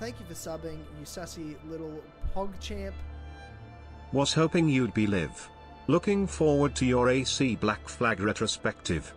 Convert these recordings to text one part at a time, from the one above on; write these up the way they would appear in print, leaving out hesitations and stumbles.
Thank you for subbing, you sassy little pog champ. Was hoping you'd be live. Looking forward to your AC Black Flag retrospective.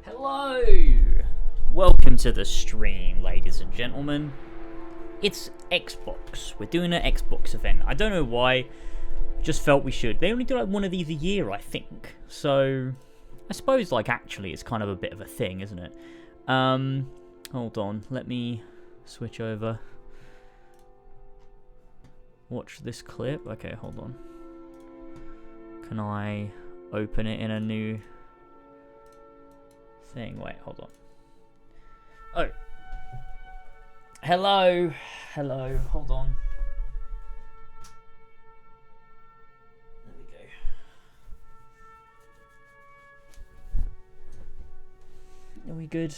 Hello! welcome to the stream, ladies and gentlemen. It's Xbox. We're doing an Xbox event. I don't know why, just felt we should. They only do like one of these a year, I think. So, I suppose like actually it's kind of a bit of a thing, isn't it? Hold on, let me switch over. Watch this clip. Okay, hold on. Can I open it in a new thing? Wait, hold on. Oh. Hello. Hello. Hold on. There we go. Are we good?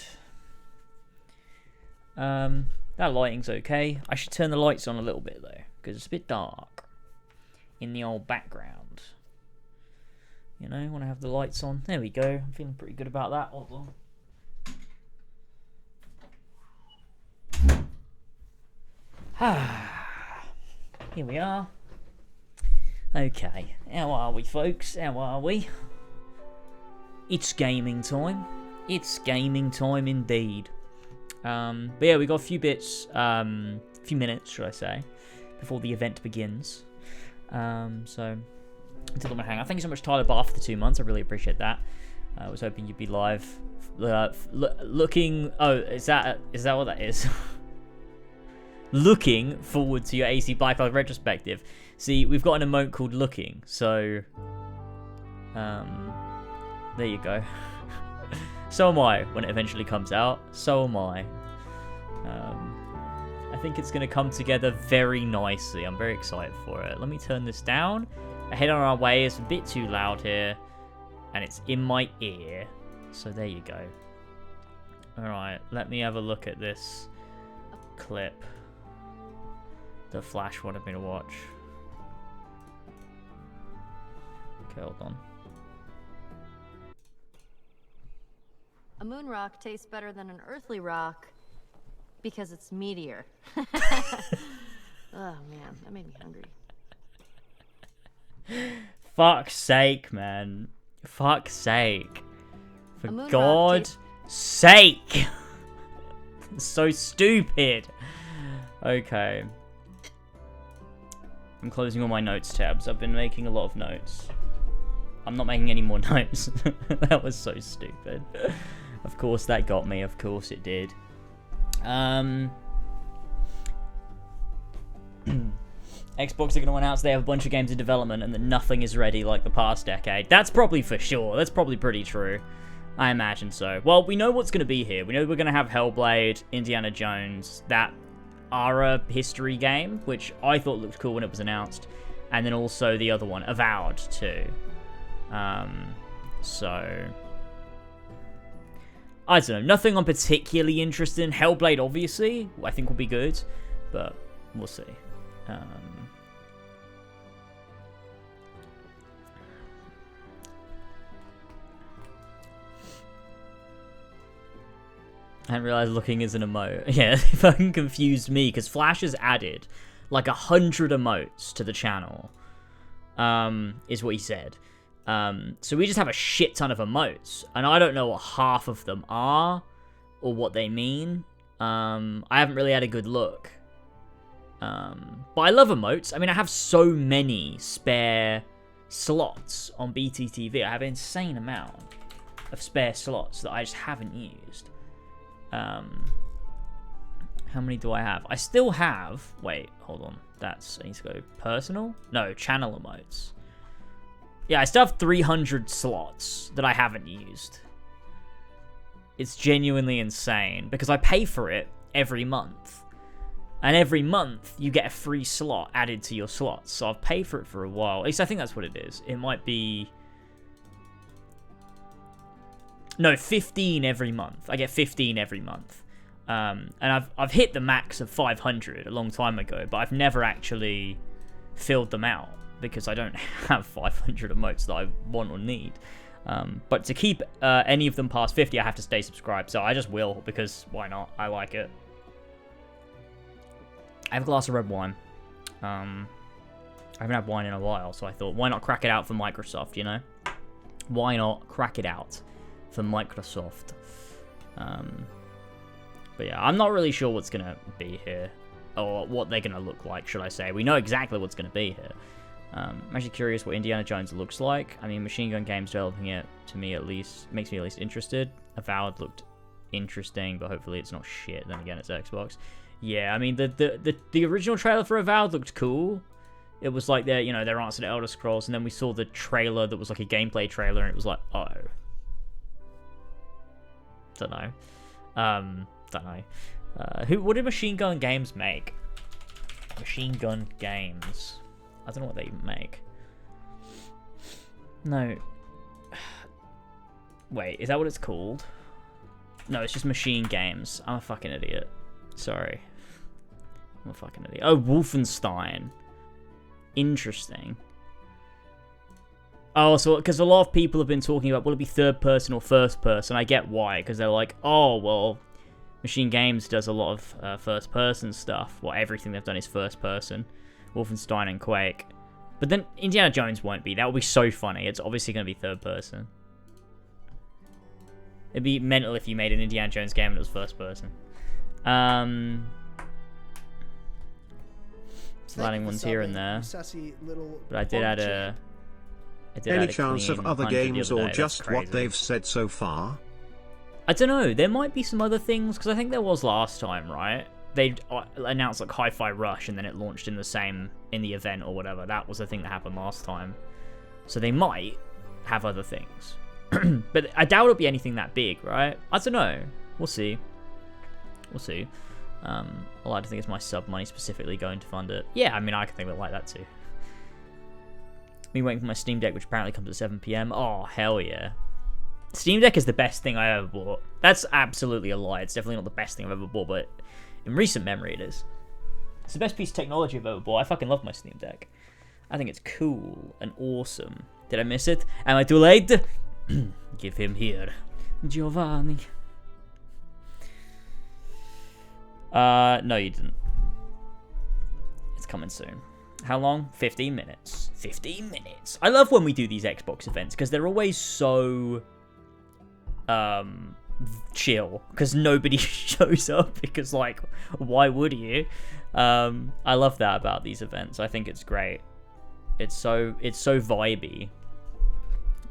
That lighting's okay. I should turn the lights on a little bit though, because it's a bit dark in the old background. You know, want to have the lights on. There we go. I'm feeling pretty good about that. Hold on. Here we are. Okay, how are we, folks? How are we? It's gaming time. It's gaming time indeed. But yeah, we got a few bits, few minutes, should I say, before the event begins. So until I'm gonna hang out. Thank you so much, Tyler Barr, for the 2 months. I really appreciate that. I was hoping you'd be live. Looking. Oh, is that what that is? Looking forward to your AC Black Flag retrospective. See, we've got an emote called looking, so there you go. So am I when it eventually comes out. So am I. I think it's going to come together very nicely. I'm very excited for it. Let me turn this down. Ahead on our way. It's a bit too loud here, and it's in my ear. So there you go. Alright, let me have a look at this clip that Flash wanted me to watch. Okay, hold on. A moon rock tastes better than an earthly rock because it's meteor. Oh man, that made me hungry. Fuck's sake, man. Fuck's sake. For God's sake. So stupid. Okay. I'm closing all my notes tabs. I've been making a lot of notes. I'm not making any more notes. That was so stupid. Of course that got me. Of course it did. Xbox are going to announce they have a bunch of games in development and that nothing is ready like the past decade. That's probably for sure. That's probably pretty true. I imagine so. Well, we know what's going to be here. We know we're going to have Hellblade, Indiana Jones, that Ara history game, which I thought looked cool when it was announced, and then also the other one, Avowed, too. So I don't know. Nothing I'm particularly interested in. Hellblade, obviously, I think will be good, but we'll see. I didn't realize looking is an emote. Yeah, it fucking confused me, because Flash has added like 100 emotes to the channel, is what he said. So we just have a shit ton of emotes, and I don't know what half of them are, or what they mean. I haven't really had a good look. But I love emotes. I mean, I have so many spare slots on BTTV. I have an insane amount of spare slots that I just haven't used. How many do I have? I still have... Wait, hold on. I need to go personal? No, channel emotes. Yeah, I still have 300 slots that I haven't used. It's genuinely insane, because I pay for it every month. And every month, you get a free slot added to your slots. So I've paid for it for a while. At least I think that's what it is. It might be... No, 15 every month. I get 15 every month. And I've hit the max of 500 a long time ago, but I've never actually filled them out, because I don't have 500 emotes that I want or need. But to keep any of them past 50, I have to stay subscribed. So I just will, because why not? I like it. I have a glass of red wine. I haven't had wine in a while, so I thought, why not crack it out for Microsoft, you know? Why not crack it out for Microsoft? But yeah, I'm not really sure what's gonna be here, or what they're gonna look like, should I say. We know exactly what's gonna be here. I'm actually curious what Indiana Jones looks like. I mean, Machine Gun Games developing it, to me at least, makes me at least interested. Avowed looked interesting, but hopefully it's not shit. Then again, it's Xbox. Yeah, I mean, the original trailer for Avowed looked cool. It was like their answer to Elder Scrolls, and then we saw the trailer that was like a gameplay trailer, and it was like, oh. Don't know. What did Machine Gun Games make? Machine Gun Games. I don't know what they even make. No. Wait, is that what it's called? No, it's just Machine Games. I'm a fucking idiot. Sorry. I'm a fucking idiot. Oh, Wolfenstein. Interesting. Oh, so because a lot of people have been talking about, will it be third person or first person? I get why, because they're like, oh, well, Machine Games does a lot of first person stuff. Well, everything they've done is first person. Wolfenstein and Quake. But then Indiana Jones won't be. That would be so funny. It's obviously going to be third person. It'd be mental if you made an Indiana Jones game and it was first person. Sliding ones here and there. But I did add a... Any chance of other games or just what they've said so far? I don't know. There might be some other things, because I think there was last time, right? They announced like Hi-Fi Rush, and then it launched in the event or whatever. That was the thing that happened last time. So they might have other things. But I doubt it'll be anything that big, right? I don't know. We'll see. We'll see. I like to think it's my sub money specifically going to fund it. Yeah, I mean, I can think of it like that too. Me waiting for my Steam Deck, which apparently comes at 7 PM. Oh, hell yeah. Steam Deck is the best thing I ever bought. That's absolutely a lie. It's definitely not the best thing I've ever bought, but in recent memory it is. It's the best piece of technology I've ever bought. I fucking love my Steam Deck. I think it's cool and awesome. Did I miss it? Am I too late? Give him here. Giovanni. No, you didn't. It's coming soon. How long? 15 minutes. 15 minutes. I love when we do these Xbox events because they're always so chill because nobody shows up because, like, why would you? I love that about these events. I think it's great. It's so vibey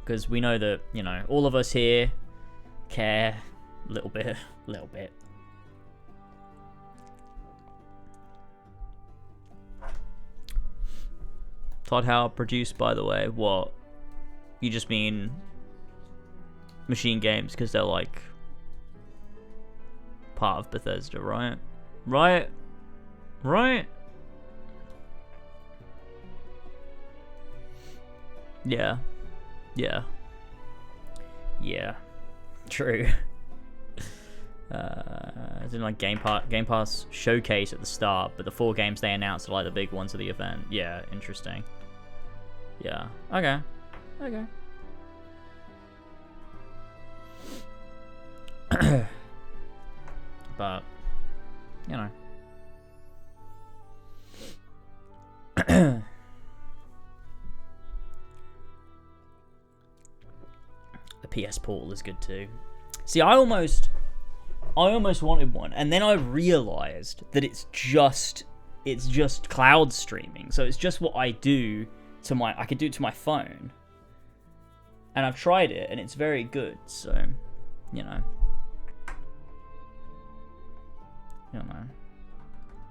because we know that, you know, all of us here care a little bit. Todd Howard produced, by the way. What? You just mean Machine Games because they're like part of Bethesda, right? Right? Yeah. True. It's in like Game Pass showcase at the start, but the 4 games they announced are like the big ones of the event. Yeah, interesting. Yeah. Okay. But you know. The PS Portal is good too. See, I almost wanted one, and then I realized that it's just cloud streaming. So it's just what I do to I could do it to my phone. And I've tried it and it's very good, so you know.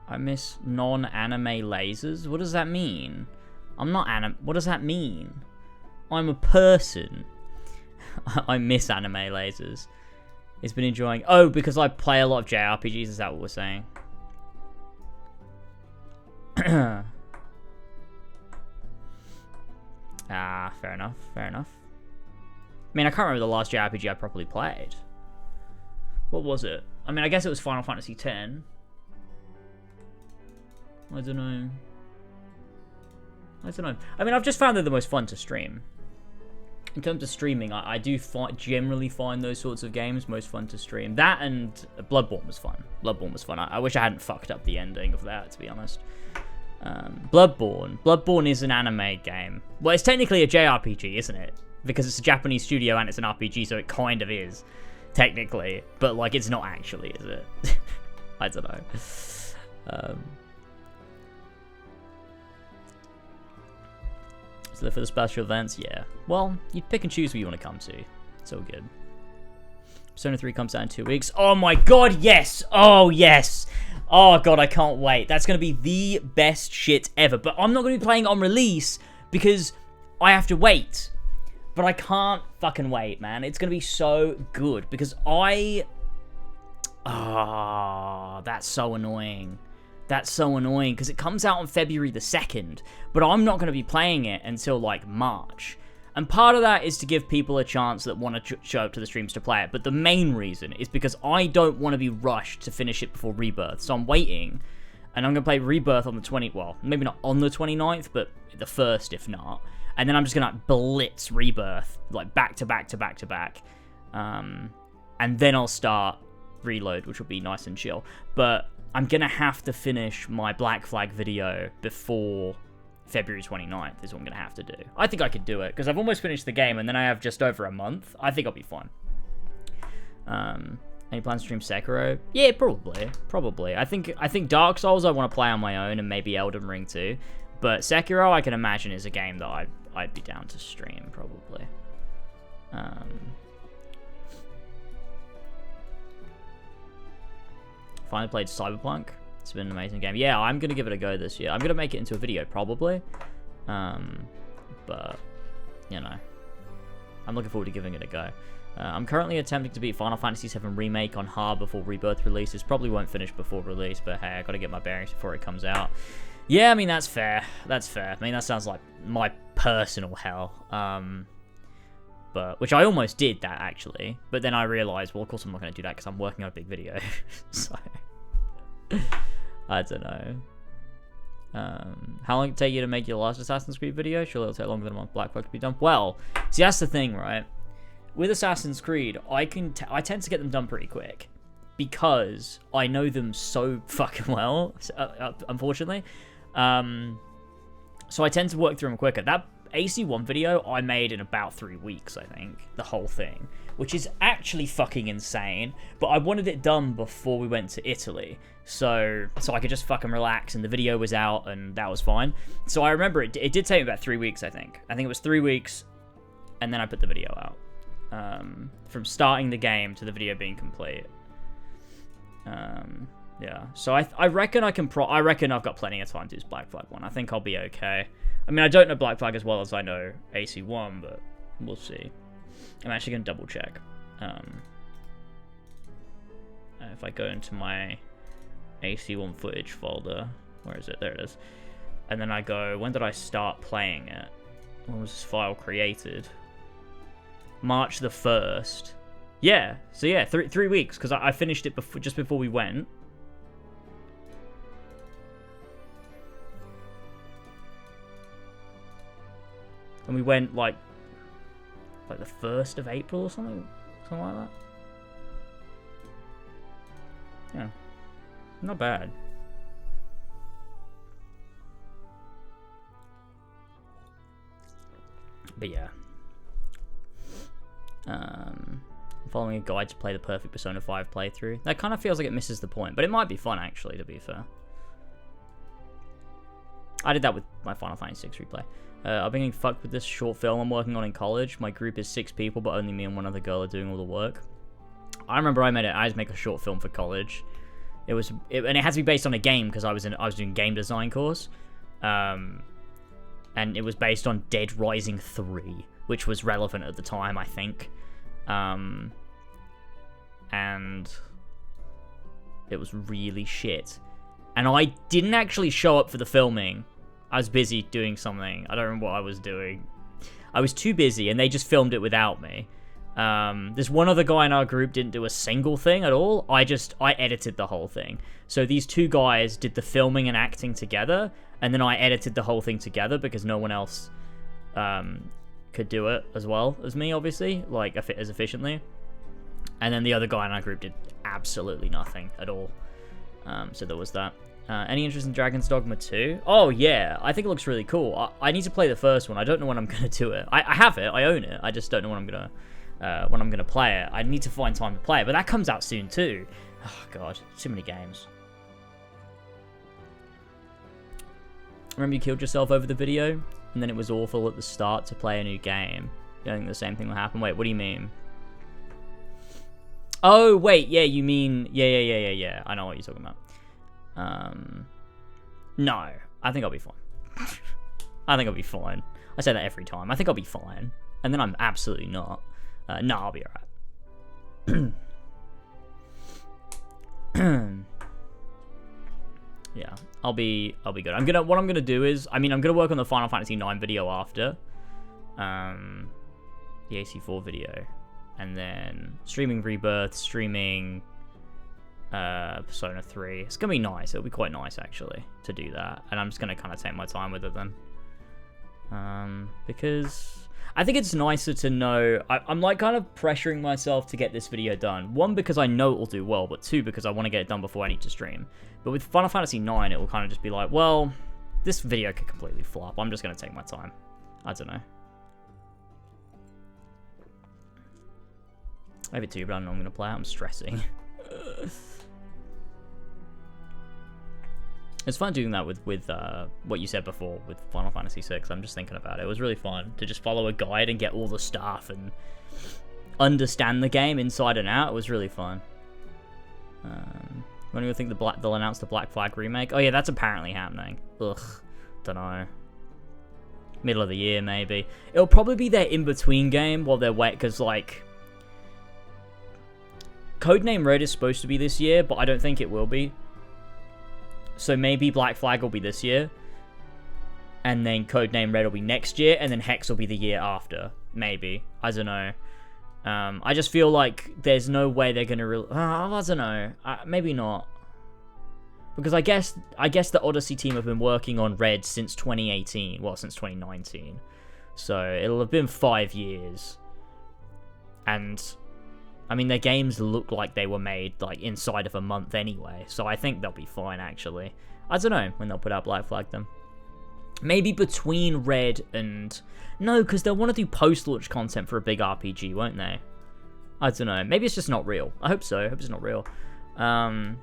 I miss non-anime lasers. What does that mean? I'm not What does that mean? I'm a person. I miss anime lasers. It's been enjoying. Oh, because I play a lot of JRPGs. Is that what we're saying? Fair enough. I mean, I can't remember the last JRPG I properly played. What was it? I mean, I guess it was Final Fantasy X. I don't know. I mean, I've just found they're the most fun to stream. In terms of streaming, I do generally find those sorts of games most fun to stream. That and Bloodborne was fun. I wish I hadn't fucked up the ending of that, to be honest. Bloodborne is an anime game. Well, it's technically a JRPG, isn't it? Because it's a Japanese studio and it's an RPG, so it kind of is, technically. But, like, it's not actually, is it? I don't know. So for the special events, yeah. Well, you pick and choose who you want to come to. It's all good. Persona 3 comes out in 2 weeks. Oh my god, yes! Oh, yes! Oh god, I can't wait. That's going to be the best shit ever. But I'm not going to be playing on release because I have to wait. But I can't fucking wait, man. It's going to be so good because that's so annoying. That's so annoying because it comes out on February the 2nd, but I'm not going to be playing it until like March. And part of that is to give people a chance that want to show up to the streams to play it, but the main reason is because I don't want to be rushed to finish it before Rebirth, so I'm waiting, and I'm going to play Rebirth on the well, maybe not on the 29th, but the 1st if not, and then I'm just going to blitz Rebirth, like back to back to back to back, and then I'll start Reload, which will be nice and chill, but I'm going to have to finish my Black Flag video before February 29th is what I'm going to have to do. I think I could do it, because I've almost finished the game, and then I have just over a month. I think I'll be fine. Any plans to stream Sekiro? Yeah, probably. I think Dark Souls I want to play on my own, and maybe Elden Ring too. But Sekiro, I can imagine, is a game that I'd be down to stream, probably. Finally played Cyberpunk. It's been an amazing game. Yeah, I'm going to give it a go this year. I'm going to make it into a video, probably. But, you know. I'm looking forward to giving it a go. I'm currently attempting to beat Final Fantasy VII Remake on hard before Rebirth releases. Probably won't finish before release, but hey, I got to get my bearings before it comes out. Yeah, I mean, that's fair. That's fair. I mean, that sounds like my personal hell. Which I almost did that, actually. But then I realized, well, of course I'm not going to do that because I'm working on a big video. So... I don't know. How long did it take you to make your last Assassin's Creed video? Surely it'll take longer than a month Black Flag to be done. Well, see, that's the thing, right? With Assassin's Creed, I tend to get them done pretty quick because I know them so fucking well, unfortunately. So I tend to work through them quicker. That AC1 video I made in about 3 weeks, I think, the whole thing, which is actually fucking insane, but I wanted it done before we went to Italy, so I could just fucking relax, and the video was out, and that was fine. So I remember it did take me about 3 weeks, I think it was 3 weeks, and then I put the video out, from starting the game to the video being complete. Yeah, so I reckon I reckon I've got plenty of time to do this Black Flag one. I think I'll be okay. I mean, I don't know Black Flag as well as I know AC1, but we'll see. I'm actually going to double check. If I go into my AC1 footage folder, where is it? There it is. And then I go, when did I start playing it? When was this file created? March the 1st. Yeah, so yeah, 3 weeks, because I finished it just before we went. And we went like the 1st of April or something like that. Yeah, not bad. But yeah, following a guide to play the perfect Persona 5 playthrough. That kind of feels like it misses the point, but it might be fun actually, to be fair. I did that with my Final Fantasy VI replay. I've been getting fucked with this short film I'm working on in college. My group is 6 people, but only me and one other girl are doing all the work. I remember I had to make a short film for college. And it had to be based on a game because I was doing game design course, and it was based on Dead Rising 3, which was relevant at the time, I think. And it was really shit. And I didn't actually show up for the filming. I was busy doing something. I don't remember what I was doing. I was too busy, and they just filmed it without me. There's one other guy in our group didn't do a single thing at all. I edited the whole thing. So these 2 guys did the filming and acting together, and then I edited the whole thing together because no one else could do it as well as me, obviously, like as efficiently. And then the other guy in our group did absolutely nothing at all. So there was that. Any interest in Dragon's Dogma 2? Oh yeah, I think it looks really cool. I need to play the first one. I don't know when I'm gonna do it. I have it. I own it. I just don't know when I'm gonna play it. I need to find time to play it, but that comes out soon too. Oh god, too many games. Remember you killed yourself over the video? And then it was awful at the start to play a new game. You don't think the same thing will happen? Wait, what do you mean? Oh, wait, yeah, you mean... Yeah. I know what you're talking about. No, I think I'll be fine. I think I'll be fine. I say that every time. I think I'll be fine. And then I'm absolutely not. No, I'll be alright. Yeah, I'll be good. What I'm gonna do is, I'm gonna work on the Final Fantasy IX video after, the AC4 video, and then streaming Rebirth, streaming Persona 3. It's gonna be nice. It'll be quite nice actually to do that, and I'm just gonna kind of take my time with it then, because I think it's nicer to know. I'm like kind of pressuring myself to get this video done. One, because I know it will do well, but two, because I want to get it done before I need to stream. But with Final Fantasy IX, it will kind of just be like, well, this video could completely flop. I'm just going to take my time. I don't know. Maybe two, but I don't know I'm going to play it. I'm stressing. It's fun doing that with what you said before with Final Fantasy VI. I'm just thinking about it. It was really fun to just follow a guide and get all the stuff and understand the game inside and out. It was really fun. When do you think they'll announce the Black Flag remake? Oh yeah, that's apparently happening. Ugh, don't know. Middle of the year maybe. It'll probably be their in-between game while they're waiting, because like Codename Red is supposed to be this year, but I don't think it will be. So maybe Black Flag will be this year, and then Codename Red will be next year, and then Hex will be the year after. Maybe. I don't know. I just feel like there's no way they're gonna I don't know. Maybe not. Because I guess the Odyssey team have been working on Red since 2018. Well, since 2019. So it'll have been 5 years. And I mean, their games look like they were made like inside of a month anyway. So I think they'll be fine actually. I don't know when they'll put out Black Flag then. Maybe between Red and... No, because they'll want to do post-launch content for a big RPG, won't they? I don't know. Maybe it's just not real. I hope so. I hope it's not real. Till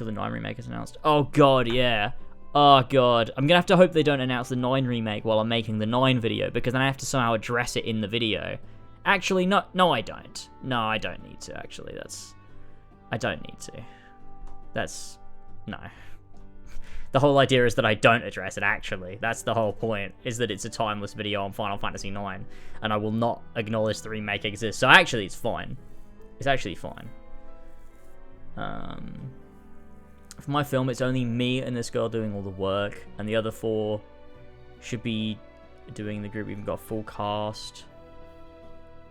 the 9 remake is announced. Oh, God, yeah. Oh, God. I'm going to have to hope they don't announce the 9 remake while I'm making the 9 video, because then I have to somehow address it in the video. Actually, no, I don't. No, I don't need to, actually. I don't need to. No. The whole idea is that I don't address it, actually. That's the whole point, is that it's a timeless video on Final Fantasy IX, and I will not acknowledge the remake exists. So actually, it's fine. It's actually fine. For my film, it's only me and this girl doing all the work, and the other 4 should be doing the group. We've got full cast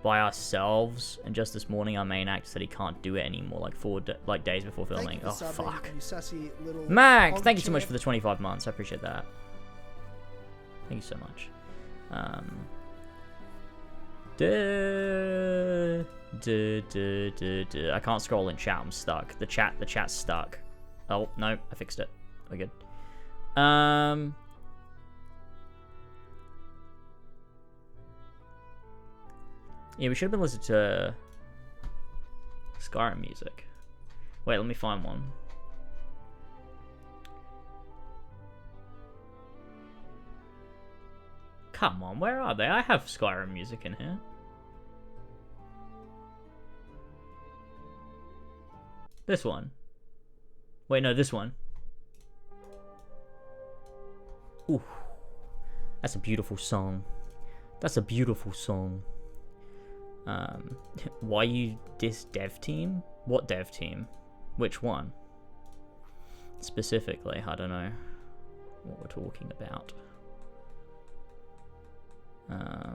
by ourselves, and just this morning our main actor said he can't do it anymore, like 4 days before filming. Oh fuck. Mac, thank you so much for the 25 months. I appreciate that. Thank you so much. I can't scroll in chat. I'm stuck. The chat's stuck. Oh no, I fixed it. We're good. Yeah, we should have been listening to Skyrim music. Wait, let me find one. Come on, where are they? I have Skyrim music in here. This one. Wait, no, this one. Ooh. That's a beautiful song. That's a beautiful song. Why you diss dev team? What dev team? Which one? Specifically, I don't know what we're talking about. I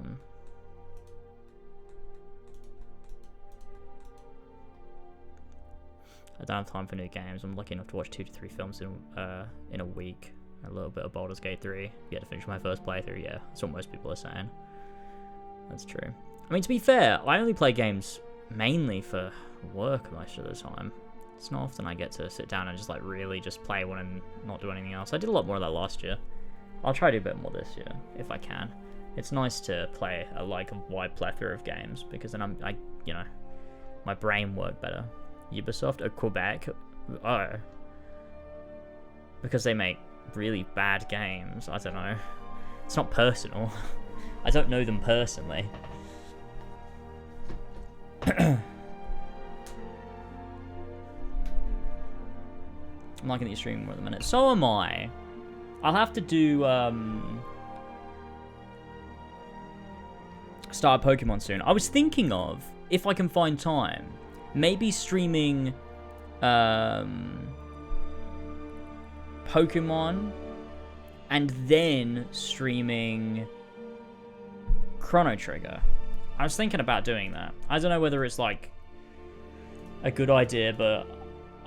don't have time for new games. I'm lucky enough to watch 2 to 3 films in a week. A little bit of Baldur's Gate 3. Yet to finish my first playthrough. Yeah, that's what most people are saying. That's true. I mean, to be fair, I only play games mainly for work most of the time. It's not often I get to sit down and just like really just play when I'm not doing anything else. I did a lot more of that last year. I'll try to do a bit more this year if I can. It's nice to play a wide plethora of games, because then I My brain worked better. Ubisoft or Quebec? Oh. Because they make really bad games. I don't know. It's not personal. I don't know them personally. I'm liking that you're streaming more at the minute. So am I. I'll have to do start Pokemon soon. I was thinking of, if I can find time, maybe streaming Pokemon and then streaming Chrono Trigger. I was thinking about doing that. I don't know whether it's like a good idea, but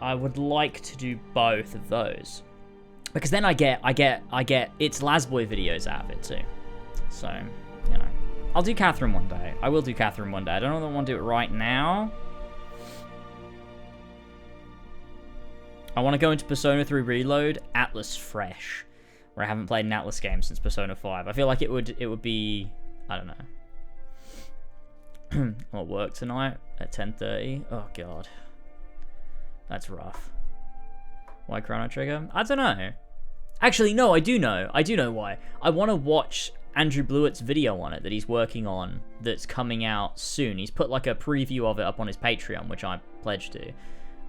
I would like to do both of those. Because then I get it's Lasboy videos out of it too. So, you know. I'll do Catherine one day. I will do Catherine one day. I don't know if I want to do it right now. I want to go into Persona 3 Reload, Atlas Fresh, where I haven't played an Atlas game since Persona 5. I feel like it would be, I don't know. I'll work tonight at 10:30. Oh god. That's rough. Why Chrono Trigger? I don't know. Actually, no, I do know. I do know why. I want to watch Andrew Blewett's video on it that he's working on that's coming out soon. He's put like a preview of it up on his Patreon, which I pledged to.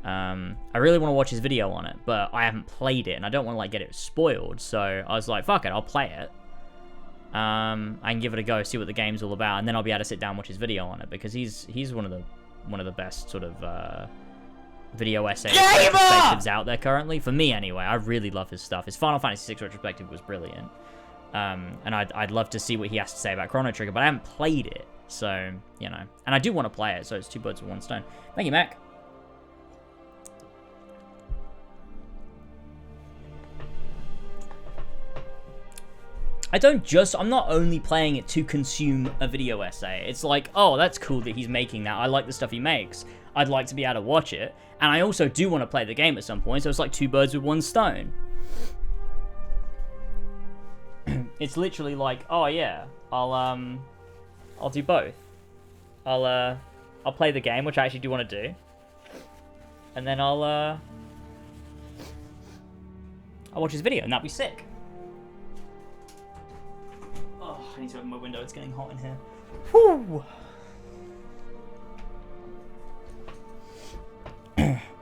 I really want to watch his video on it, but I haven't played it and I don't want to like get it spoiled. So I was like, fuck it, I'll play it. I can give it a go, see what the game's all about, and then I'll be able to sit down and watch his video on it, because he's one of the best sort of video essay retrospectives out there currently. For me anyway, I really love his stuff. His Final Fantasy VI retrospective was brilliant. And I'd love to see what he has to say about Chrono Trigger, but I haven't played it, so, you know. And I do want to play it, so it's two birds with one stone. Thank you, Mac. I'm not only playing it to consume a video essay. It's like, oh, that's cool that he's making that. I like the stuff he makes. I'd like to be able to watch it. And I also do want to play the game at some point, so it's like two birds with one stone. It's literally like, oh yeah, I'll do both. I'll play the game, which I actually do want to do. And then I'll watch his video, and that'd be sick. Oh, I need to open my window, it's getting hot in here. Whew!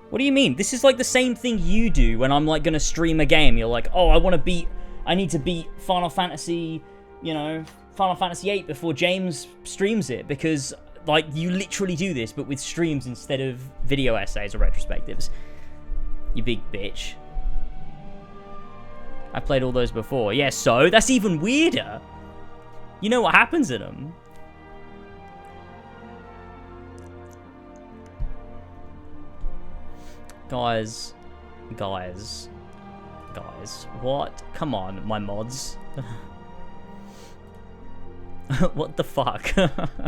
What do you mean? This is like the same thing you do when I'm like gonna stream a game. You're like, oh, I need to beat Final Fantasy, you know, Final Fantasy 8 before James streams it, because like you literally do this, but with streams instead of video essays or retrospectives. You big bitch. I played all those before. Yeah, so that's even weirder. You know what happens in them. Guys, what? Come on, my mods. What the fuck? The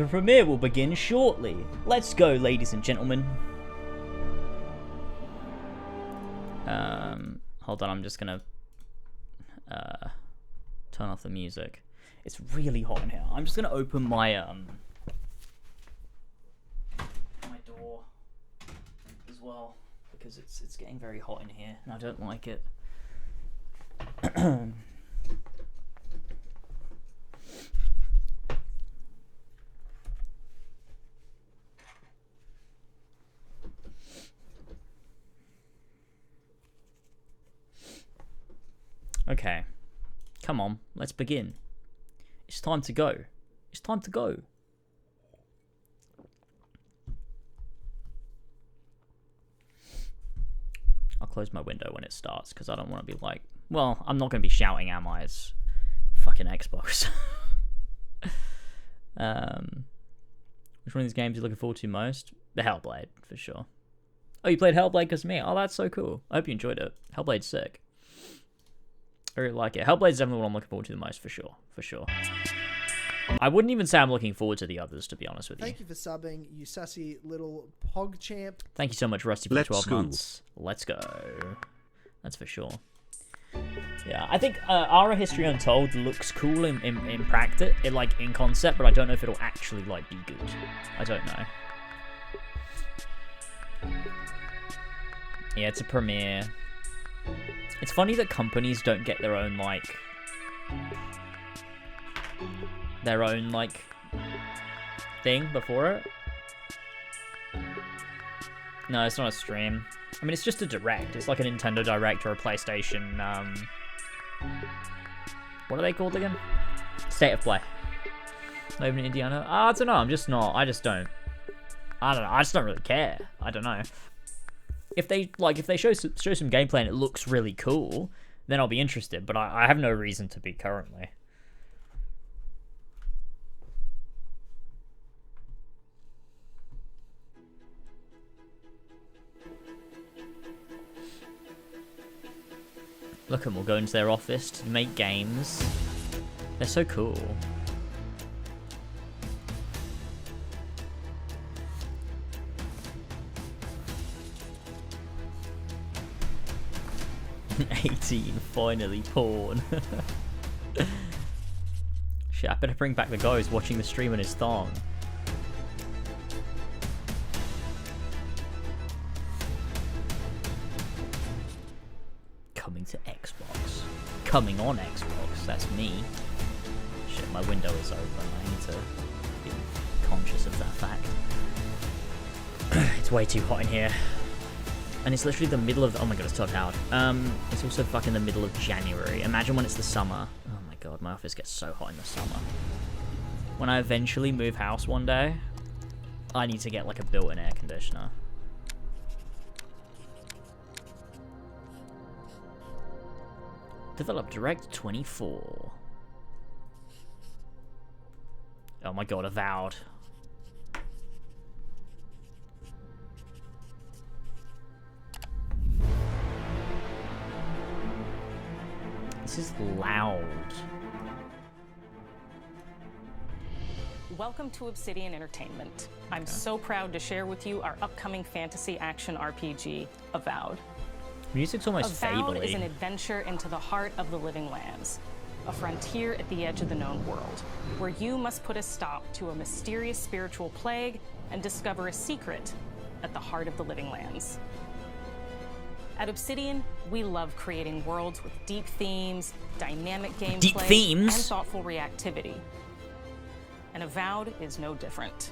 premiere will begin shortly. Let's go, ladies and gentlemen. Hold on, I'm just gonna turn off the music. It's really hot in here. I'm just gonna open my my door as well, because it's getting very hot in here and I don't like it. Okay, come on, let's begin. It's time to go. It's time to go. I'll close my window when it starts, because I don't want to be like, well, I'm not going to be shouting, am I? It's fucking Xbox. Which one of these games are you looking forward to most? The Hellblade, for sure. Oh, you played Hellblade because of me? Oh, that's so cool. I hope you enjoyed it. Hellblade's sick. I really like it. Hellblade's definitely what I'm looking forward to the most, for sure. For sure. I wouldn't even say I'm looking forward to the others, to be honest with you. Thank you for subbing, you sassy little pog champ. Thank you so much, Rusty, for 12 months. Let's go. That's for sure. Yeah, I think Ara History Untold looks cool in practice, in concept, but I don't know if it'll actually like be good. I don't know. Yeah, it's a premiere. It's funny that companies don't get their own thing before it. No, it's not a stream. I mean, it's just a direct. It's like a Nintendo Direct or a PlayStation, what are they called again? State of Play. Not even Indiana? I don't know, I just don't know. I just don't really care. I don't know. If they show some gameplay and it looks really cool, then I'll be interested, but I have no reason to be currently. Look at them all go into their office to make games. They're so cool. "18, finally, porn." Shit, I better bring back the guy who's watching the stream on his thong. Coming to Xbox. Coming on Xbox, that's me. Shit, my window is open. I need to be conscious of that fact. It's way too hot in here. And it's literally the middle of... Oh my god, it's Todd Howard. It's also fucking the middle of January. Imagine when it's the summer. Oh my god, my office gets so hot in the summer. When I eventually move house one day, I need to get like a built-in air conditioner. Develop Direct 24. Oh my god, Avowed. This is loud. Welcome to Obsidian Entertainment. I'm so proud to share with you our upcoming fantasy action RPG, Avowed. Music's almost Avowed fably. is an adventure into the heart of the living lands, a frontier at the edge of the known world, where you must put a stop to a mysterious spiritual plague and discover a secret at the heart of the living lands. At Obsidian, we love creating worlds with deep themes, dynamic gameplay, Deep themes? and thoughtful reactivity. And Avowed is no different.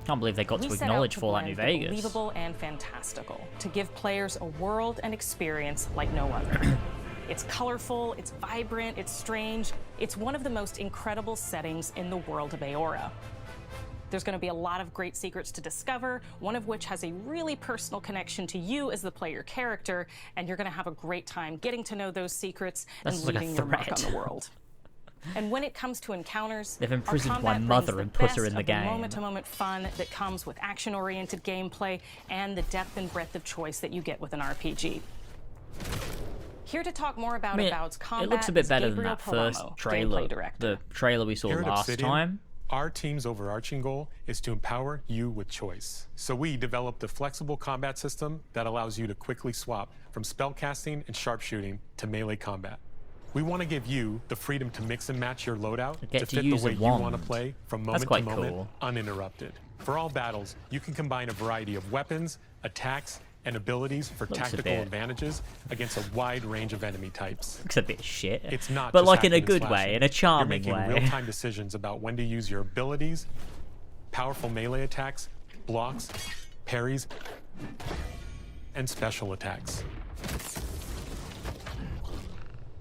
Can't believe they got We to set out acknowledge to Fallout blend New the Vegas. believable and fantastical, to give players a world and experience like no other. It's colorful, it's vibrant, it's strange. It's one of the most incredible settings in the world of Aora. There's going to be a lot of great secrets to discover, one of which has a really personal connection to you as the player character, and you're going to have a great time getting to know those secrets That's and like a leaving your mark on threat. the world. And when it comes to encounters, They've our imprisoned my combat mother brings and the put her best in the of game. moment-to-moment fun that comes with action-oriented gameplay and the depth and breadth of choice that you get with an RPG. Here to talk more about Avowed's combat it looks a bit is better than Gabriel that first Palomo, trailer. gameplay director. The trailer we saw Here at last Obsidian, time. Our team's overarching goal is to empower you with choice. So we developed a flexible combat system that allows you to quickly swap from spellcasting and sharpshooting to melee combat. We want to give you the freedom to mix and match your loadout get to to fit the use a way you want to wand. play from That's moment quite to moment, cool. uninterrupted. For all battles, you can combine a variety of weapons, attacks, and abilities for Looks a tactical bit- advantages against a wide range of enemy types. Looks a bit shit. It's not but just like in a hacking and good way, slashing. in a charming You're making way. real-time decisions about when to use your abilities, powerful melee attacks, blocks, parries, and special attacks.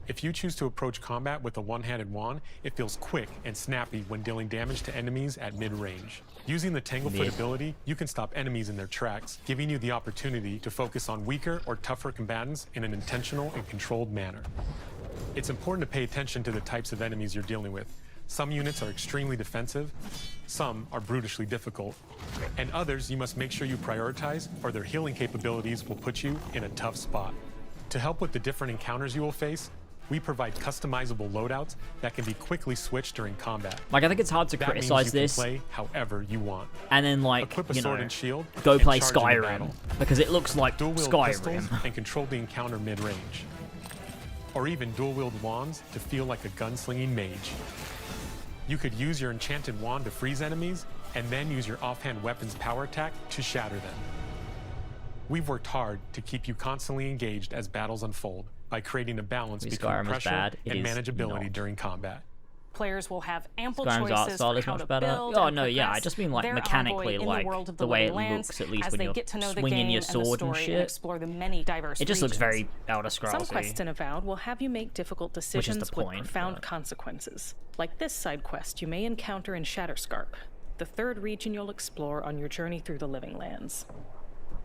If you choose to approach combat with a one-handed wand, it feels quick and snappy when dealing damage to enemies at mid-range. Using the Tanglefoot Mid. ability, you can stop enemies in their tracks, giving you the opportunity to focus on weaker or tougher combatants in an intentional and controlled manner. It's important to pay attention to the types of enemies you're dealing with. Some units are extremely defensive, some are brutishly difficult, and others you must make sure you prioritize, or their healing capabilities will put you in a tough spot. To help with the different encounters you will face, we provide customizable loadouts that can be quickly switched during combat. Like, I think it's hard to That means criticize you can this play however you want. and then, like, Equip a you sword know, and shield, go and play charge into Skyrim battle. because it looks like Dual wield Skyrim. pistols and control the encounter mid-range. or even dual-wield wands to feel like a gunslinging mage. You could use your enchanted wand to freeze enemies, and then use your offhand weapon's power attack to shatter them. We've worked hard to keep you constantly engaged as battles unfold by creating a balance between Skyrim is pressure bad. It and is manageability not. during combat. Players will have ample Skyrim's art choices style for is how much to better. build Oh and no, yeah, I progress just mean like their mechanically, envoy in like the world of the way it Living Lands looks, at least as when they you're get to know the swinging game your and the sword and story and shit. explore the many diverse It just looks regions. very Elder Some Scrolls-y. quests in Avowed will have you make difficult is the decisions with point, profound but- consequences, like this side quest you may encounter in Shatterscarp, the third region you'll explore on your journey through the Living Lands.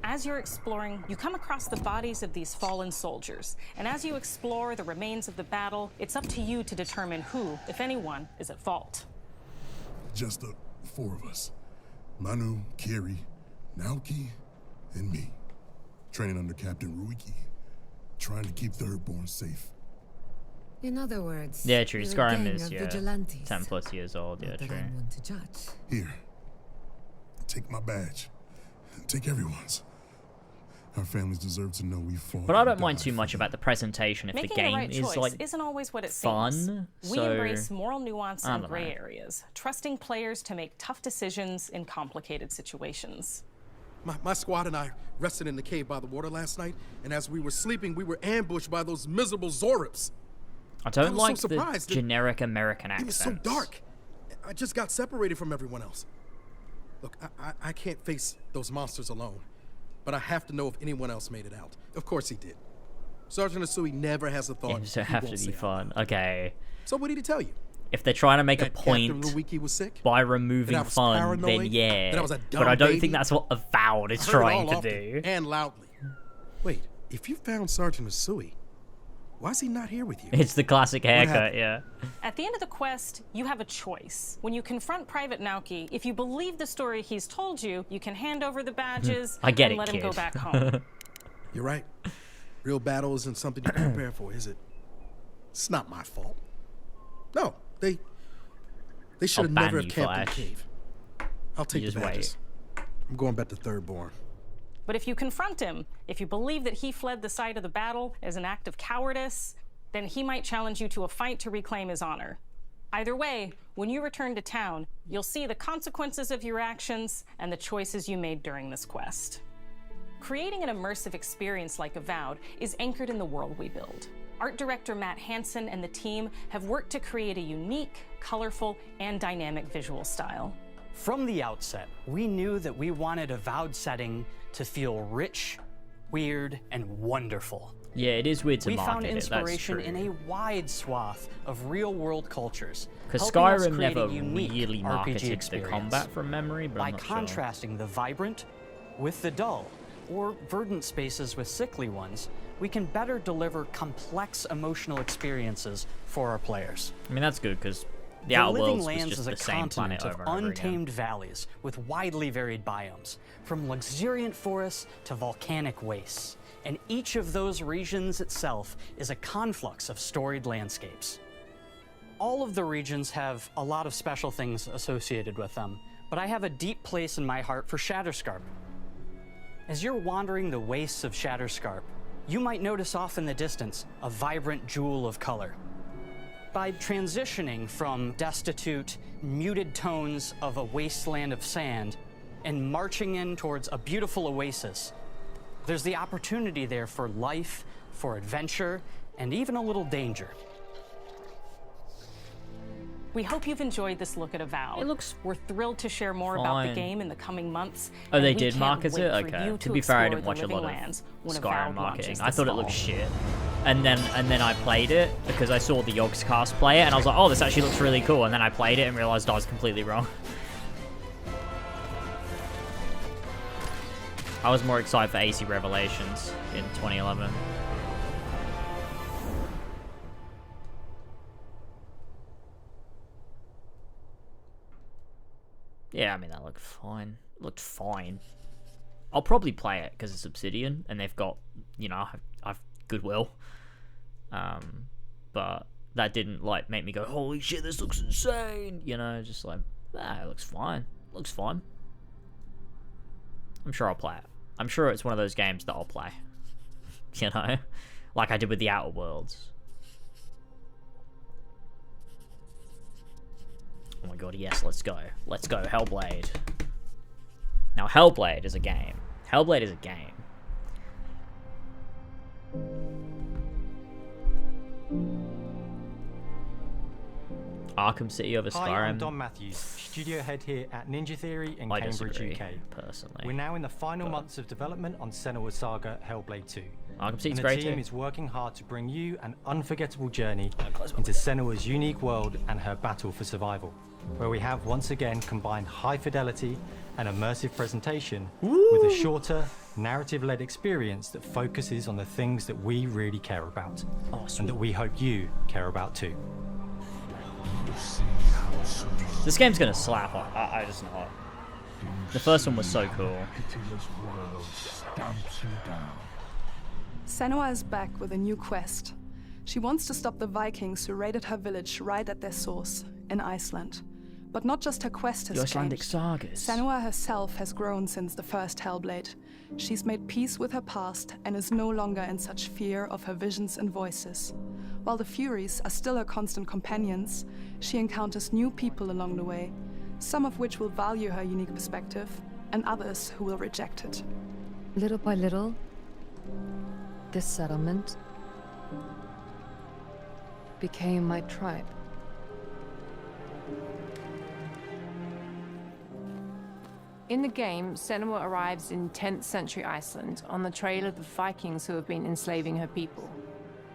As you're exploring, you come across the bodies of these fallen soldiers, and as you explore the remains of the battle, it's up to you to determine who, if anyone, is at fault. Just the 4 of us. Manu, Kiri, Naoki, and me. Training under Captain Ruiki. Trying to keep Thirdborn safe. In other words, Yeah, true. you're a Skyrim gang is of yeah, vigilantes. 10 plus years old. Yeah, Not that true. I'm one to judge. Here. Take my badge. Take everyone's. Our families deserve to know we fought. But I and don't mind died too for much them. about the presentation if Making the the game right is choice like isn't always what it fun. seems. We So embrace moral nuance I and don't gray know. areas, trusting players to make tough decisions in complicated situations. My squad and I rested in the cave by the water last night, and as we were sleeping, we were ambushed by those miserable Zorips. I don't was so like the surprised that generic American It accents. was so dark. I just got separated from everyone else. Look, I can't face those monsters alone, but I have to know if anyone else made it out. Of course he did. Sergeant Asui never has a thought. Games don't he have to won't be say out fun. loud. Okay. So what did he tell you? If they're trying to make a That Captain point Ruiki was sick? by That removing I was fun, paranoid? then yeah. That I was a But I dumb don't baby? think that's what Avowed is I heard it trying all to often, do. and loudly. Wait, if you found Sergeant Asui, why is he not here with you? It's the classic haircut, happened? yeah. At the end of the quest, you have a choice. When you confront Private Naoki, if you believe the story he's told you, you can hand over the badges I get and it, let him go kid. back home. You're right. Real battle isn't something you can prepare for, is it? It's not my fault. No, they should have ban never have you, camped in the Flash. cave. I'll take You the just wait. badges. I'm going back to Thirdborn. But if you confront him, if you believe that he fled the site of the battle as an act of cowardice, then he might challenge you to a fight to reclaim his honor. Either way, when you return to town, you'll see the consequences of your actions and the choices you made during this quest. Creating an immersive experience like Avowed is anchored in the world we build. Art director Matt Hansen and the team have worked to create a unique, colorful, and dynamic visual style. From the outset, we knew that we wanted Avowed setting to feel rich, weird, and wonderful. Yeah, it is weird to We market found it, that's inspiration in true. a wide swath of real-world cultures, Because helping us Skyrim create a never unique really RPG marketed the experience combat from memory, but by I'm not contrasting the vibrant with the dull, or verdant spaces with sickly ones. We can better deliver complex emotional experiences for our players. sure. I mean, that's good, because the The Outer Living Worlds was Lands just is a the same continent planet of over and over again. untamed valleys with widely varied biomes, from luxuriant forests to volcanic wastes. And each of those regions itself is a conflux of storied landscapes. All of the regions have a lot of special things associated with them, but I have a deep place in my heart for Shatterscarp. As you're wandering the wastes of Shatterscarp, you might notice off in the distance a vibrant jewel of color. By transitioning from destitute, muted tones of a wasteland of sand and marching in towards a beautiful oasis, there's the opportunity there for life, for adventure, and even a little danger. We hope you've enjoyed this look at Avowed. It looks We're thrilled to share more about the fine. game in the coming months. Oh, and they we did can't market wait it? for Okay. you To be fair, I explore didn't watch the a lot Living of Lands when Skyrim Avowed marketing. launches I this thought it fall. looked shit. And then I played it because I saw the Yogscast play it, and I was like, oh, this actually looks really cool. And then I played it and realized I was completely wrong. I was more excited for AC Revelations in 2011. Yeah, I mean, that looked fine. It looked fine. I'll probably play it because it's Obsidian and they've got, you know, I've goodwill. But that didn't like make me go, holy shit, this looks insane. You know, just like, it looks fine. Looks fine. I'm sure I'll play it. I'm sure it's one of those games that I'll play. You know, like I did with the Outer Worlds. Oh my god, yes, let's go. Let's go, Hellblade. Now, Hellblade is a game. Hellblade is a game. Arkham City over Skyrim. Hi, I'm Don Matthews, studio head here at Ninja Theory in I Cambridge, disagree, UK. personally. We're now in the final months of development on Senua's Saga Hellblade 2. Arkham City's and the great team too. is working hard to bring you an unforgettable journey into Senua's unique world and her battle for survival, where we have once again combined high fidelity and immersive presentation with a shorter, narrative-led experience that focuses on the things that we really care about, and that we hope you care about too. This game's gonna slap. I just know it. The first one was so cool. Senua is back with a new quest. She wants to stop the Vikings who raided her village right at their source, in Iceland. But not just her quest has The Icelandic changed. sagas. Senua herself has grown since the first Hellblade. She's made peace with her past and is no longer in such fear of her visions and voices. While the Furies are still her constant companions, she encounters new people along the way, some of which will value her unique perspective, and others who will reject it. Little by little, this settlement became my tribe. In the game, Senua arrives in 10th century Iceland on the trail of the Vikings who have been enslaving her people.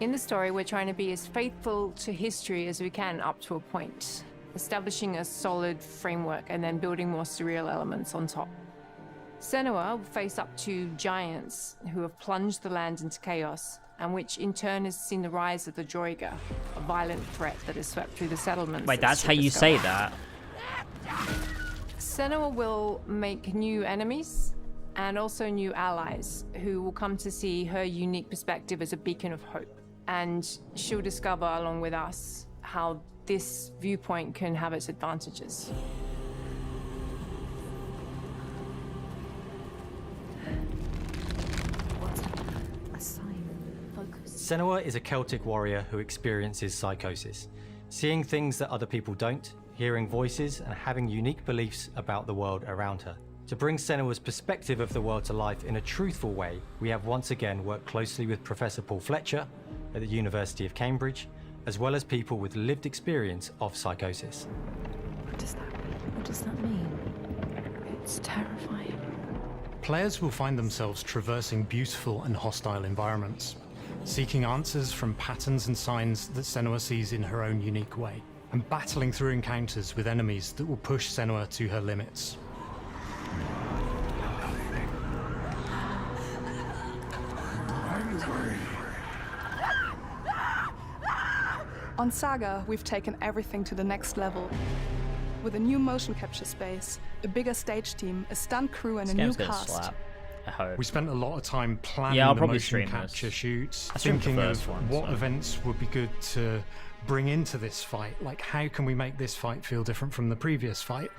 In the story, we're trying to be as faithful to history as we can up to a point, establishing a solid framework and then building more surreal elements on top. Senua will face up to giants who have plunged the land into chaos, and which in turn has seen the rise of the Droiga, a violent threat that has swept through the settlements. Wait, that's how you say that? Senua will make new enemies and also new allies who will come to see her unique perspective as a beacon of hope. And she'll discover, along with us, how this viewpoint can have its advantages. Senua is a Celtic warrior who experiences psychosis, seeing things that other people don't, hearing voices, and having unique beliefs about the world around her. To bring Senua's perspective of the world to life in a truthful way, we have once again worked closely with Professor Paul Fletcher at the University of Cambridge, as well as people with lived experience of psychosis. What does that mean? It's terrifying. Players will find themselves traversing beautiful and hostile environments, seeking answers from patterns and signs that Senua sees in her own unique way, and battling through encounters with enemies that will push Senua to her limits. On Saga, we've taken everything to the next level. With a new motion capture space, a bigger stage team, a stunt crew, and a new cast. Slap. I hope. We spent a lot of time planning I'll the probably motion stream capture this. shoots, I streamed the thinking of first one, what so. events would be good to bring into this fight. Like, how can we make this fight feel different from the previous fight?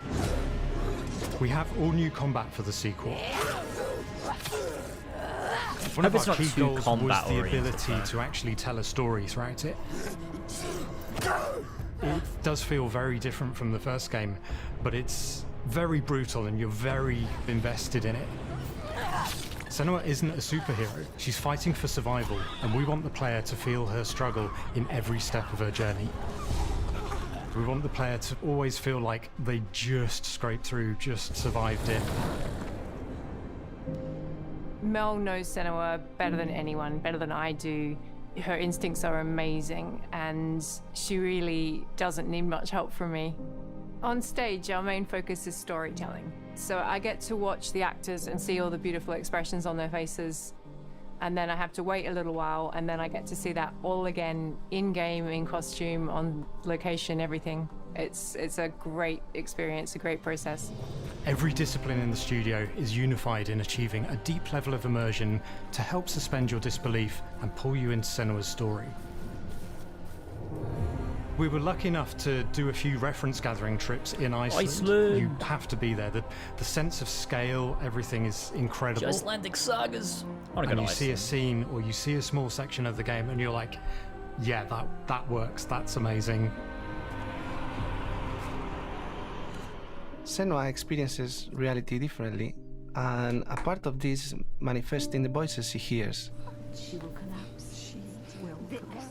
We have all new combat for the sequel. One of Hope it's our not key too goals was combat the oriented, ability though. to actually tell a story throughout it. It does feel very different from the first game, but it's very brutal and you're very invested in it. Senua isn't a superhero. She's fighting for survival, and we want the player to feel her struggle in every step of her journey. We want the player to always feel like they just scraped through, just survived it. Mel knows Senua better than anyone, better than I do. Her instincts are amazing, and she really doesn't need much help from me. On stage, our main focus is storytelling. So I get to watch the actors and see all the beautiful expressions on their faces, and then I have to wait a little while, and then I get to see that all again, in-game, in costume, on location, everything. It's a great experience, a great process. Every discipline in the studio is unified in achieving a deep level of immersion to help suspend your disbelief and pull you into Senua's story. We were lucky enough to do a few reference gathering trips in Iceland. You have to be there. The sense of scale, everything is incredible. Icelandic sagas. And you see a scene or you see a small section of the game and you're like, yeah, that works, that's amazing. Senua experiences reality differently, and a part of this manifests in the voices she hears. She will collapse. She will collapse.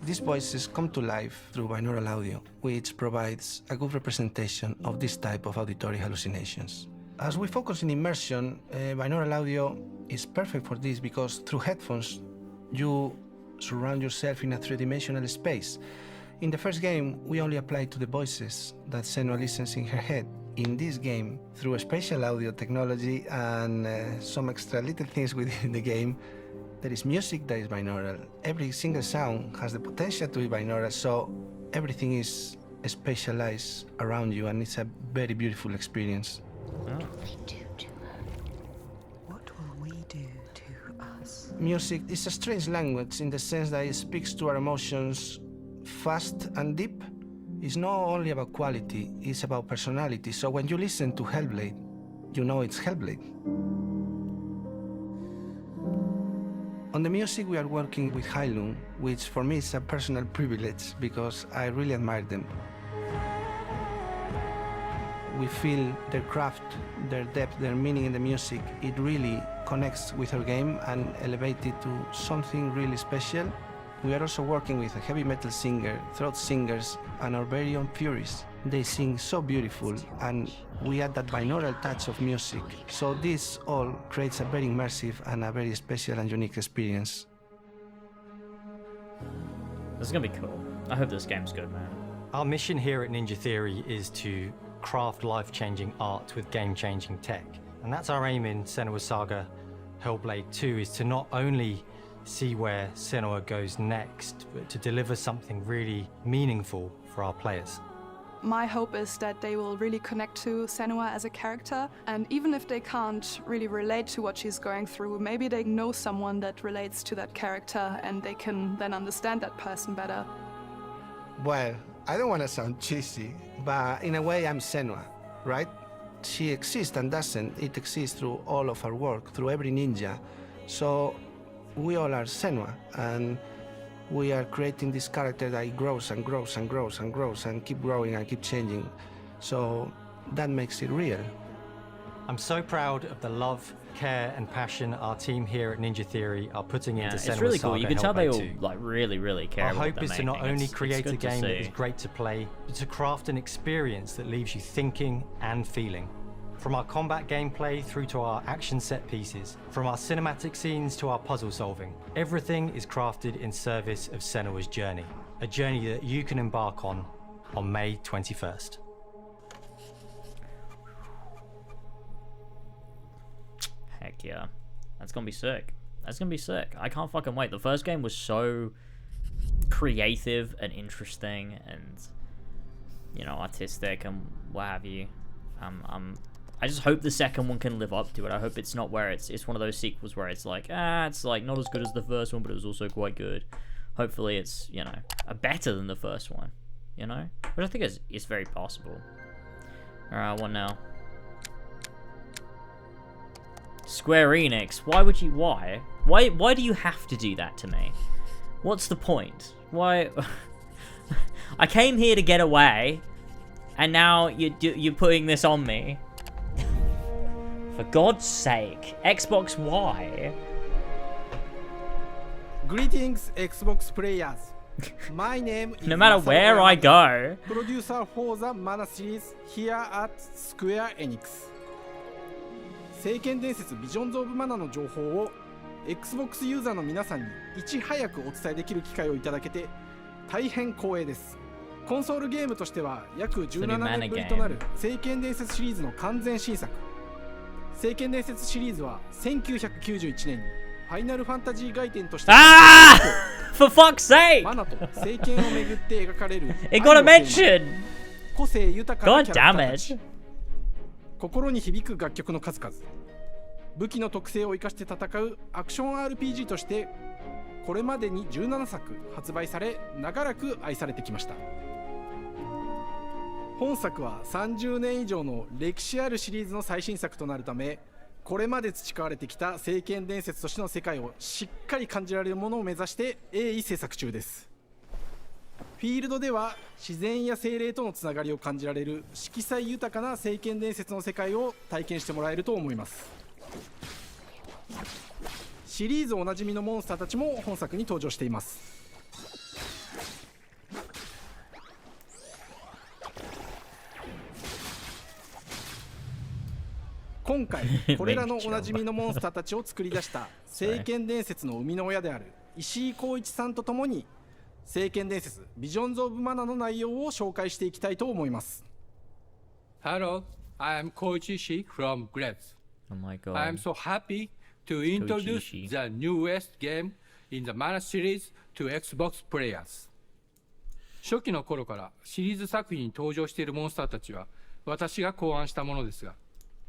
These voices come to life through binaural audio, which provides a good representation of this type of auditory hallucinations. As we focus in immersion, binaural audio is perfect for this because through headphones, you surround yourself in a three-dimensional space. In the first game, we only applied to the voices that Senua listens in her head. In this game, through a spatial audio technology and some extra little things within the game, there is music that is binaural. Every single sound has the potential to be binaural, so everything is spatialized around you, and it's a very beautiful experience. What will we do to us? Music is a strange language in the sense that it speaks to our emotions fast and deep. It's not only about quality, it's about personality. So when you listen to Hellblade, you know it's Hellblade. On the music, we are working with Heilung, which for me is a personal privilege because I really admire them. We feel their craft, their depth, their meaning in the music. It really connects with our game and elevates it to something really special. We are also working with a heavy metal singer, throat singers, and our very own Furies. They sing so beautiful, and we add that binaural touch of music. So this all creates a very immersive and a very special and unique experience. This is gonna be cool. I hope this game's good, man. Our mission here at Ninja Theory is to craft life-changing art with game-changing tech. And that's our aim in Senua's Saga Hellblade 2, is to not only see where Senua goes next, but to deliver something really meaningful for our players. My hope is that they will really connect to Senua as a character, and even if they can't really relate to what she's going through, maybe they know someone that relates to that character and they can then understand that person better. Well, I don't want to sound cheesy, but in a way I'm Senua, right? She exists and doesn't. It exists through all of our work, through every ninja. So we all are Senua, and we are creating this character that grows and grows and grows and grows and keep growing and keep changing. So that makes it real. I'm so proud of the love, care, and passion our team here at Ninja Theory are putting into Senua's it's really cool. Saga You can tell they all Hellblade 2. like really care Our about what hope is they're to not making. only It's create a good to game that see. is great to play, but to craft an experience that leaves you thinking and feeling. From our combat gameplay through to our action set pieces, from our cinematic scenes to our puzzle solving, everything is crafted in service of Senua's journey, a journey that you can embark on May 21st. Heck yeah. That's gonna be sick. That's gonna be sick. I can't fucking wait. The first game was so creative and interesting and, you know, artistic and what have you. I just hope the second one can live up to it. I hope it's not where it's one of those sequels where it's like, it's like not as good as the first one, but it was also quite good. Hopefully it's, you know, better than the first one, you know? But I think it's very possible. Alright, what now? Square Enix, why would you, why do you have to do that to me? What's the point? Why? I came here to get away, and now you're putting this on me. For God's sake, Xbox, why? Greetings, Xbox players. My name is No matter where I go. Producer for the Mana series here at Square Enix. 聖剣伝説 Visions of Mana の情報を Xbox ユーザーの皆さんにいち早くお伝えできる機会をいただけて大変光栄です。コンソールゲームとしては約17年ぶりとなる聖剣伝説シリーズの完全新作。聖剣伝説シリーズは1991年にファイナルファンタジー外伝として For fuck's sake! マナと聖剣をめぐって描かれる It got a mention! 個性豊かな God キャラクタ damn ーたち it! 心に響く楽曲の数々武器の特性を生かして戦うアクション RPG としてこれまでに17作発売され長らく愛されてきました。本作は30年以上の歴史あるシリーズの最新作となるためこれまで培われてきた聖剣伝説としての世界をしっかり感じられるものを目指して鋭意制作中です。フィールドでは自然や精霊とのつながりを感じられる色彩豊かな聖剣伝説の世界を体験してもらえると思います。シリーズおなじみのモンスターたちも本作に登場しています。今回これらのおなじみのモンスターたちを作り出した聖剣伝説の生みの親である石井浩一さんとともに聖剣伝説ビジョンズ・オブ・マナの内容を紹介していきたいと思います。 Hello, I am Koichi Ishii from Gretz. Oh my god. I am so happy to introduce the newest game in the Mana series to Xbox players. 初期の頃からシリーズ作品に登場しているモンスターたちは私が考案したものですが、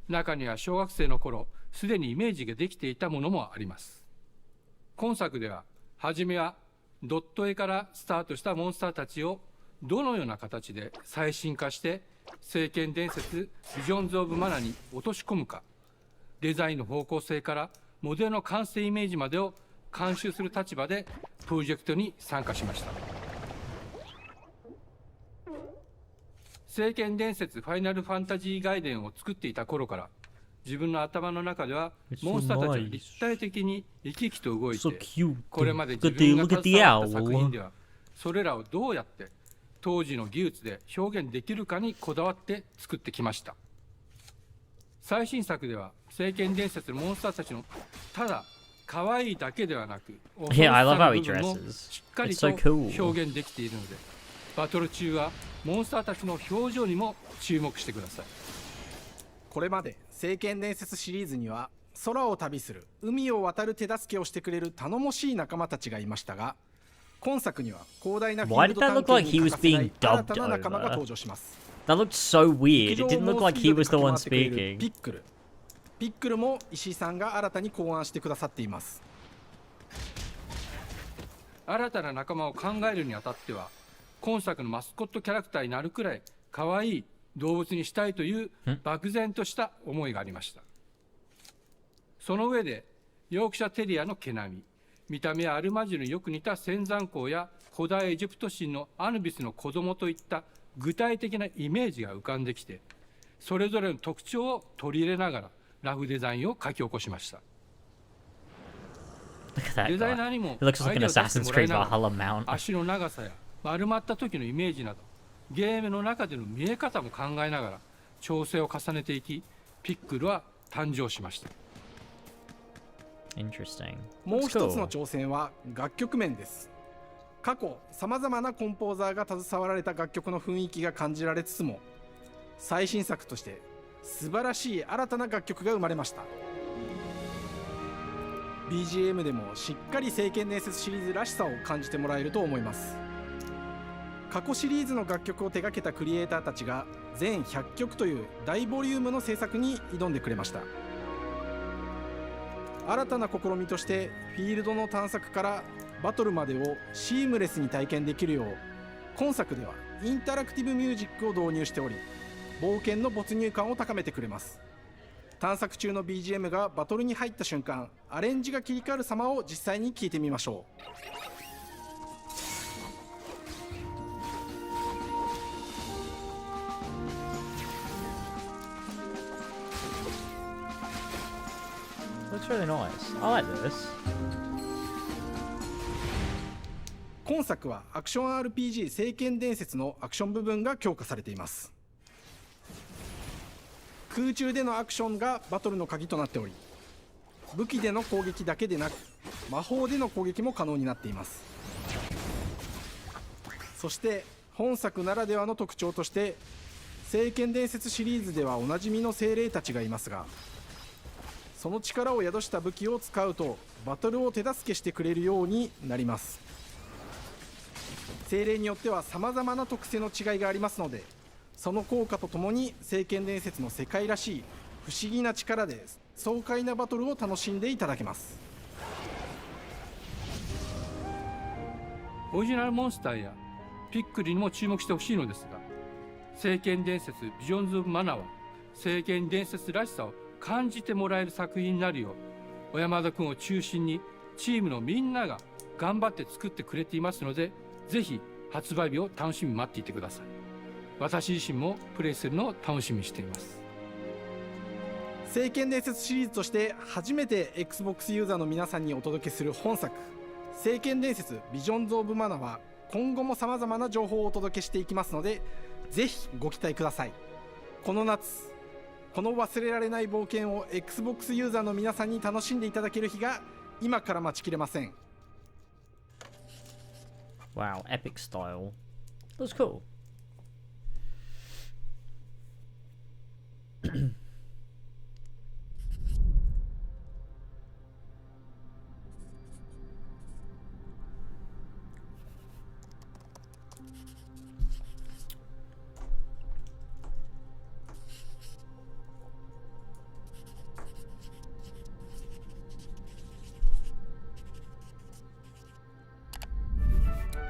中には小学生の頃すでにイメージができていたものもあります。今作では初めはドット絵からスタートしたモンスターたちをどのような形で最新化して聖剣伝説ビジョンズ・オブ・マナに落とし込むか、デザインの方向性からモデルの完成イメージまでを監修する立場でプロジェクトに参加しました。聖剣伝説ファイナルファンタジー外伝を作っていた頃から自分の頭の中ではモンスターたちが立体的に生き生きと動いて、これまで自分が携わった作品ではそれらをどうやって当時の技術で表現できるかにこだわって作ってきました。最新作では聖剣伝説のモンスターたちのただ可愛いだけではなく、Yeah, I love how he 部分も dresses. しっかり It's と so cool. 表現できているので、バトル中はモンスターたちの表情にも注目してください。これまで聖剣伝説シリーズには空を旅する海を渡る手助けをしてくれる頼もしい仲間たちがいましたが、今作には広大なフィールド探検に欠かせない新たな仲間が登場します。 That looked so weird. It didn't look like he was the one ピ speaking. ックルも石井さんが新たに考案してくださっています。新たな仲間を考えるにあたっては、今作のマスコットキャラクターになるくらい可愛い動物にしたいという漠然とした思いがありました。その上でヨークシャテリアの毛並み、見た目はアルマジルによく似た仙山港や古代エジプト神のアヌビスの子供といった具体的なイメージが浮かんできて、それぞれの特徴を取り入れながらラフデザインを書き起こしました。 Look at that デザイ guy. ナーにも He looks ア like イ an デアを出して Assassin's もらい Creed ながら Valhalla mount. 足の長さや丸まった時のイメージなどゲームの中での見え方も考えながら調整を重ねていき、ピックルは誕生しました。 Interesting. もう That's 一つ cool. の挑戦は楽曲面です。過去さまざまなコンポーザーが携わられた楽曲の雰囲気が感じられつつも、最新作として素晴らしい新たな楽曲が生まれました。 BGM でもしっかり聖剣伝説シリーズらしさを感じてもらえると思います。過去シリーズの楽曲を手掛けたクリエイターたちが全100曲という大ボリュームの制作に挑んでくれました。新たな試みとしてフィールドの探索からバトルまでをシームレスに体験できるよう、今作ではインタラクティブミュージックを導入しており、冒険の没入感を高めてくれます。探索中の BGM がバトルに入った瞬間、アレンジが切り替わる様を実際に聞いてみましょう。 Looks really nice. I like this. 今作はアクション RPG 聖剣伝説のアクション部分が強化されています。空中でのアクションがバトルの鍵となっており、武器での攻撃だけでなく魔法での攻撃も可能になっています。そして本作ならではの特徴として、聖剣伝説シリーズではおなじみの精霊たちがいますが、その力を宿した武器を使うとバトルを手助けしてくれるようになります。精霊によっては様々な特性の違いがありますので、その効果とともに聖剣伝説の世界らしい不思議な力で爽快なバトルを楽しんでいただけます。オリジナルモンスターやピックリにも注目してほしいのですが、聖剣伝説ビジョンズ・オブ・マナは聖剣伝説らしさを感じてもらえる作品になるよう、小山田君を中心にチームのみんなが頑張って作ってくれていますので、ぜひ発売日を楽しみに待っていてください。私自身もプレイするのを楽しみにしています。聖剣伝説シリーズとして初めて Xbox ユーザーの皆さんにお届けする本作聖剣伝説ビジョンズ・オブ・マナは今後も様々な情報をお届けしていきますので、ぜひご期待ください。この夏、この忘れられない冒険を Xbox ユーザーの皆さんに楽しんでいただける日が今から待ちきれません。 Wow, epic style. That was cool.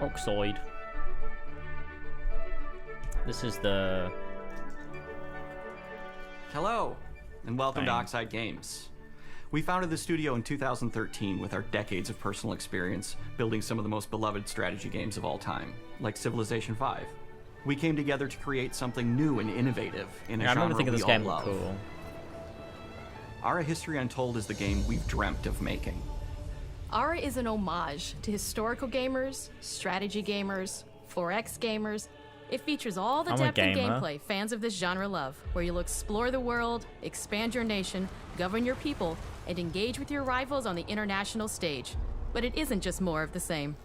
Oxide. This is the... Hello, and welcome to Bang. Oxide Games. We founded the studio in 2013 with our decades of personal experience building some of the most beloved strategy games of all time, like Civilization V. We came together to create something new and innovative in a I remember genre thinking we this all game love. looked cool. Ara History Untold is the game we've dreamt of making. Ara is an homage to historical gamers, strategy gamers, 4X gamers. It features all the I'm a depth and gamer. gameplay fans of this genre love, where you'll explore the world, expand your nation, govern your people, and engage with your rivals on the international stage. But it isn't just more of the same.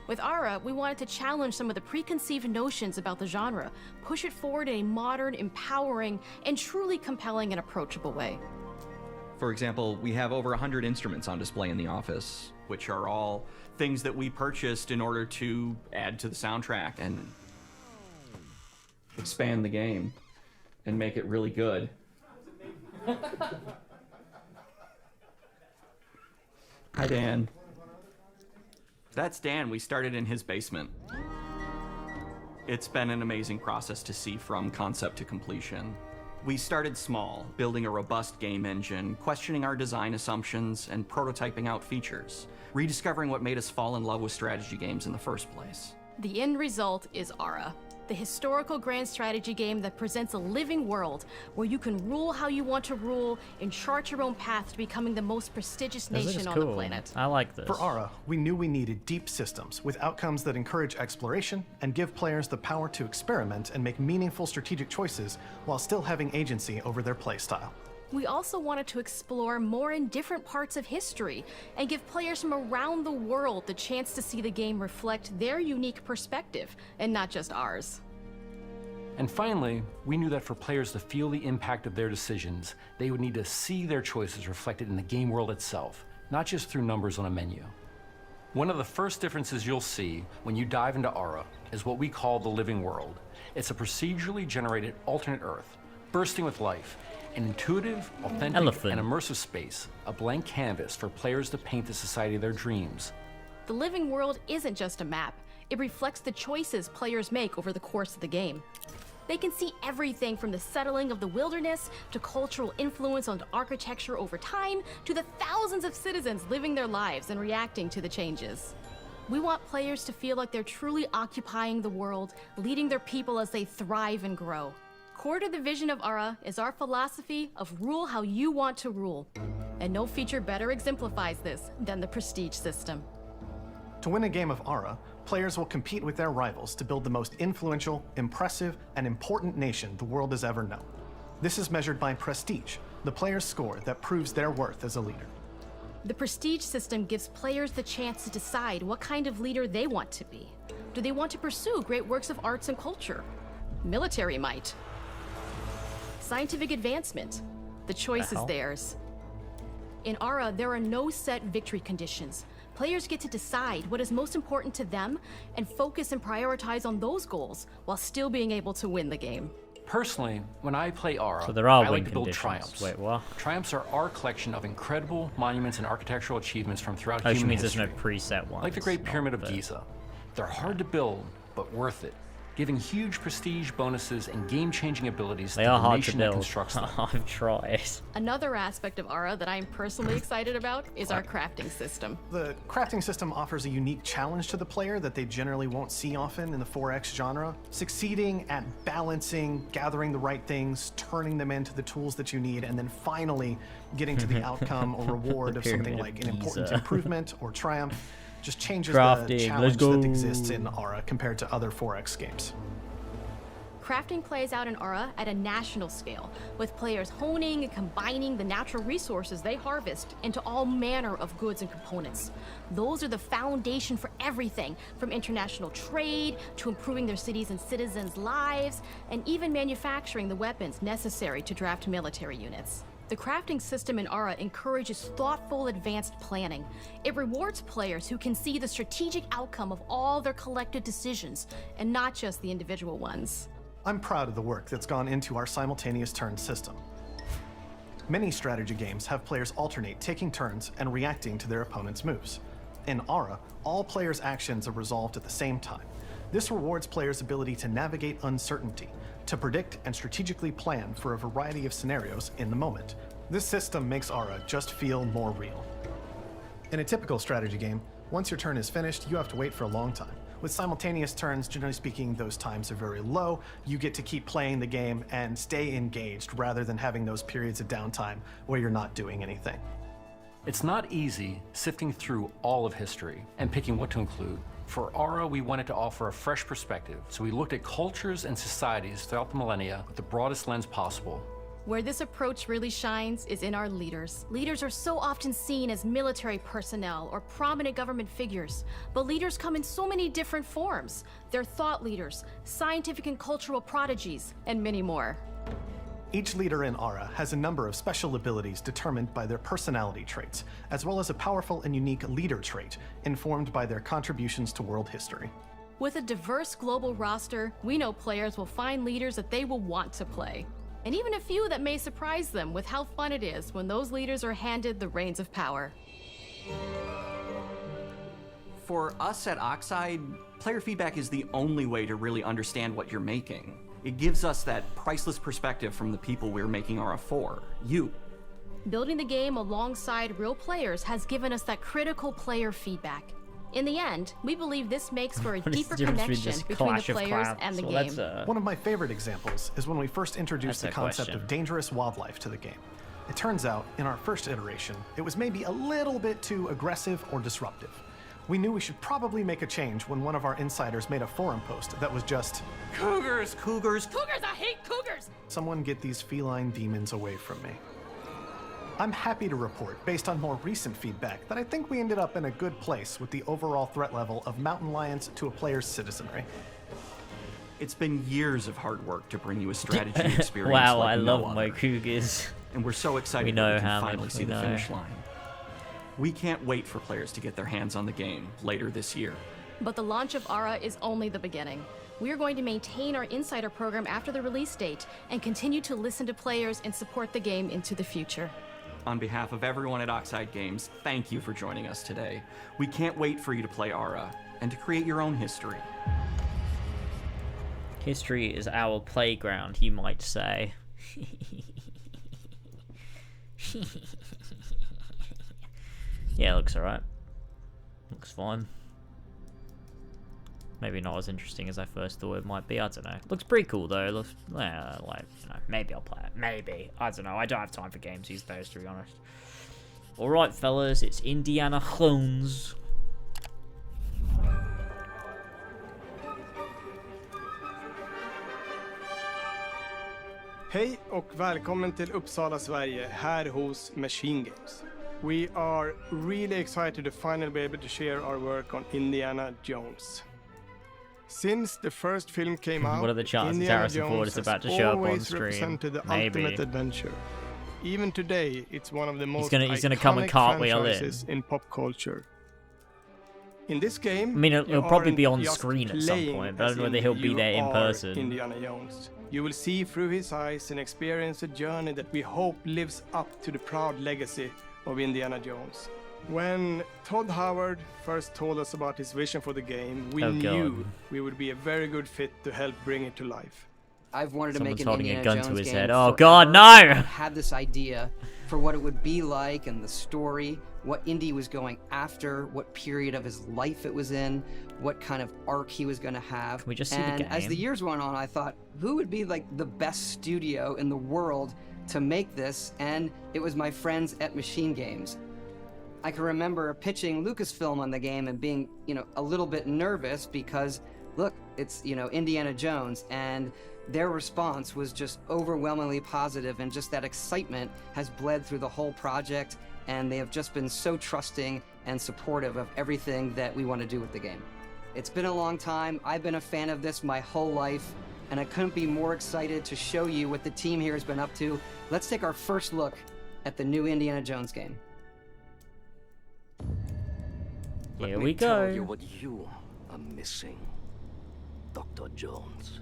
With Ara, we wanted to challenge some of the preconceived notions about the genre, push it forward in a modern, empowering, and truly compelling and approachable way. For example, we have over 100 instruments on display in the office, which are all things that we purchased in order to add to the soundtrack and expand the game and make it really good. Hi, Dan. That's Dan. We started in his basement. It's been an amazing process to see from concept to completion. We started small, building a robust game engine, questioning our design assumptions, and prototyping out features, rediscovering what made us fall in love with strategy games in the first place. The end result is Ara, the historical grand strategy game that presents a living world where you can rule how you want to rule and chart your own path to becoming the most prestigious This nation is on cool. the planet. I like this. For Ara, we knew we needed deep systems with outcomes that encourage exploration and give players the power to experiment and make meaningful strategic choices while still having agency over their playstyle. We also wanted to explore more in different parts of history and give players from around the world the chance to see the game reflect their unique perspective and not just ours. And finally, we knew that for players to feel the impact of their decisions, they would need to see their choices reflected in the game world itself, not just through numbers on a menu. One of the first differences you'll see when you dive into Ara is what we call the living world. It's a procedurally generated alternate Earth, bursting with life, an intuitive, authentic, Elephant. and immersive space, a blank canvas for players to paint the society of their dreams. The living world isn't just a map. It reflects the choices players make over the course of the game. They can see everything from the settling of the wilderness to cultural influence on architecture over time to the thousands of citizens living their lives and reacting to the changes. We want players to feel like they're truly occupying the world, leading their people as they thrive and grow. Core to the vision of Ara is our philosophy of rule how you want to rule. And no feature better exemplifies this than the prestige system. To win a game of Ara, players will compete with their rivals to build the most influential, impressive, and important nation the world has ever known. This is measured by prestige, the player's score that proves their worth as a leader. The prestige system gives players the chance to decide what kind of leader they want to be. Do they want to pursue great works of arts and culture? Military might? Scientific advancement? The choice is theirs. In Ara, there are no set victory conditions. Players get to decide what is most important to them and focus and prioritize on those goals while still being able to win the game. Personally, when I play Ara, So there are I win like to build conditions. triumphs. Wait, what? Triumphs are our collection of incredible monuments and architectural achievements from throughout Oh, she human means history. there's no preset ones. Like the Great not Pyramid of the- Giza. They're hard to build, but worth it. giving huge prestige bonuses and game-changing abilities They to are the hard to nation that build. constructs them. I've tried. Another aspect of Ara that I'm personally excited about is our crafting system. The crafting system offers a unique challenge to the player that they generally won't see often in the 4X genre. Succeeding at balancing, gathering the right things, turning them into the tools that you need, and then finally getting to the outcome or reward of something Pyramid like of an important Giza. improvement or triumph just changes Crafting, the let's challenge go. that exists in Ara compared to other 4X games. Crafting plays out in Ara at a national scale, with players honing and combining the natural resources they harvest into all manner of goods and components. Those are the foundation for everything, from international trade to improving their cities and citizens' lives, and even manufacturing the weapons necessary to draft military units. The crafting system in Ara encourages thoughtful, advanced planning. It rewards players who can see the strategic outcome of all their collective decisions, and not just the individual ones. I'm proud of the work that's gone into our simultaneous turn system. Many strategy games have players alternate taking turns and reacting to their opponent's moves. In Ara, all players' actions are resolved at the same time. This rewards players' ability to navigate uncertainty, to predict and strategically plan for a variety of scenarios in the moment. This system makes Ara just feel more real. In a typical strategy game, once your turn is finished, you have to wait for a long time. With simultaneous turns, generally speaking, those times are very low. You get to keep playing the game and stay engaged rather than having those periods of downtime where you're not doing anything. It's not easy sifting through all of history and picking what to include. For Ara, we wanted to offer a fresh perspective, so we looked at cultures and societies throughout the millennia with the broadest lens possible. Where this approach really shines is in our leaders. Leaders are so often seen as military personnel or prominent government figures, but leaders come in so many different forms. They're thought leaders, scientific and cultural prodigies, and many more. Each leader in Ara has a number of special abilities determined by their personality traits, as well as a powerful and unique leader trait informed by their contributions to world history. With a diverse global roster, we know players will find leaders that they will want to play, and even a few that may surprise them with how fun it is when those leaders are handed the reins of power. For us at Oxide, player feedback is the only way to really understand what you're making. It gives us that priceless perspective from the people we're making Ara for, you. Building the game alongside real players has given us that critical player feedback. In the end, we believe this makes for a deeper connection between the players and the game. One of my favorite examples is when we first introduced the concept of dangerous wildlife to the game. It turns out, in our first iteration, it was maybe a little bit too aggressive or disruptive. We knew we should probably make a change when one of our insiders made a forum post that was just, "Cougars, cougars, cougars, I hate cougars! Someone get these feline demons away from me." I'm happy to report, based on more recent feedback, that I think we ended up in a good place with the overall threat level of mountain lions to a player's citizenry. It's been years of hard work to bring you a strategy experience Wow, like I no love my other. cougars. And we're so excited We know, that we can Hammond, finally see we the know. finish line. We can't wait for players to get their hands on the game later this year. But the launch of Ara is only the beginning. We are going to maintain our insider program after the release date and continue to listen to players and support the game into the future. On behalf of everyone at Oxide Games, thank you for joining us today. We can't wait for you to play Ara and to create your own history. History is our playground, you might say. Yeah, it looks alright. Looks fine. Maybe not as interesting as I first thought it might be. I don't know. Looks pretty cool though. It looks like, you know, maybe I'll play it. Maybe. I don't know. I don't have time for games these days, to be honest. Alright, fellas. It's Indiana Jones. Hej och välkommen till Uppsala, Sverige, här hos Machine Games. We are really excited to finally be able to share our work on Indiana Jones. Since the first film came out, What are the chances Indiana Harrison Ford Jones is about to has show up on always screen? represented the Maybe. ultimate adventure. Even today, it's one of the most He's gonna come and iconic cartwheel in. franchises in pop culture. In this game, I mean, you it'll probably aren't be on just screen at some playing point, but I as don't know whether he'll be you there in are person. Indiana Jones. You will see through his eyes and experience a journey that we hope lives up to the proud legacy of Indiana Jones. When Todd Howard first told us about his vision for the game, we Oh, knew God. we would be a very good fit to help bring it to life. I've wanted to Someone's make an holding a Indiana gun Jones to his game head. Oh, forever. God, no! I had this idea for what it would be like and the story, what Indy was going after, what period of his life it was in, what kind of arc he was going to have. Can we just see the and as the game? years went on, I thought, who would be like the best studio in the world to make this? And it was my friends at Machine Games. I can remember pitching Lucasfilm on the game and being, a little bit nervous because, look, it's, Indiana Jones, and their response was just overwhelmingly positive, and just that excitement has bled through the whole project, and they have just been so trusting and supportive of everything that we want to do with the game. It's been a long time. I've been a fan of this my whole life, and I couldn't be more excited to show you what the team here has been up to. Let's take our first look at the new Indiana Jones game. Here Let we me tell you go. what you are missing, Dr. Jones.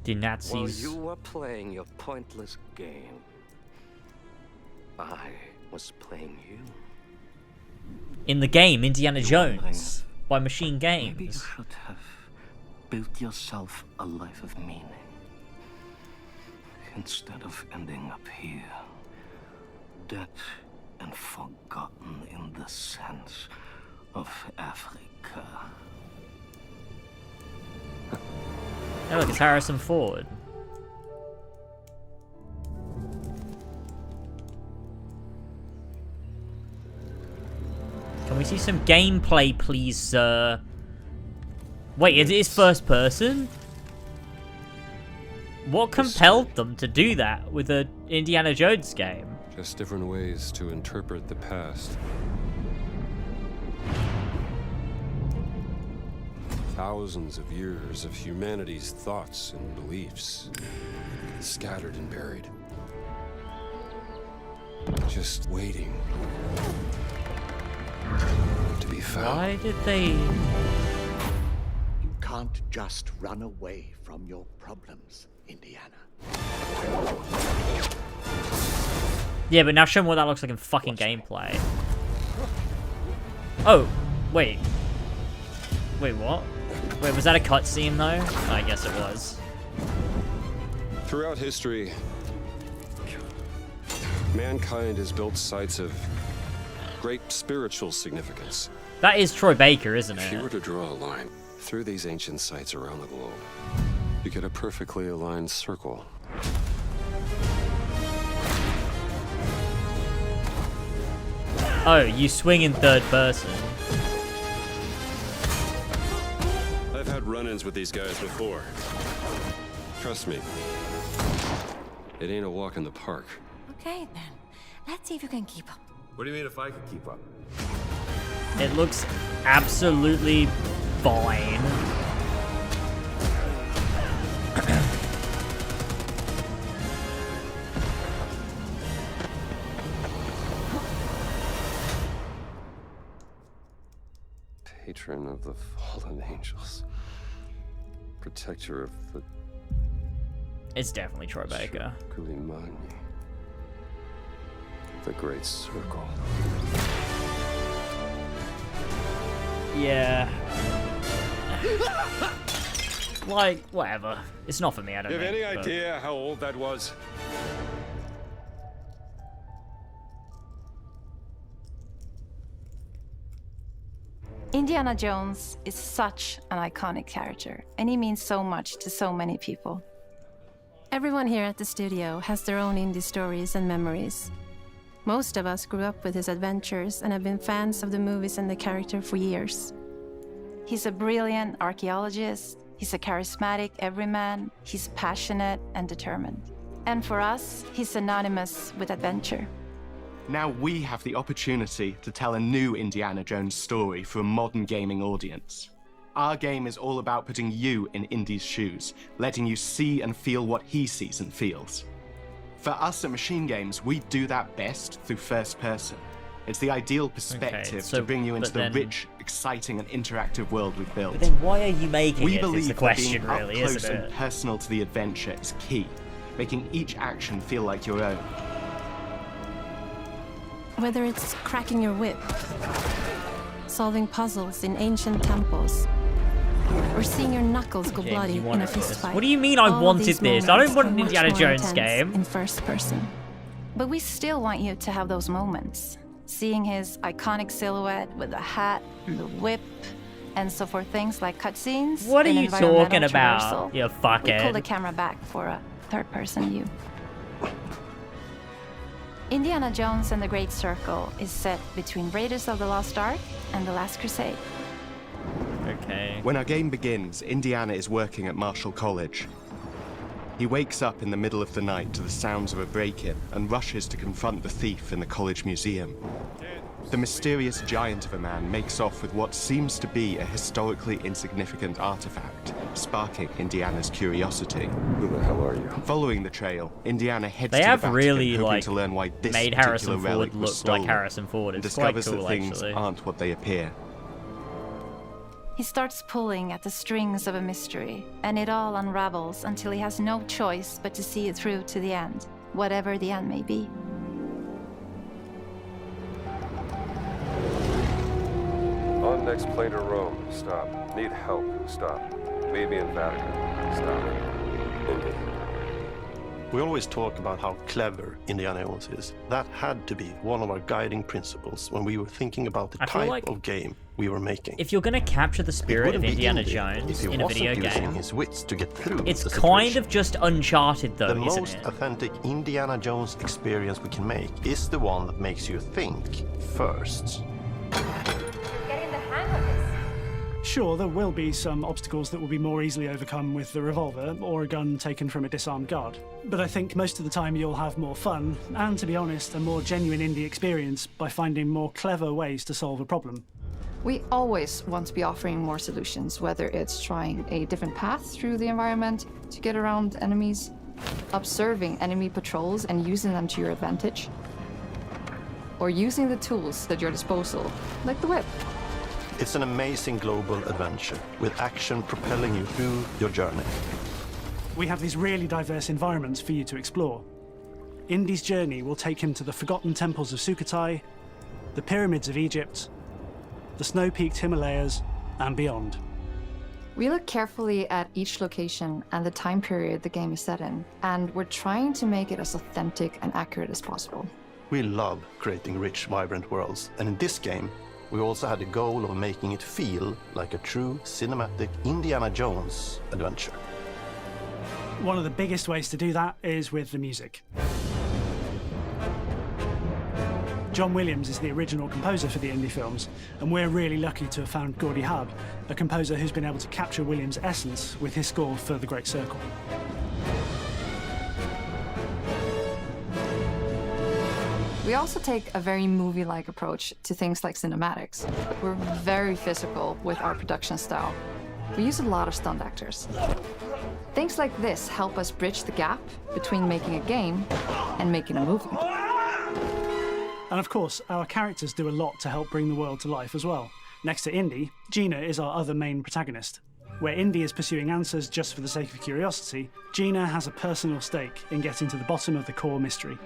The While Nazis. you were playing your pointless game, I was playing you. In the game, Indiana Jones by Machine Maybe you Games. should have built yourself a life of meaning instead of ending up here, dead and forgotten in the sense of Africa. Oh, look, it's Harrison Ford. Can we see some gameplay, please, sir? Wait, it is first person? What compelled them to do that with an Indiana Jones game? Just different ways to interpret the past. Thousands of years of humanity's thoughts and beliefs, scattered and buried. Just waiting to be found. Why did they... You can't just run away from your problems, Indiana. Yeah, but now show me what that looks like in fucking gameplay. Oh, wait. Wait, what? Wait, was that a cutscene though? I guess it was. Throughout history, mankind has built sites of great spiritual significance. That is Troy Baker, isn't If you were it? to draw a line through these ancient sites around the globe, you get a perfectly aligned circle. Oh, you swing in third person. I've had run-ins with these guys before. Trust me, it ain't a walk in the park. Okay, then. Let's see if you can keep up. What do you mean if I could keep up? It looks absolutely fine. Patron of the fallen angels. Protector of the It's definitely Troy Baker. Kulimani. The Great Circle. Yeah. Like, whatever. It's not for me, I don't You have think. any but- idea how old that was? Indiana Jones is such an iconic character, and he means so much to so many people. Everyone here at the studio has their own indie stories and memories. Most of us grew up with his adventures and have been fans of the movies and the character for years. He's a brilliant archaeologist, he's a charismatic everyman, he's passionate and determined. And for us, he's synonymous with adventure. Now we have the opportunity to tell a new Indiana Jones story for a modern gaming audience. Our game is all about putting you in Indy's shoes, letting you see and feel what he sees and feels. For us at Machine Games, we do that best through first person. It's the ideal perspective so- to bring you into but the then- rich, exciting, and interactive world we've built. But then why are you making We it, is believe the that question, being really, up close isn't and it? personal to the adventure is key, making each action feel like your own. Whether it's cracking your whip, solving puzzles in ancient temples, or seeing your knuckles go James, bloody you in wanted a fist this. fight. What do you mean I All wanted these this? I don't moments want are an much Indiana more Jones intense game. in first person. But we still want you to have those moments. Seeing his iconic silhouette with the hat and the whip, and so for things like cutscenes. What are and you environmental talking about, traversal, you we pull the fuckhead? camera back for a third-person view. Indiana Jones and the Great Circle is set between Raiders of the Lost Ark and The Last Crusade. Okay. When our game begins, Indiana is working at Marshall College. He wakes up in the middle of the night to the sounds of a break-in and rushes to confront the thief in the college museum. The mysterious giant of a man makes off with what seems to be a historically insignificant artifact, sparking Indiana's curiosity. Who the hell are you? Following the trail, Indiana heads They to have the Vatican, really hoping like to learn why this made particular Harrison relic Ford was look like stolen, Harrison Ford. and It's quite discovers cool, that things actually. aren't what they appear. He starts pulling at the strings of a mystery, and it all unravels until he has no choice but to see it through to the end, whatever the end may be. On next plane to Rome. Stop. Need help. Stop. Meet me in Vatican. Stop. Indy. We always talk about how clever Indiana Jones is. That had to be one of our guiding principles when we were thinking about the I feel type like of game we were making. If you're gonna capture the spirit of Indiana Jones in a video game, his wits to get through it's the kind situation. of just Uncharted, though, The isn't most it? authentic Indiana Jones experience we can make is the one that makes you think first. Getting the hang of this. Sure, there will be some obstacles that will be more easily overcome with the revolver or a gun taken from a disarmed guard. But I think most of the time you'll have more fun, and to be honest, a more genuine indie experience by finding more clever ways to solve a problem. We always want to be offering more solutions, whether it's trying a different path through the environment to get around enemies, observing enemy patrols and using them to your advantage, or using the tools at your disposal, like the whip. It's an amazing global adventure with action propelling you through your journey. We have these really diverse environments for you to explore. Indy's journey will take him to the forgotten temples of Sukhothai, the pyramids of Egypt, the snow-peaked Himalayas, and beyond. We look carefully at each location and the time period the game is set in, and we're trying to make it as authentic and accurate as possible. We love creating rich, vibrant worlds, and in this game, we also had the goal of making it feel like a true cinematic Indiana Jones adventure. One of the biggest ways to do that is with the music. John Williams is the original composer for the Indy films, and we're really lucky to have found Gordy Hub, a composer who's been able to capture Williams' essence with his score for The Great Circle. We also take a very movie-like approach to things like cinematics. We're very physical with our production style. We use a lot of stunt actors. Things like this help us bridge the gap between making a game and making a movie. And of course, our characters do a lot to help bring the world to life as well. Next to Indy, Gina is our other main protagonist. Where Indy is pursuing answers just for the sake of curiosity, Gina has a personal stake in getting to the bottom of the core mystery.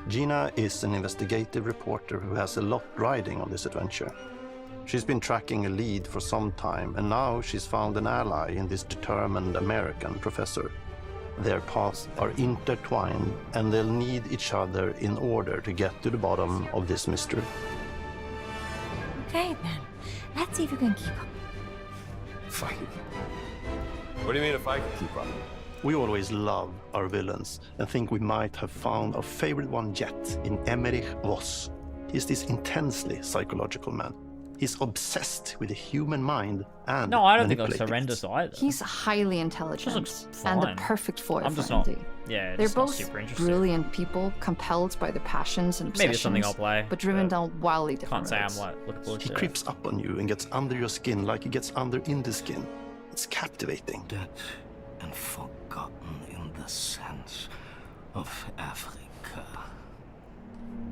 Gina is an investigative reporter who has a lot riding on this adventure. She's been tracking a lead for some time, and now she's found an ally in this determined American professor. Their paths are intertwined, and they'll need each other in order to get to the bottom of this mystery. Okay, then. Let's see if you can keep up. Fine. What do you mean if I can keep up? We always love our villains and think we might have found our favorite one yet in Emmerich Voss. He's this intensely psychological man. He's obsessed with the human mind and No, I don't think that's manipulating horrendous either. He's highly intelligent and the fine. perfect foil I'm for just not- Indy. yeah, They're just not both super interested. brilliant people, compelled by their passions and obsessions, Maybe it's something I'll play, but driven but down wildly different Can't say roads. I'm like looking forward He to it. creeps up on you and gets under your skin like he gets under in the skin. It's captivating. Dead and forgotten in the sense of Africa.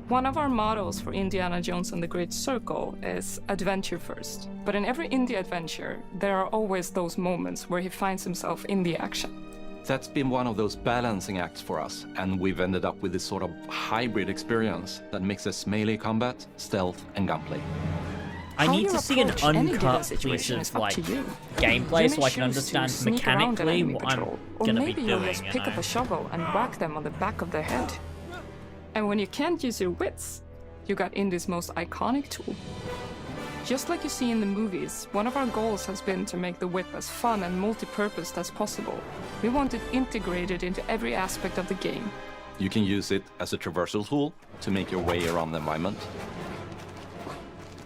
One of our mottos for Indiana Jones and the Great Circle is adventure first. But in every indie adventure, there are always those moments where he finds himself in the action. That's been one of those balancing acts for us, and we've ended up with this sort of hybrid experience that mixes melee combat, stealth, and gunplay. I need to see an uncut piece of like gameplay so I can understand mechanically what I'm gonna be doing. Or maybe you'll just pick up a shovel and whack them on the back of their head. And when you can't use your wits, you got Indie's most iconic tool. Just like you see in the movies, one of our goals has been to make the whip as fun and multi-purposed as possible. We want it integrated into every aspect of the game. You can use it as a traversal tool to make your way around the environment.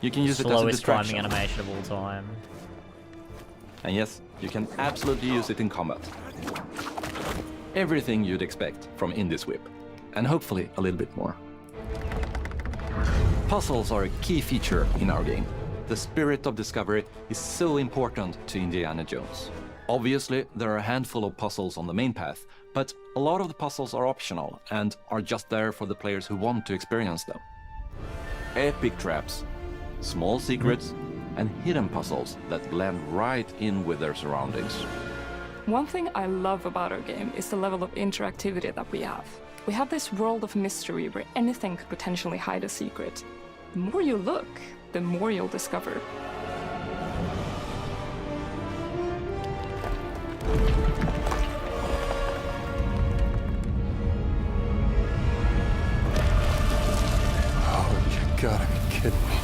You can use it as a slowest distraction. climbing animation of all time. And yes, you can absolutely use it in combat. Everything you'd expect from Indie's whip, and hopefully a little bit more. Puzzles are a key feature in our game. The spirit of discovery is so important to Indiana Jones. Obviously, there are a handful of puzzles on the main path, but a lot of the puzzles are optional and are just there for the players who want to experience them. Epic traps, small secrets, and hidden puzzles that blend right in with their surroundings. One thing I love about our game is the level of interactivity that we have. We have this world of mystery where anything could potentially hide a secret. The more you look, the more you'll discover. Oh, you gotta be kidding me.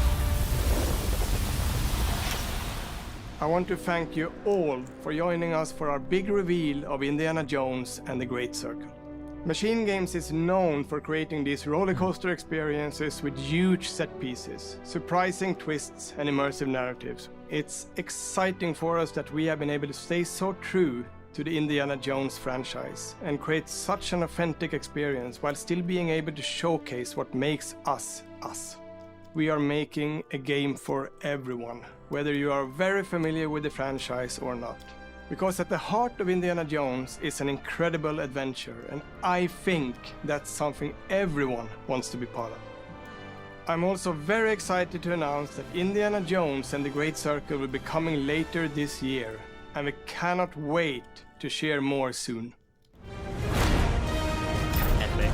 I want to thank you all for joining us for our big reveal of Indiana Jones and the Great Circle. Machine Games is known for creating these rollercoaster experiences with huge set pieces, surprising twists, and immersive narratives. It's exciting for us that we have been able to stay so true to the Indiana Jones franchise and create such an authentic experience while still being able to showcase what makes us us. We are making a game for everyone, whether you are very familiar with the franchise or not. Because at the heart of Indiana Jones is an incredible adventure, and I think that's something everyone wants to be part of. I'm also very excited to announce that Indiana Jones and the Great Circle will be coming later this year, and we cannot wait to share more soon. Epic.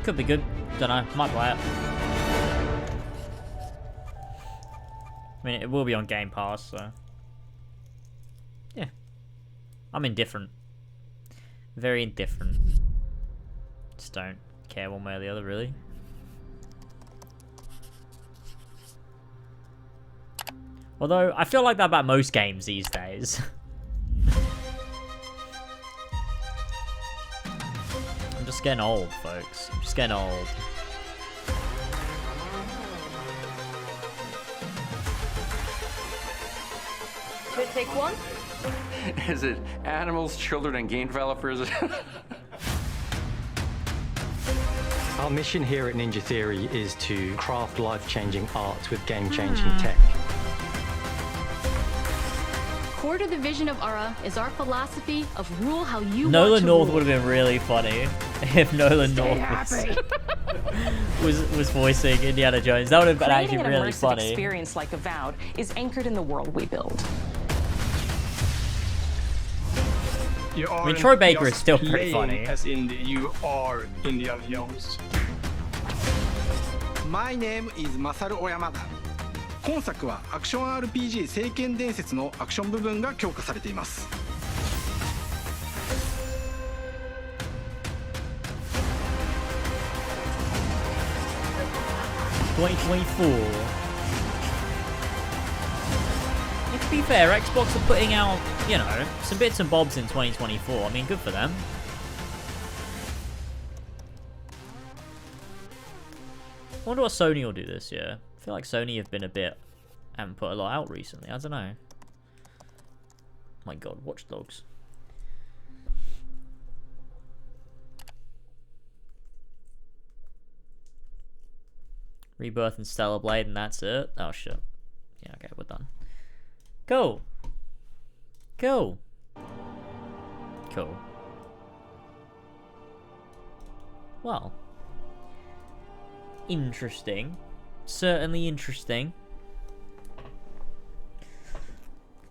Could be good. Don't know. Might play it. I mean, it will be on Game Pass, so yeah. I'm indifferent. Very indifferent. Just don't care one way or the other, really. Although I feel like that about most games these days. I'm just getting old, folks. I'm just getting old. Should I take one? Is it animals, children, and game developers? Our mission here at Ninja Theory is to craft life-changing art with game-changing tech. Core to the vision of Ara is our philosophy of rule how you Nolan want to North rule. would have been really funny if Nolan North was voicing Indiana Jones. That would have been Creating actually an really immersive funny. experience like Avowed is anchored in the world we build. You I mean, aren't Troy Baker is just still pretty playing funny. As Indy, you are Indiana Jones. My name is Masaru Oyamada. 今作はアクション RPG 聖剣伝説のアクション部分が強化されています。Yeah, to be fair, Xbox are putting out, you know, some bits and bobs in 2024. I mean, good for them. I wonder what Sony will do this year. I feel like Sony have been haven't put a lot out recently. I don't know. My God, Watch Dogs. Rebirth and Stellar Blade, and that's it. Oh shit. Yeah, okay, we're done. Cool. Cool. Cool. Well, interesting. Certainly interesting.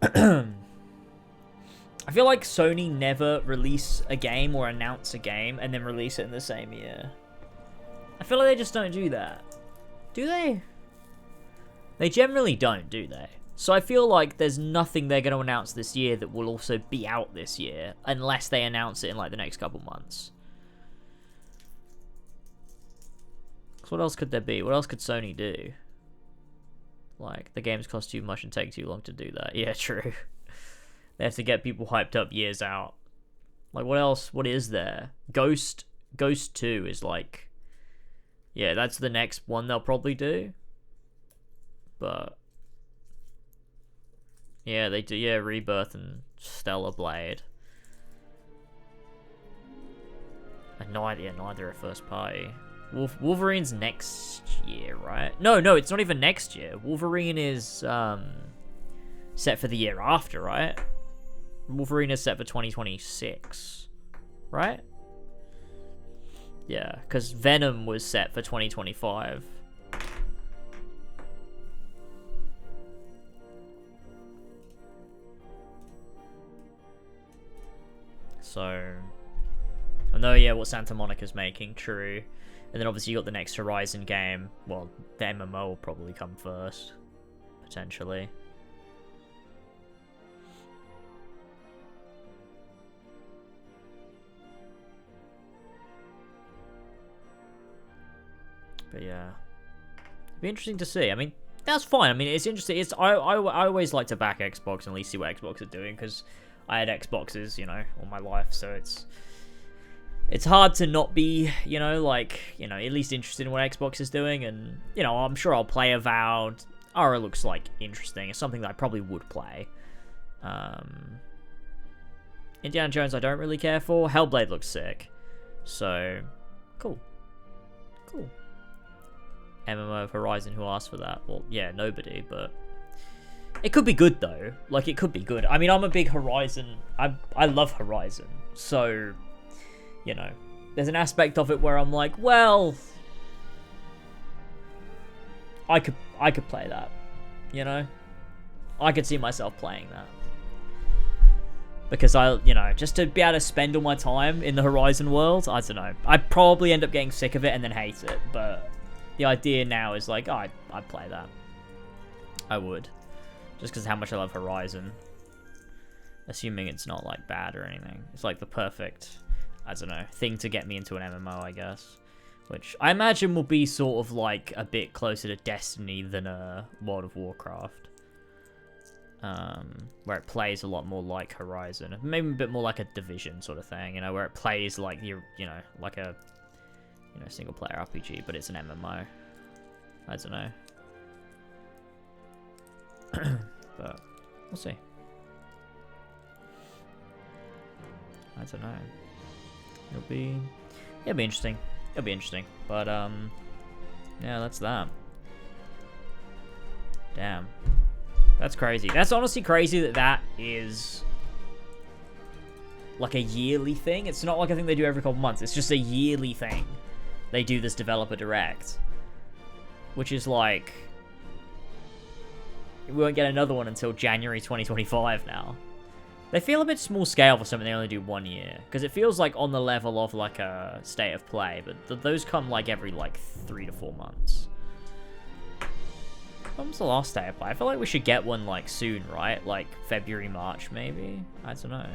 I feel like Sony never release a game or announce a game and then release it in the same year. I feel like they just don't do that. Do they? They generally don't, do they? So I feel like there's nothing they're going to announce this year that will also be out this year, unless they announce it in like the next couple months. So what else could there be? What else could Sony do? Like, the games cost too much and take too long to do that. Yeah, true. They have to get people hyped up years out. Like, what else? What is there? Ghost 2 is like... Yeah, that's the next one they'll probably do. But... yeah, they do. Yeah, Rebirth and Stellar Blade. And neither are first party. Wolverine's next year, right? No, it's not even next year. Wolverine is set for the year after, right? Wolverine is set for 2026, right? Yeah, because Venom was set for 2025. So, I know, yeah, what Santa Monica's making, true. And then obviously you got the next Horizon game. Well, the MMO will probably come first, potentially. But yeah, it'd be interesting to see. I mean, that's fine. I mean, it's interesting. I always like to back Xbox and at least see what Xbox are doing, because I had Xboxes, you know, all my life, so it's hard to not be, you know, like, you know, at least interested in what Xbox is doing. And, you know, I'm sure I'll play Avowed. It looks like interesting. It's something that I probably would play. Indiana Jones I don't really care for. Hellblade looks sick. So, cool. MMO of Horizon, who asked for that? Well, yeah, nobody, but... it could be good, though. Like, it could be good. I mean, I'm a big Horizon... I love Horizon. So... you know, there's an aspect of it where I'm like, well, I could play that, you know? I could see myself playing that. Because you know, just to be able to spend all my time in the Horizon world, I don't know. I'd probably end up getting sick of it and then hate it, but the idea now is like, I'd play that. I would. Just because of how much I love Horizon. Assuming it's not, like, bad or anything. It's like the perfect... I don't know, thing to get me into an MMO, I guess. Which I imagine will be sort of like a bit closer to Destiny than World of Warcraft. Where it plays a lot more like Horizon. Maybe a bit more like a Division sort of thing, you know, where it plays like, you know, like a, you know, single player RPG, but it's an MMO. I don't know. But, we'll see. I don't know. It'll be interesting. It'll be interesting. But, yeah, that's that. Damn. That's crazy. That's honestly crazy that is like a yearly thing. It's not like a thing they do every couple months. It's just a yearly thing. They do this developer direct. Which is like... we won't get another one until January 2025 now. They feel a bit small scale for something they only do 1 year. Because it feels like on the level of like a State of Play. But those come like every like 3 to 4 months. When was the last State of Play? I feel like we should get one like soon, right? Like February, March maybe? I don't know.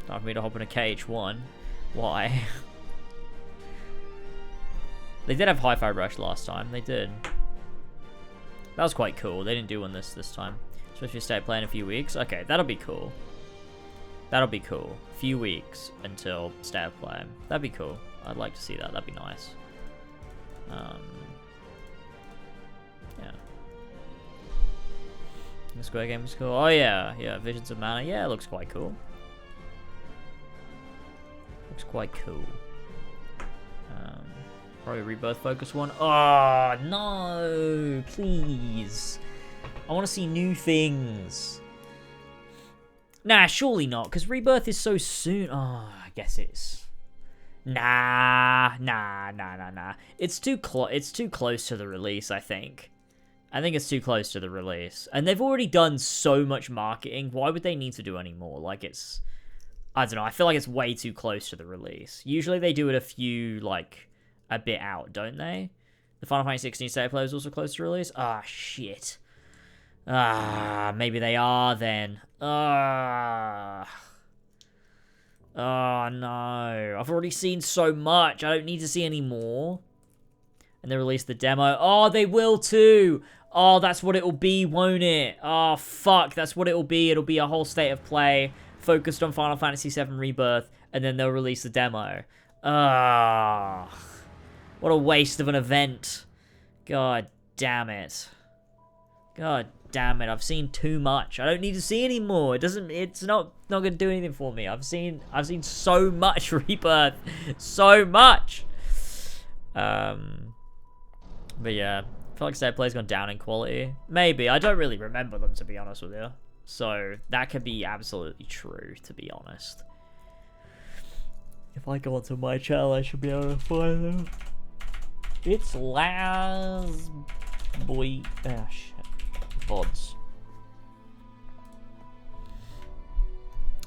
Time for me to hop in a KH1. Why? They did have Hi-Fi Rush last time. They did. That was quite cool. They didn't do one this time. Especially State of Play in a few weeks. Okay, that'll be cool. That'll be cool. A few weeks until State of Play. That'd be cool. I'd like to see that. That'd be nice. Yeah. The Square game is cool. Oh yeah, yeah. Visions of Mana. Yeah, it looks quite cool. Looks quite cool. Probably Rebirth Focus one. Oh no! Please. I want to see new things. Nah, surely not, because Rebirth is so soon. Oh, I guess it's... Nah. It's too close to the release, I think. I think it's too close to the release. And they've already done so much marketing. Why would they need to do any more? Like, it's... I don't know. I feel like it's way too close to the release. Usually they do it a bit out, don't they? The Final Fantasy 16 State of Play is also close to release? Ah, shit. Maybe they are then. Oh, no. I've already seen so much. I don't need to see any more. And they released the demo. Oh, they will too. Oh, that's what it'll be, won't it? Oh, fuck. That's what it'll be. It'll be a whole State of Play focused on Final Fantasy VII Rebirth, and then they'll release the demo. Ah, what a waste of an event. God damn it. God damn it. I've seen too much. I don't need to see any more. It's not going to do anything for me. I've seen so much Rebirth. So much. But yeah, I feel like State of Play's gone down in quality. Maybe. I don't really remember them, to be honest with you. So that could be absolutely true, to be honest. If I go onto my channel, I should be able to find them. It's Laz Boy. Oh shit. VODs.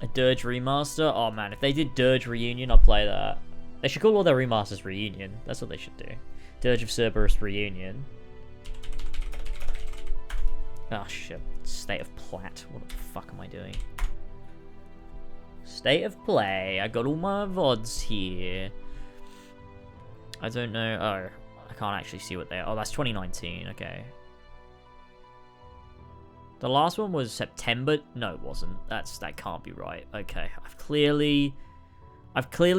A Dirge remaster? Oh man, if they did Dirge Reunion, I'd play that. They should call all their remasters Reunion. That's what they should do. Dirge of Cerberus Reunion. Oh shit. State of Plat. What the fuck am I doing? State of Play. I got all my VODs here. I don't know. Oh, I can't actually see what they are. Oh, that's 2019. Okay. The last one was September. No, it wasn't. That can't be right. Okay. I've clearly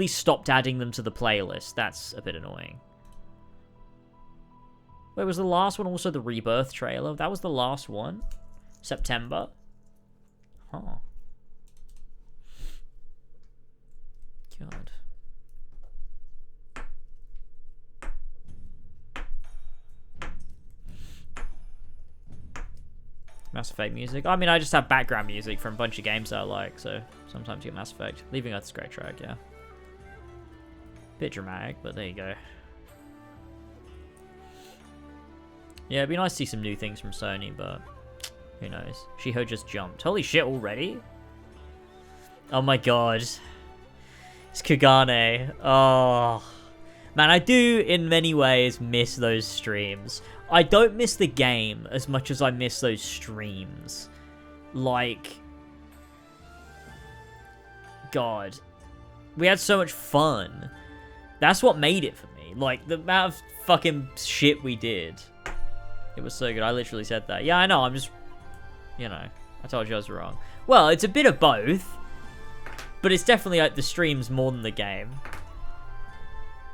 stopped adding them to the playlist. That's a bit annoying. Wait, was the last one also the Rebirth trailer? That was the last one? September? Huh. God. Mass Effect music. I mean, I just have background music from a bunch of games that I like, so sometimes you get Mass Effect. Leaving Earth is a great track, yeah. Bit dramatic, but there you go. Yeah, it'd be nice to see some new things from Sony, but who knows. Shiho just jumped. Holy shit, already? Oh my god. It's Kagane. Oh. Man, I do, in many ways, miss those streams. I don't miss the game as much as I miss those streams. Like... God. We had so much fun. That's what made it for me. Like, the amount of fucking shit we did. It was so good. I literally said that. Yeah, I know. I'm just... You know. I told you I was wrong. Well, it's a bit of both. But it's definitely like the streams more than the game.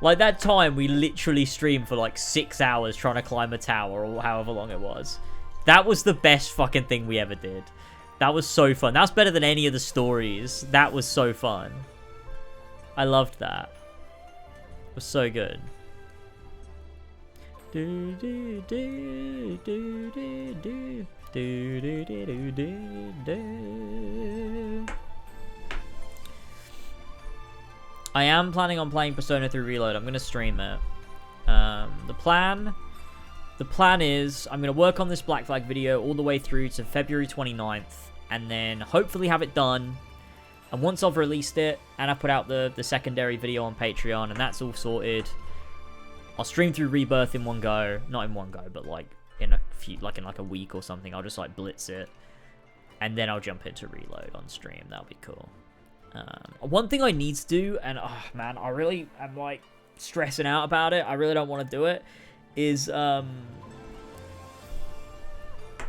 Like that time we literally streamed for like 6 hours trying to climb a tower or however long it was. That was the best fucking thing we ever did. That was so fun. That was better than any of the stories. That was so fun. I loved that. It was so good. Do do do do do do do do do do do. I am planning on playing Persona 3 Reload. I'm going to stream it. The plan is I'm going to work on this Black Flag video all the way through to February 29th, and then hopefully have it done. And once I've released it, and I put out the secondary video on Patreon, and that's all sorted, I'll stream through Rebirth in one go. Not in one go, but like in a few, like in like a week or something. I'll just like blitz it, and then I'll jump into Reload on stream. That'll be cool. One thing I need to do, and oh man, I really am like stressing out about it. I really don't want to do it. Is I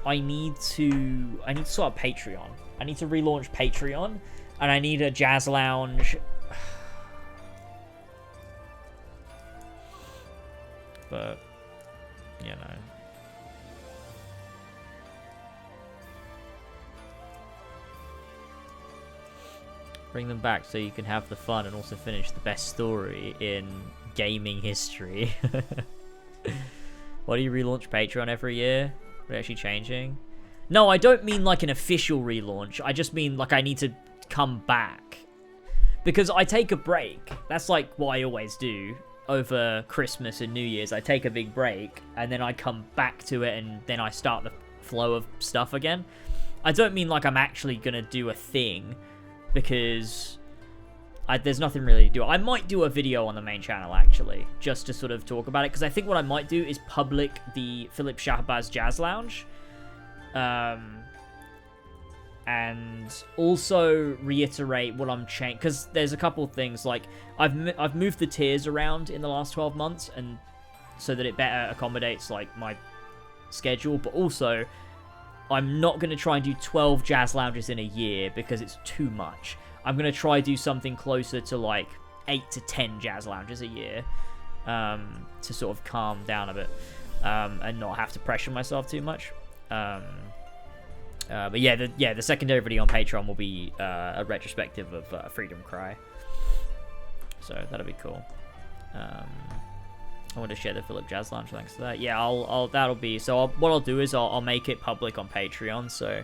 need to sort out Patreon. I need to relaunch Patreon, and I need a Jazz Lounge. But you know. Bring them back so you can have the fun and also finish the best story in gaming history. Why do you relaunch Patreon every year? Are they actually changing? No, I don't mean like an official relaunch. I just mean like I need to come back. Because I take a break. That's like what I always do over Christmas and New Year's. I take a big break and then I come back to it and then I start the flow of stuff again. I don't mean like I'm actually going to do a thing because there's nothing really to do. I might do a video on the main channel actually, just to sort of talk about it. Because I think what I might do is public the Philip Shahbaz Jazz Lounge. And also reiterate what I'm changing, because there's a couple things, like I've moved the tiers around in the last 12 months and so that it better accommodates like my schedule, but also I'm not going to try and do 12 jazz lounges in a year because it's too much. I'm going to try do something closer to like 8 to 10 jazz lounges a year, to sort of calm down a bit, and not have to pressure myself too much. But yeah, the secondary video on Patreon will be a retrospective of Freedom Cry, so that'll be cool. I want to share the Philip Jazz Lounge thanks to that. Yeah, that'll be, so what I'll do is I'll make it public on Patreon, so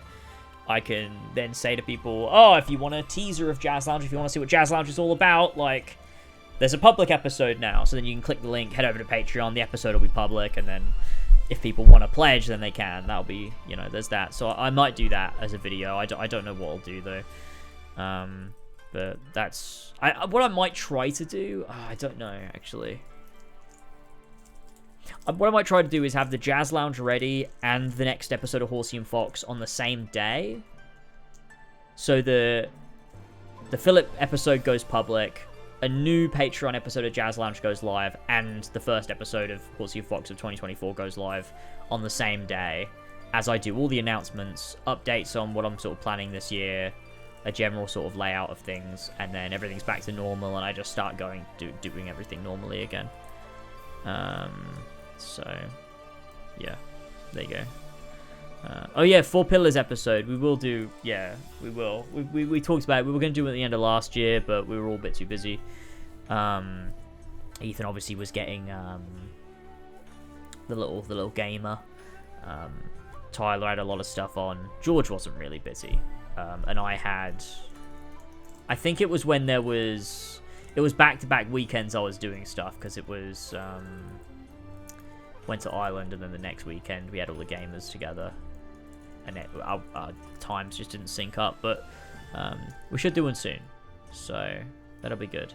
I can then say to people, oh, if you want a teaser of Jazz Lounge, if you want to see what Jazz Lounge is all about, like, there's a public episode now, so then you can click the link, head over to Patreon, the episode will be public, and then if people want to pledge, then they can. That'll be, you know, there's that. So I might do that as a video. I don't know what I'll do, though. But that's... what I might try to do... I don't know, actually. What I might try to do is have the Jazz Lounge ready and the next episode of Horsey and Fox on the same day. So the Philip episode goes public, a new Patreon episode of Jazz Lounge goes live, and the first episode of Horsey and Fox of 2024 goes live on the same day, as I do all the announcements, updates on what I'm sort of planning this year, a general sort of layout of things, and then everything's back to normal, and I just start doing everything normally again. So, yeah, there you go. Oh yeah, 4 Pillars episode. We will do, yeah, we will. We talked about it. We were going to do it at the end of last year, but we were all a bit too busy. Ethan obviously was getting the little gamer. Tyler had a lot of stuff on. George wasn't really busy. And I think it was when it was back-to-back weekends I was doing stuff, because it was, went to Ireland, and then the next weekend we had all the gamers together. And our times just didn't sync up, but we should do one soon, so that'll be good.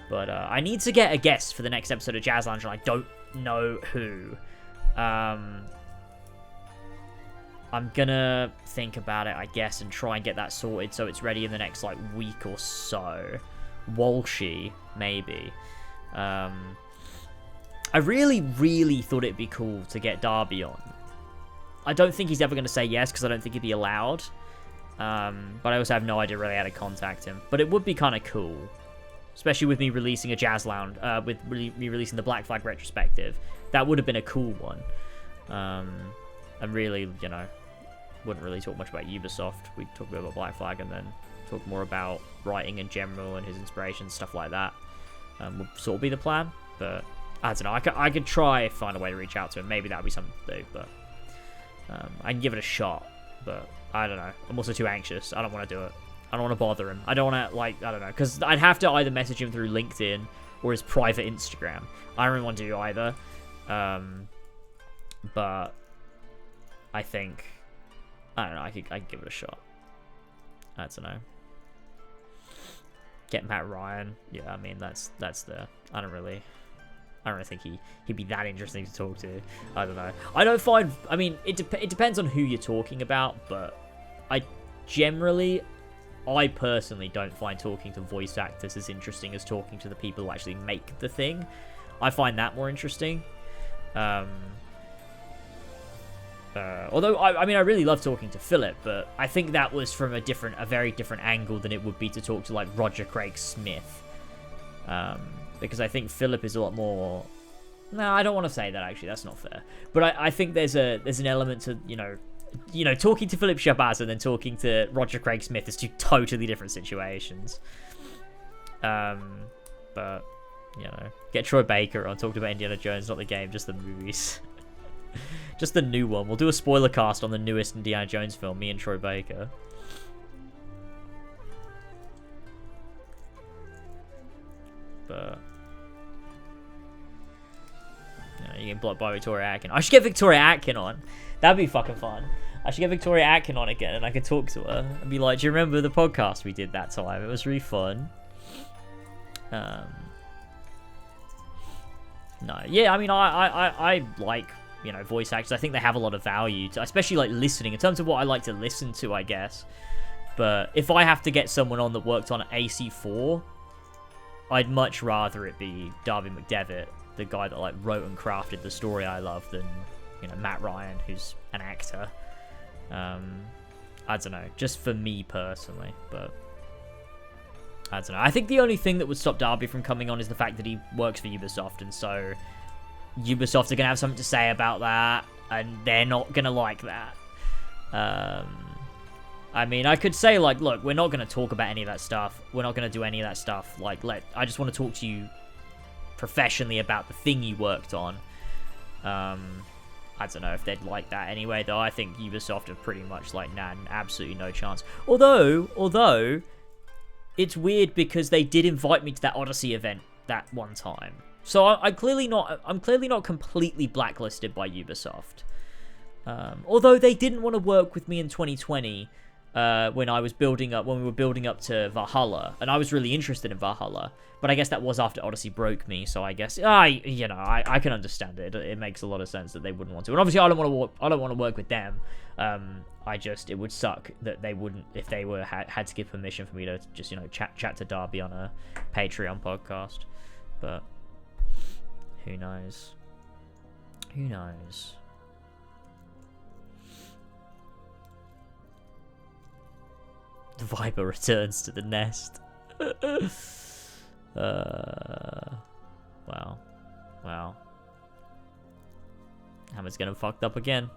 But I need to get a guest for the next episode of Jazz Lounge, and I don't know who. I'm gonna think about it, I guess, and try and get that sorted so it's ready in the next like week or so. Walshy, maybe. I really, really thought it'd be cool to get Darby on. I don't think he's ever going to say yes, because I don't think he'd be allowed. But I also have no idea really how to contact him. But it would be kind of cool. Especially with me releasing a Jazz Lounge, with me releasing the Black Flag retrospective. That would have been a cool one. And really, you know, wouldn't really talk much about Ubisoft. We'd talk a bit about Black Flag and then talk more about writing in general and his inspirations, stuff like that. Would sort of be the plan. But I don't know. I could try and find a way to reach out to him. Maybe that would be something to do, but I can give it a shot, but I don't know. I'm also too anxious. I don't want to do it. I don't want to bother him. I don't want to, like, I don't know, because I'd have to either message him through LinkedIn or his private Instagram. I don't really want to do either. But I think, I don't know, I could give it a shot. I don't know. Get Matt Ryan. Yeah, I mean, that's the, I don't really think he'd be that interesting to talk to. I don't know. I don't find... I mean, it depends on who you're talking about, but I personally don't find talking to voice actors as interesting as talking to the people who actually make the thing. I find that more interesting. Although, I mean, I really love talking to Philip, but I think that was from a very different angle than it would be to talk to, like, Roger Craig Smith. Because I think Philip is a lot more... No, I don't want to say that, actually. That's not fair. But I think there's an element to, you know, talking to Philip Shahbaz and then talking to Roger Craig Smith is two totally different situations. But, you know, get Troy Baker on, talked about Indiana Jones, not the game, just the movies. Just the new one. We'll do a spoiler cast on the newest Indiana Jones film, me and Troy Baker. But you get blocked by Victoria Atkin. I should get Victoria Atkin on. That'd be fucking fun. I should get Victoria Atkin on again, and I could talk to her and be like, "Do you remember the podcast we did that time? It was really fun." No, yeah, I mean, I like, you know, voice actors. I think they have a lot of value, to, especially like listening in terms of what I like to listen to, I guess. But if I have to get someone on that worked on AC4, I'd much rather it be Darby McDevitt, the guy that like wrote and crafted the story I love, than, you know, Matt Ryan, who's an actor. I don't know, just for me personally, but I don't know. I think the only thing that would stop Darby from coming on is the fact that he works for Ubisoft, and so Ubisoft are gonna have something to say about that, and they're not gonna like that. I mean, I could say, like, look, we're not gonna talk about any of that stuff. We're not gonna do any of that stuff. Like, I just want to talk to you professionally about the thing you worked on. I don't know if they'd like that anyway, though. I think Ubisoft are pretty much like, nah, absolutely no chance. Although, it's weird because they did invite me to that Odyssey event that one time. So I'm clearly not completely blacklisted by Ubisoft. Although they didn't want to work with me in 2020 when we were building up to Valhalla, and I was really interested in Valhalla. But I guess that was after Odyssey broke me, so I guess I can understand it. It makes a lot of sense that they wouldn't want to. And obviously, I don't want to work with them. It would suck that they wouldn't, if they had to give permission for me to just, you know, chat to Darby on a Patreon podcast. But who knows? Who knows? The Viper returns to the nest. Wow. Hammer's getting fucked up again.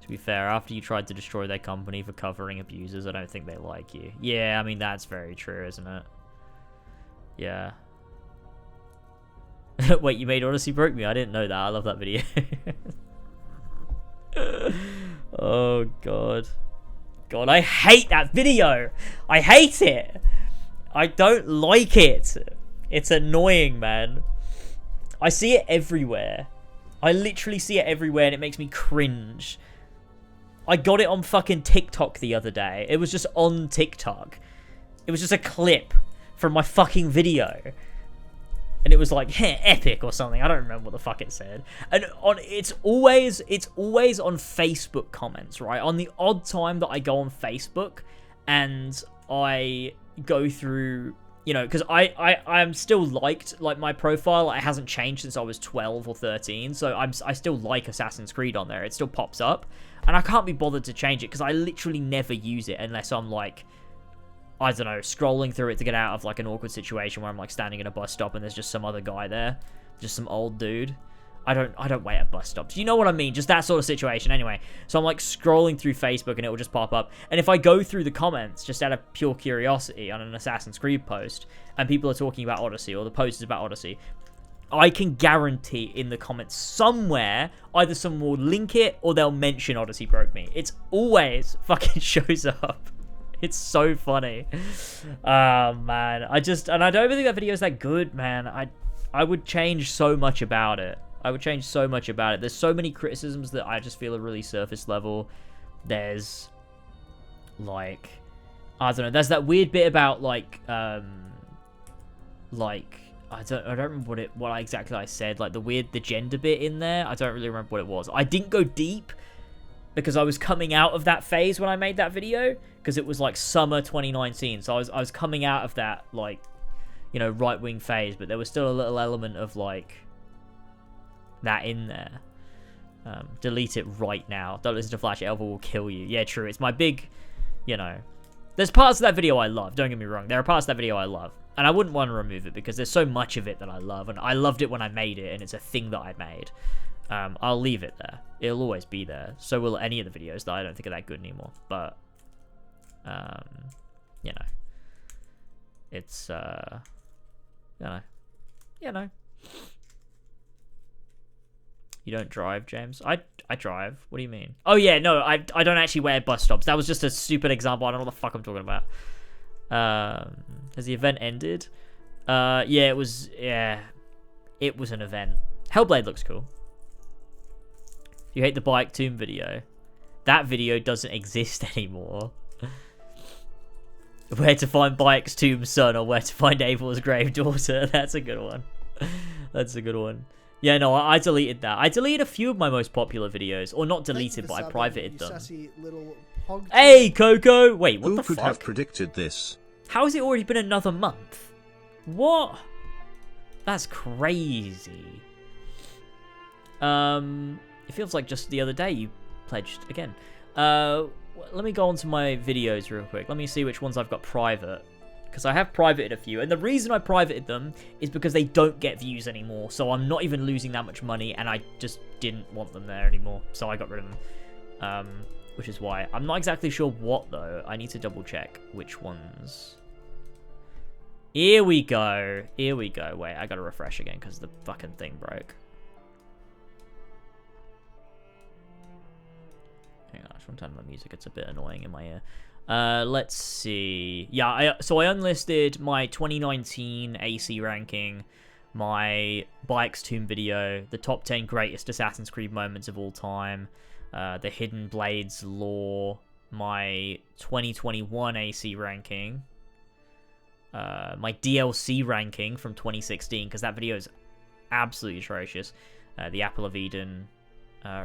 To be fair, after you tried to destroy their company for covering abusers, I don't think they like you. Yeah, I mean, that's very true, isn't it? Yeah. Wait, you made Odyssey Broke Me? I didn't know that. I love that video. Oh, God. God, I hate that video. I hate it. I don't like it. It's annoying, man. I see it everywhere. I literally see it everywhere, and it makes me cringe. I got it on fucking TikTok the other day. It was just on TikTok. It was just a clip from my fucking video. And it was like, epic or something. I don't remember what the fuck it said. And it's always on Facebook comments, right? On the odd time that I go on Facebook and I go through, you know, because I'm still liked, like my profile, it hasn't changed since I was 12 or 13. So I still like Assassin's Creed on there. It still pops up. And I can't be bothered to change it because I literally never use it unless I'm like, I don't know, scrolling through it to get out of like an awkward situation where I'm like standing in a bus stop and there's just some other guy there, just some old dude. I don't wait at bus stops. You know what I mean? Just that sort of situation. Anyway, so I'm like scrolling through Facebook and it will just pop up. And if I go through the comments just out of pure curiosity on an Assassin's Creed post and people are talking about Odyssey or the post is about Odyssey, I can guarantee in the comments somewhere either someone will link it or they'll mention Odyssey Broke Me. It's always fucking shows up. It's so funny. Oh, man. I don't even think that video is that good, man. I would change so much about it. There's so many criticisms that I just feel are really surface level. There's, like, I don't know. There's that weird bit about, like, I don't remember what exactly I said. Like, the gender bit in there. I don't really remember what it was. I didn't go deep because I was coming out of that phase when I made that video. Because it was like summer 2019, so I was coming out of that, like, you know, right-wing phase, but there was still a little element of like that in there. Delete it right now. Don't listen to Flash. Elva will kill you. Yeah, true. It's my big, you know, there's parts of that video I love. Don't get me wrong. There are parts of that video I love, and I wouldn't want to remove it because there's so much of it that I love, and I loved it when I made it, and it's a thing that I made. I'll leave it there. It'll always be there. So will any of the videos that I don't think are that good anymore. But you know, it's, you know, You don't drive, James? I drive. What do you mean? Oh yeah, no, I don't actually wear bus stops. That was just a stupid example. I don't know what the fuck I'm talking about. Has the event ended? Yeah, it was an event. Hellblade looks cool. You hate the Bike Tomb video. That video doesn't exist anymore. Where to find Bike's tomb son or where to find Abel's grave daughter. That's a good one. That's a good one. Yeah, no, I deleted that. I deleted a few of my most popular videos. Or not deleted, but I privated them. Hey, Coco! Wait, what the fuck? Who could have predicted this? How has it already been another month? What? That's crazy. It feels like just the other day you pledged again. Let me go on to my videos real quick. Let me see which ones I've got private. Because I have privated a few. And the reason I privated them is because they don't get views anymore. So I'm not even losing that much money. And I just didn't want them there anymore. So I got rid of them. Which is why. I'm not exactly sure what, though. I need to double check which ones. Here we go. Here we go. Wait, I gotta refresh again because the fucking thing broke. Hang on, from time to my music, it's a bit annoying in my ear. Let's see. Yeah, so I unlisted my 2019 AC ranking, my Bike's Tomb video, the top 10 greatest Assassin's Creed moments of all time, the Hidden Blades lore, my 2021 AC ranking, my DLC ranking from 2016, because that video is absolutely atrocious, the Apple of Eden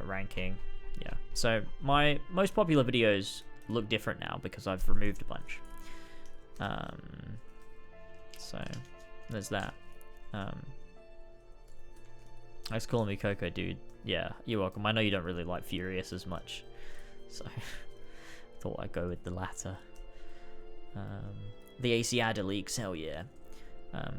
ranking. Yeah, so my most popular videos look different now because I've removed a bunch. So there's that. Thanks for calling me Coco, dude. Yeah, you're welcome. I know you don't really like Furious as much, so thought I'd go with the latter. The AC adder leaks, hell yeah.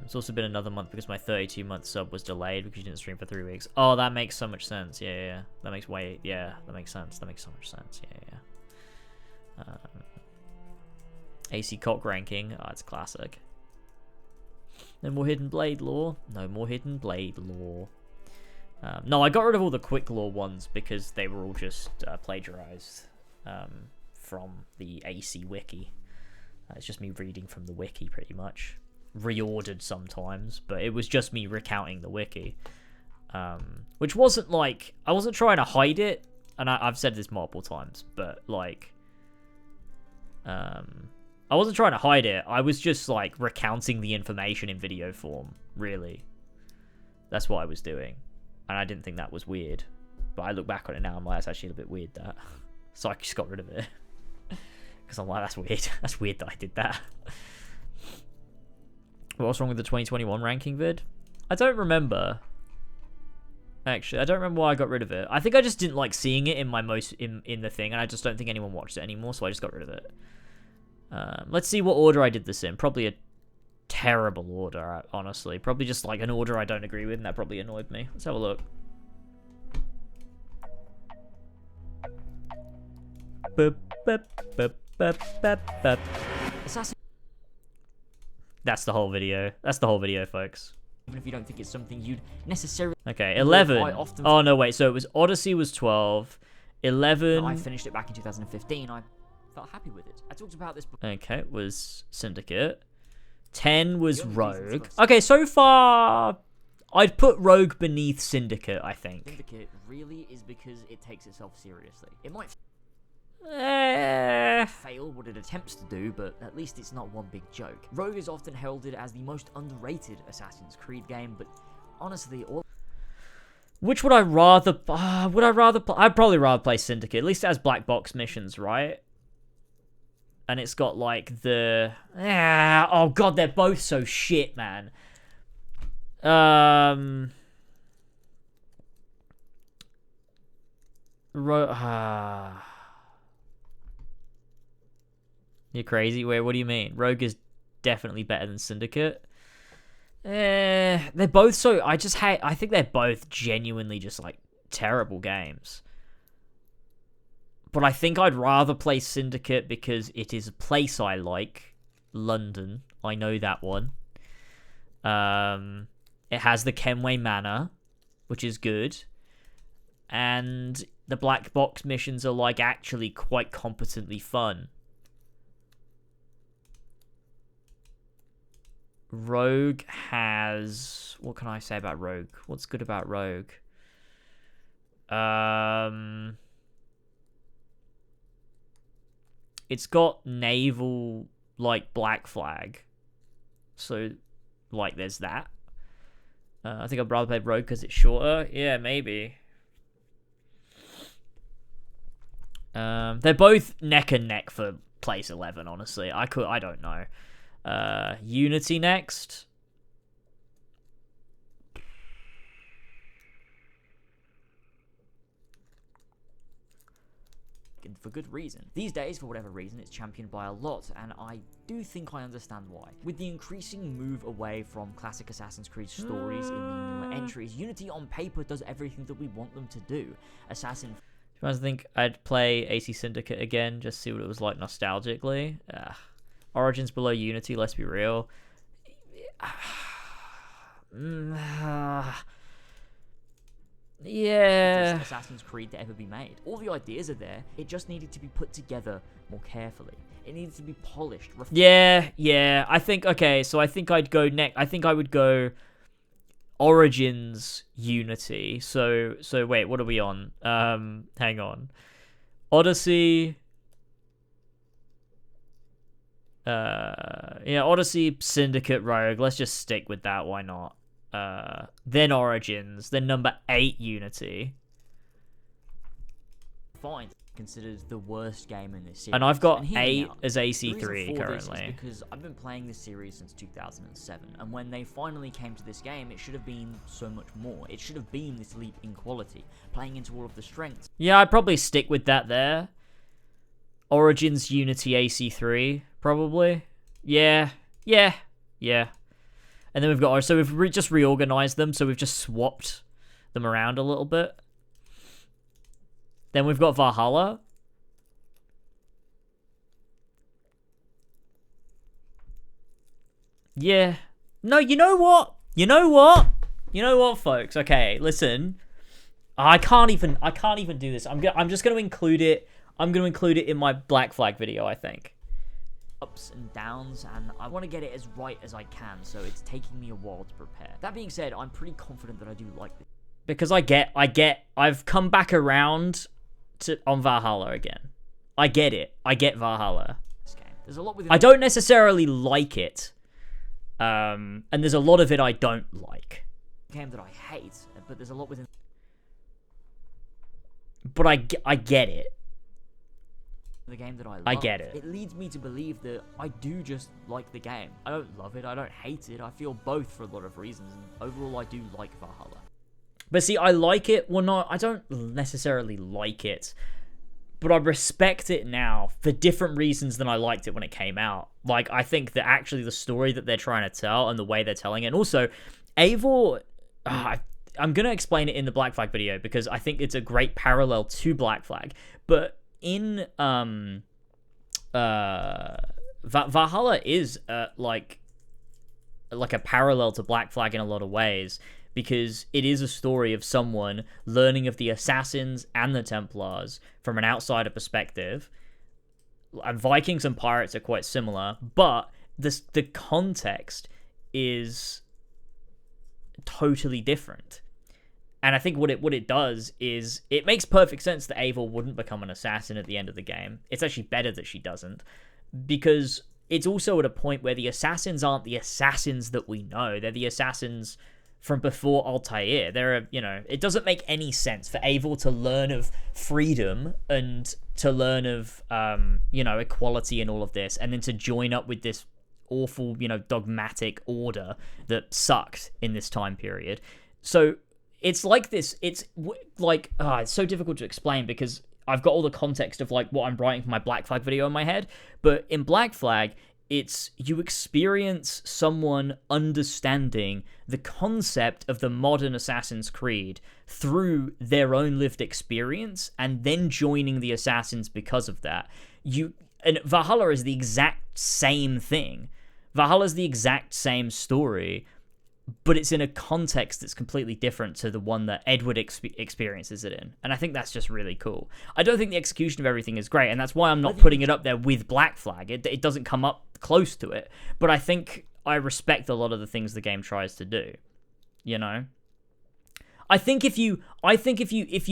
It's also been another month because my 32-month sub was delayed because you didn't stream for 3 weeks. Oh, that makes so much sense. Yeah. That makes that makes sense. That makes so much sense. Yeah. AC cock ranking. Oh, it's classic. No more Hidden Blade lore. No more Hidden Blade lore. No, I got rid of all the quick lore ones because they were all just plagiarized from the AC wiki. It's just me reading from the wiki pretty much. Reordered sometimes, but it was just me recounting the wiki. Which wasn't like... I wasn't trying to hide it, and I've said this multiple times, but like... I wasn't trying to hide it, I was just like recounting the information in video form, really. That's what I was doing. And I didn't think that was weird. But I look back on it now, I'm like, that's actually a bit weird, that. So I just got rid of it. Because I'm like, that's weird. That's weird that I did that. What's wrong with the 2021 ranking vid? I don't remember. Actually, I don't remember why I got rid of it. I think I just didn't like seeing it in my in the thing, and I just don't think anyone watched it anymore, so I just got rid of it. Let's see what order I did this in. Probably a terrible order, honestly. Probably just like an order I don't agree with, and that probably annoyed me. Let's have a look. That's the whole video. That's the whole video, folks. Even if you don't think it's something you'd necessarily... Okay, 11. Oh, no, wait. So it was Odyssey was 12. 11... I finished it back in 2015. I felt happy with it. I talked about this... Okay, it was Syndicate. 10 was Rogue. Okay, so far... I'd put Rogue beneath Syndicate, I think. Syndicate really is because it takes itself seriously. It might... fail what it attempts to do, but at least it's not one big joke. Rogue is often heralded as the most underrated Assassin's Creed game, but honestly, all... Which would I rather... would I rather play... I'd probably rather play Syndicate. At least it has black box missions, right? And it's got, like, the... oh, God, they're both so shit, man. You're crazy? Wait, what do you mean? Rogue is definitely better than Syndicate. They're both so... I think they're both genuinely just, like, terrible games. But I think I'd rather play Syndicate because it is a place I like. London. I know that one. It has the Kenway Manor, which is good. and the black box missions are like actually quite competently fun. Rogue has... What can I say about Rogue? What's good about Rogue? It's got naval, like, Black Flag. So, like, there's that. I think I'd rather play Rogue because it's shorter. Yeah, maybe. They're both neck and neck for place 11, honestly. I don't know. Unity next. For good reason. These days, for whatever reason, it's championed by a lot, and I do think I understand why. With the increasing move away from classic Assassin's Creed stories in the newer entries, Unity on paper does everything that we want them to do. Assassin... Do you guys think I'd play AC Syndicate again, just see what it was like nostalgically? Origins below Unity, let's be real. Yeah. Assassin's Creed to ever be made. All the ideas are there, it just needed to be put together more carefully. It needed to be polished. Yeah. I think, okay, so I think I'd go next. I think I would go Origins Unity. So wait, what are we on? Hang on. Odyssey. Yeah, Odyssey, Syndicate, Rogue. Let's just stick with that. Why not? Then Origins. Then number 8, Unity. Fine. Considered the worst game in this series. And I've got and 8 out, as AC3 currently. currently. Because I've been playing this series since 2007, and when they finally came to this game, it should have been so much more. It should have been this leap in quality, playing into all of the strengths. Yeah, I'd probably stick with that there. Origins, Unity, AC3, probably. Yeah. And then we've got, so we've just reorganized them, so we've just swapped them around a little bit. Then we've got Valhalla. Yeah. No, you know what? You know what, folks? Okay, listen. I can't even do this. I'm just going to include it. I'm going to include it in my Black Flag video, I think. Ups and downs, and I want to get it as right as I can, so it's taking me a while to prepare. That being said, I'm pretty confident that I do like this. Because I've come back around on Valhalla again. I get it. I get Valhalla. There's a lot with I don't necessarily like it. And there's a lot of it I don't like. Game that I hate, but there's a lot within. But I get it. The game that I love. I get it. It leads me to believe that I do just like the game. I don't love it. I don't hate it. I feel both for a lot of reasons, and overall, I do like Valhalla. But see, I like it. Well, not. I don't necessarily like it, but I respect it now for different reasons than I liked it when it came out. Like, I think that actually the story that they're trying to tell and the way they're telling it, and also, Eivor. I'm gonna explain it in the Black Flag video because I think it's a great parallel to Black Flag. But in Valhalla is like a parallel to Black Flag in a lot of ways, because it is a story of someone learning of the Assassins and the Templars from an outsider perspective. And Vikings and pirates are quite similar, but the context is totally different. And I think what it does is it makes perfect sense that Eivor wouldn't become an assassin at the end of the game. It's actually better that she doesn't, because it's also at a point where the assassins aren't the assassins that we know. They're the assassins from before Altair. It doesn't make any sense for Eivor to learn of freedom and to learn of, equality and all of this, and then to join up with this awful, dogmatic order that sucked in this time period. So it's like this. It's so difficult to explain because I've got all the context of like what I'm writing for my Black Flag video in my head. But in Black Flag, it's you experience someone understanding the concept of the modern Assassin's Creed through their own lived experience and then joining the Assassins because of that. And Valhalla is the exact same thing. Valhalla is the exact same story, but it's in a context that's completely different to the one that Edward experiences it in. And I think that's just really cool. I don't think the execution of everything is great, and that's why I'm not putting it up there with Black Flag. It doesn't come up close to it. But I think I respect a lot of the things the game tries to do. You know? I think if you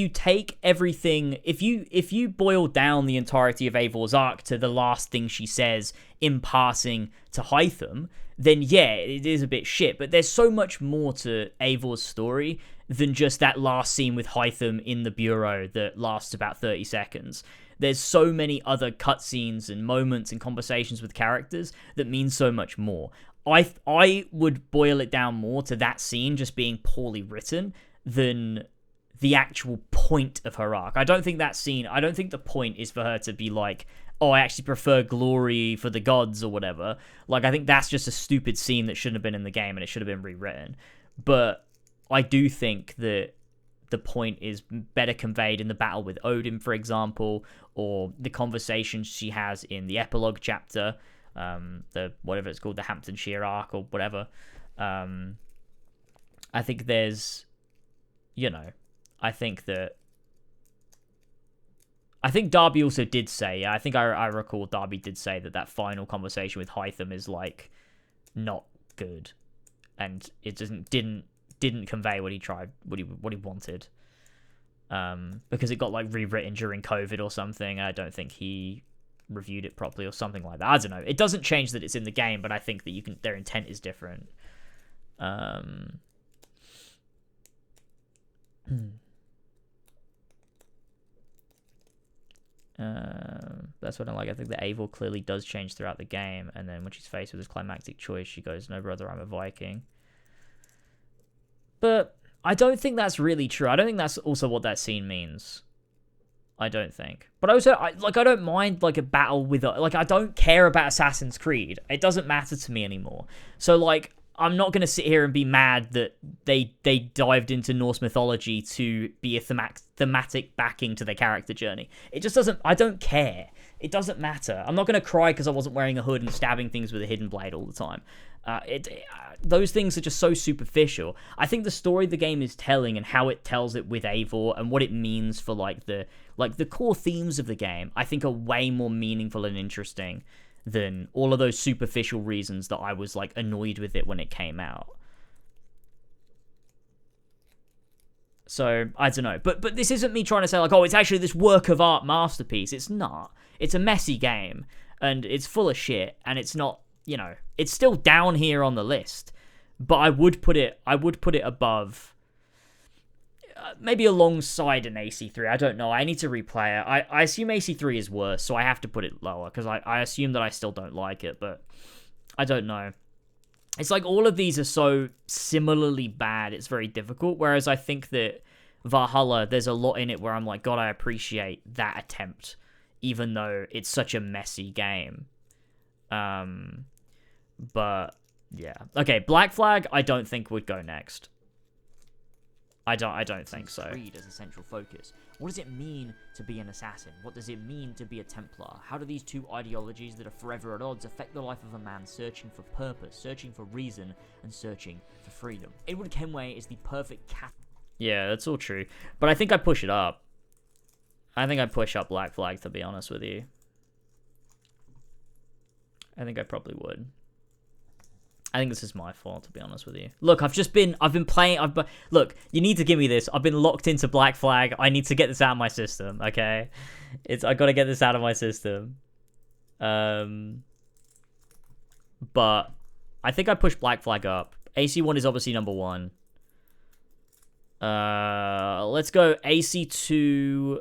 take everything, if you boil down the entirety of Eivor's arc to the last thing she says in passing to Hytham, then yeah, it is a bit shit. But there's so much more to Eivor's story than just that last scene with Hytham in the bureau that lasts about 30 seconds. There's so many other cutscenes and moments and conversations with characters that mean so much more. I would boil it down more to that scene just being poorly written than the actual point of her arc. I don't think the point is for her to be like, oh, I actually prefer glory for the gods or whatever. Like, I think that's just a stupid scene that shouldn't have been in the game and it should have been rewritten. But I do think that the point is better conveyed in the battle with Odin, for example, or the conversation she has in the epilogue chapter, the whatever it's called, the Hamptonshire arc or whatever. I think there's, you know, I think Darby also did say, I think I recall Darby did say that final conversation with Hytham is like not good, and it didn't convey what he wanted, because it got like rewritten during COVID or something. I don't think he reviewed it properly or something like that. I don't know. It doesn't change that it's in the game, but I think that their intent is different. That's what I like. I think that Eivor clearly does change throughout the game, and then when she's faced with this climactic choice, she goes, "No, brother, I'm a Viking." But I don't think that's really true. I don't think that's also what that scene means. I don't think. But also, I don't mind like a battle with I don't care about Assassin's Creed. It doesn't matter to me anymore. So like, I'm not going to sit here and be mad that they dived into Norse mythology to be a thematic backing to their character journey. It just doesn't... I don't care. It doesn't matter. I'm not going to cry because I wasn't wearing a hood and stabbing things with a hidden blade all the time. Those things are just so superficial. I think the story the game is telling and how it tells it with Eivor and what it means for the core themes of the game, I think are way more meaningful and interesting than all of those superficial reasons that I was like annoyed with it when it came out. So I don't know, but this isn't me trying to say like, oh, it's actually this work of art masterpiece. It's not. It's a messy game and it's full of shit, and it's not, you know, it's still down here on the list, but I would put it above, maybe alongside an AC3. I don't know. I need to replay it. I assume AC3 is worse, so I have to put it lower, because I assume that I still don't like it, but I don't know. It's like all of these are so similarly bad, it's very difficult, whereas I think that Valhalla, there's a lot in it where I'm like, God, I appreciate that attempt, even though it's such a messy game. But, yeah. Okay, Black Flag, I don't think would go next. I don't think so. Creed as a central focus. What does it mean to be an assassin? What does it mean to be a Templar? How do these two ideologies that are forever at odds affect the life of a man searching for purpose, searching for reason, and searching for freedom? Edward Kenway is the perfect Yeah, that's all true. But I think I push it up. I think I push up Black Flag, to be honest with you. I think I probably would. I think this is my fault, to be honest with you. Look, I've been playing, look, you need to give me this. I've been locked into Black Flag. I need to get this out of my system, okay? I gotta get this out of my system. But I think I pushed Black Flag up. AC1 is obviously number 1. Let's go AC2.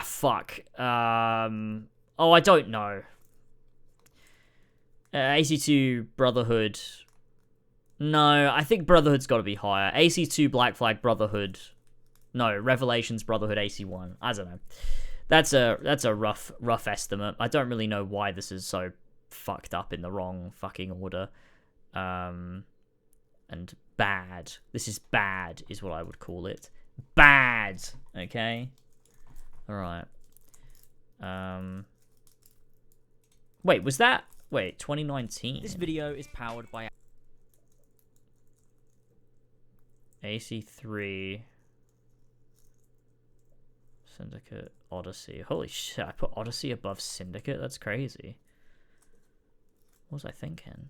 Fuck. Oh, I don't know. AC2 Brotherhood. No, I think Brotherhood's got to be higher. AC2 Black Flag Brotherhood. No, Revelations Brotherhood AC1. I don't know. That's a rough estimate. I don't really know why this is so fucked up in the wrong fucking order. And bad. This is bad, is what I would call it. Bad. Okay. All right. Wait, was that? Wait, 2019. This video is powered by AC3, Syndicate, Odyssey. Holy shit, I put Odyssey above Syndicate? That's crazy. What was I thinking?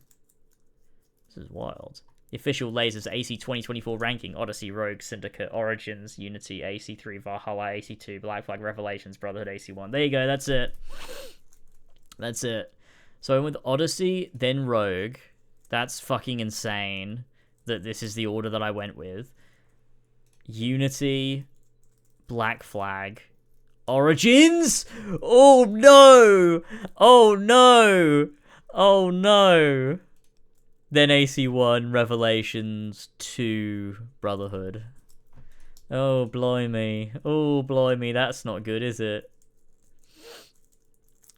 This is wild. The official Lasers AC 2024 ranking: Odyssey, Rogue, Syndicate, Origins, Unity, AC3, Valhalla, AC2, Black Flag, Revelations, Brotherhood, AC1. There you go, that's it. That's it. So I went with Odyssey, then Rogue. That's fucking insane that this is the order that I went with. Unity, Black Flag, Origins? Oh no! Oh no! Oh no! Then AC1, Revelations, 2, Brotherhood. Oh, blimey. Oh, blimey. That's not good, is it?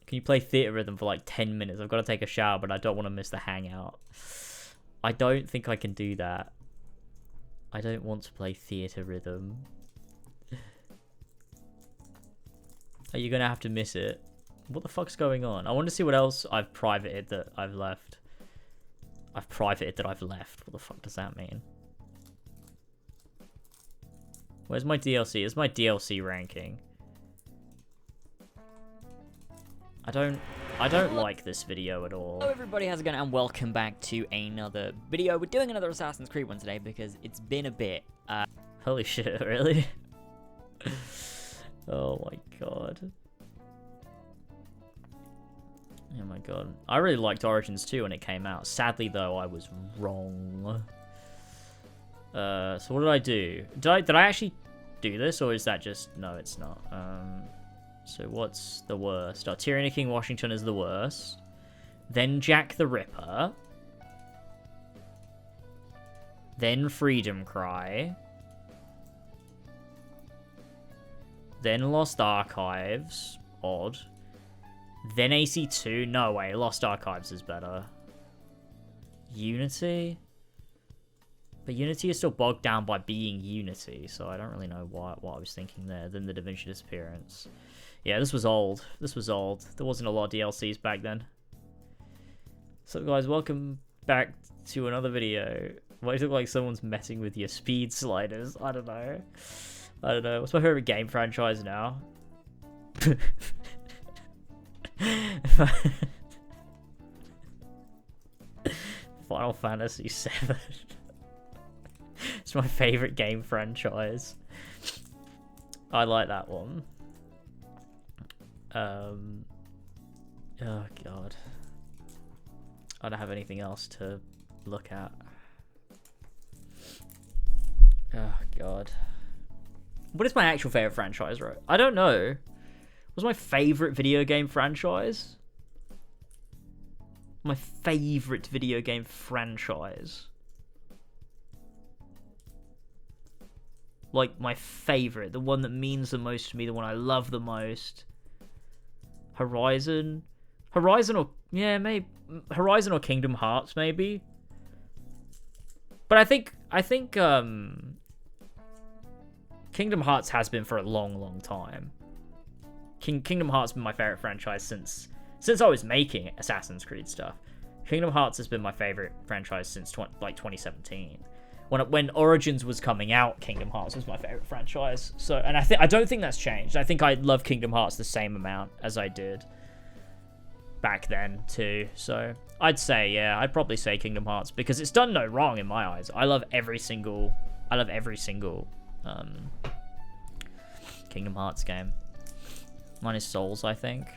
Can you play Theater Rhythm for like 10 minutes? I've got to take a shower, but I don't want to miss the hangout. I don't think I can do that. I don't want to play Theater Rhythm. Are you going to have to miss it? What the fuck's going on? I want to see what else I've privated that I've left. I've privated that I've left. What the fuck does that mean? Where's my DLC? It's my DLC ranking. I don't like this video at all. Hello everybody, how's it going? And welcome back to another video. We're doing another Assassin's Creed one today because it's been a bit. Holy shit, really? Oh my god. Oh my god. I really liked Origins 2 when it came out. Sadly, though, I was wrong. So what did I do? Did I actually do this, or is that just... No, it's not. So what's the worst? Tyranny King Washington is the worst. Then Jack the Ripper. Then Freedom Cry. Then Lost Archives. Odd. Then AC2. No way. Lost Archives is better. Unity? But Unity is still bogged down by being Unity, so I don't really know what I was thinking there. Then the Da Vinci Disappearance. Yeah, this was old. This was old. There wasn't a lot of DLCs back then. So guys, welcome back to another video. Why does it look like someone's messing with your speed sliders? I don't know. I don't know. What's my favorite game franchise now? Final Fantasy VII. It's my favorite game franchise. I like that one. Oh god. I don't have anything else to look at. Oh god. What is my actual favorite franchise, right? I don't know. What's my favorite video game franchise? My favorite video game franchise. Like, my favorite. The one that means the most to me. The one I love the most. Horizon? Horizon or... Yeah, maybe... Horizon or Kingdom Hearts, maybe? But I think Kingdom Hearts has been for a long, long time. Kingdom Hearts has been my favorite franchise since I was making Assassin's Creed stuff. Kingdom Hearts has been my favorite franchise since 2017. When Origins was coming out, Kingdom Hearts was my favorite franchise. So, and I don't think that's changed. I think I love Kingdom Hearts the same amount as I did back then too. So I'd say, yeah, I'd probably say Kingdom Hearts because it's done no wrong in my eyes. I love every single Kingdom Hearts game. Mine is Souls, I think.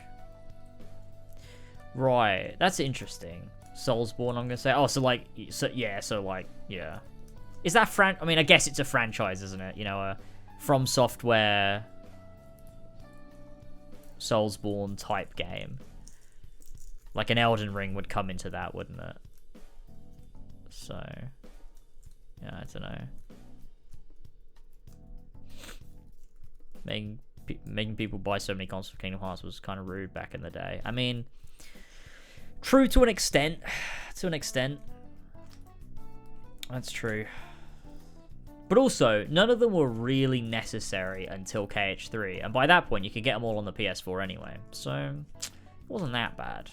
Right, that's interesting. Soulsborne, I'm gonna say. Oh, so like, yeah. Is that I mean, I guess it's a franchise, isn't it? You know, a From Software Soulsborne type game. Like an Elden Ring would come into that, wouldn't it? So, yeah, I don't know. Making people buy so many consoles for Kingdom Hearts was kind of rude back in the day. I mean, true to an extent. To an extent. That's true. But also, none of them were really necessary until KH3. And by that point, you could get them all on the PS4 anyway. So, it wasn't that bad.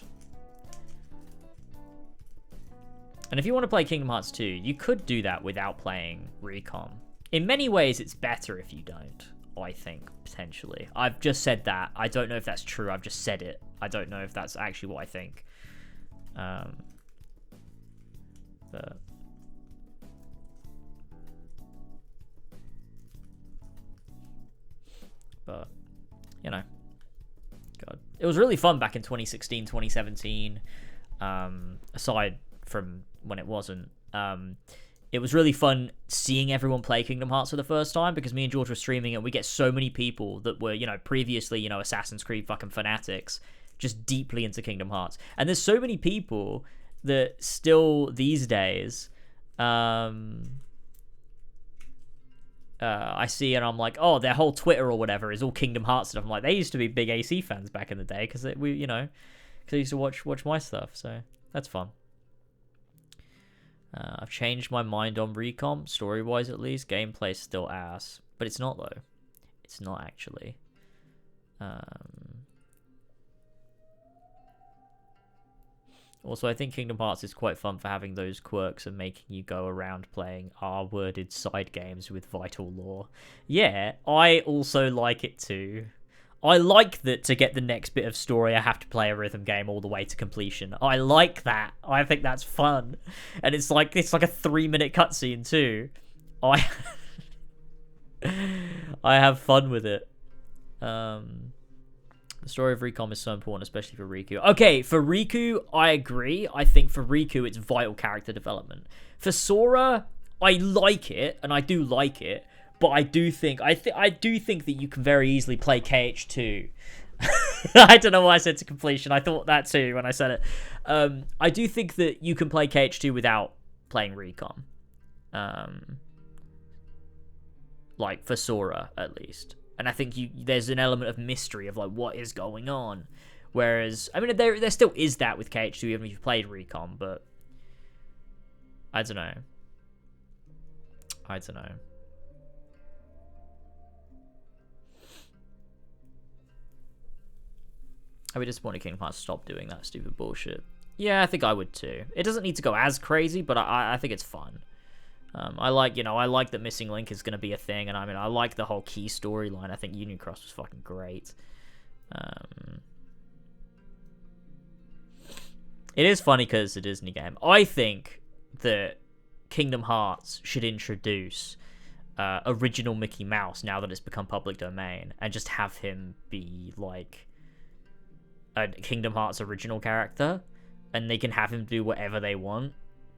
And if you want to play Kingdom Hearts 2, you could do that without playing Recom. In many ways, it's better if you don't, I think, potentially. I've just said that. I don't know if that's true. I've just said it. I don't know if that's actually what I think. But, you know. God. It was really fun back in 2016, 2017. Aside from when it wasn't. It was really fun seeing everyone play Kingdom Hearts for the first time, because me and George were streaming and we get so many people that were, you know, previously, you know, Assassin's Creed fucking fanatics, just deeply into Kingdom Hearts. And there's so many people that still these days, I see and I'm like, oh, their whole Twitter or whatever is all Kingdom Hearts stuff. I'm like, they used to be big AC fans back in the day because we, you know, because they used to watch my stuff. So that's fun. I've changed my mind on Recom, story-wise at least. Gameplay's still ass. But it's not, though. It's not, actually. Also, I think Kingdom Hearts is quite fun for having those quirks and making you go around playing R-worded side games with vital lore. Yeah, I also like it too. I like that to get the next bit of story, I have to play a rhythm game all the way to completion. I like that. I think that's fun. And it's like a 3-minute cutscene too. I have fun with it. The story of Recom is so important, especially for Riku. Okay, for Riku, I agree. I think for Riku, it's vital character development. For Sora, I like it, and I do like it. But I do think that you can very easily play KH2. I don't know why I said to completion. I thought that too when I said it. I do think that you can play KH2 without playing Recon. Like for Sora at least. And I think there's an element of mystery of like what is going on. Whereas I mean there still is that with KH2 even if you've played Recon, but I don't know. I would just want Kingdom Hearts to stop doing that stupid bullshit. Yeah, I think I would too. It doesn't need to go as crazy, but I think it's fun. I like that Missing Link is going to be a thing, and I mean, I like the whole Key storyline. I think Union Cross was fucking great. It is funny because it's a Disney game. I think that Kingdom Hearts should introduce original Mickey Mouse now that it's become public domain, and just have him be like a Kingdom Hearts original character, and they can have him do whatever they want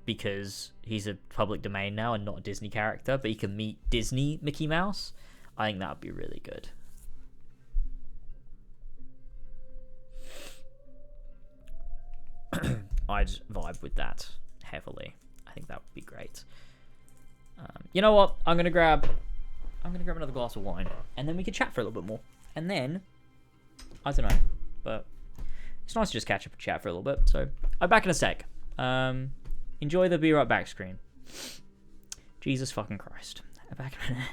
because he's a public domain now and not a Disney character, but he can meet Disney Mickey Mouse. I think that would be really good. I'd vibe with that heavily. I think that would be great. You know what? I'm gonna grab another glass of wine, and then we can chat for a little bit more. And then I don't know, but it's nice to just catch up and chat for a little bit. So I'm back in a sec. Enjoy the be right back screen. Jesus fucking Christ. I'm back in a minute.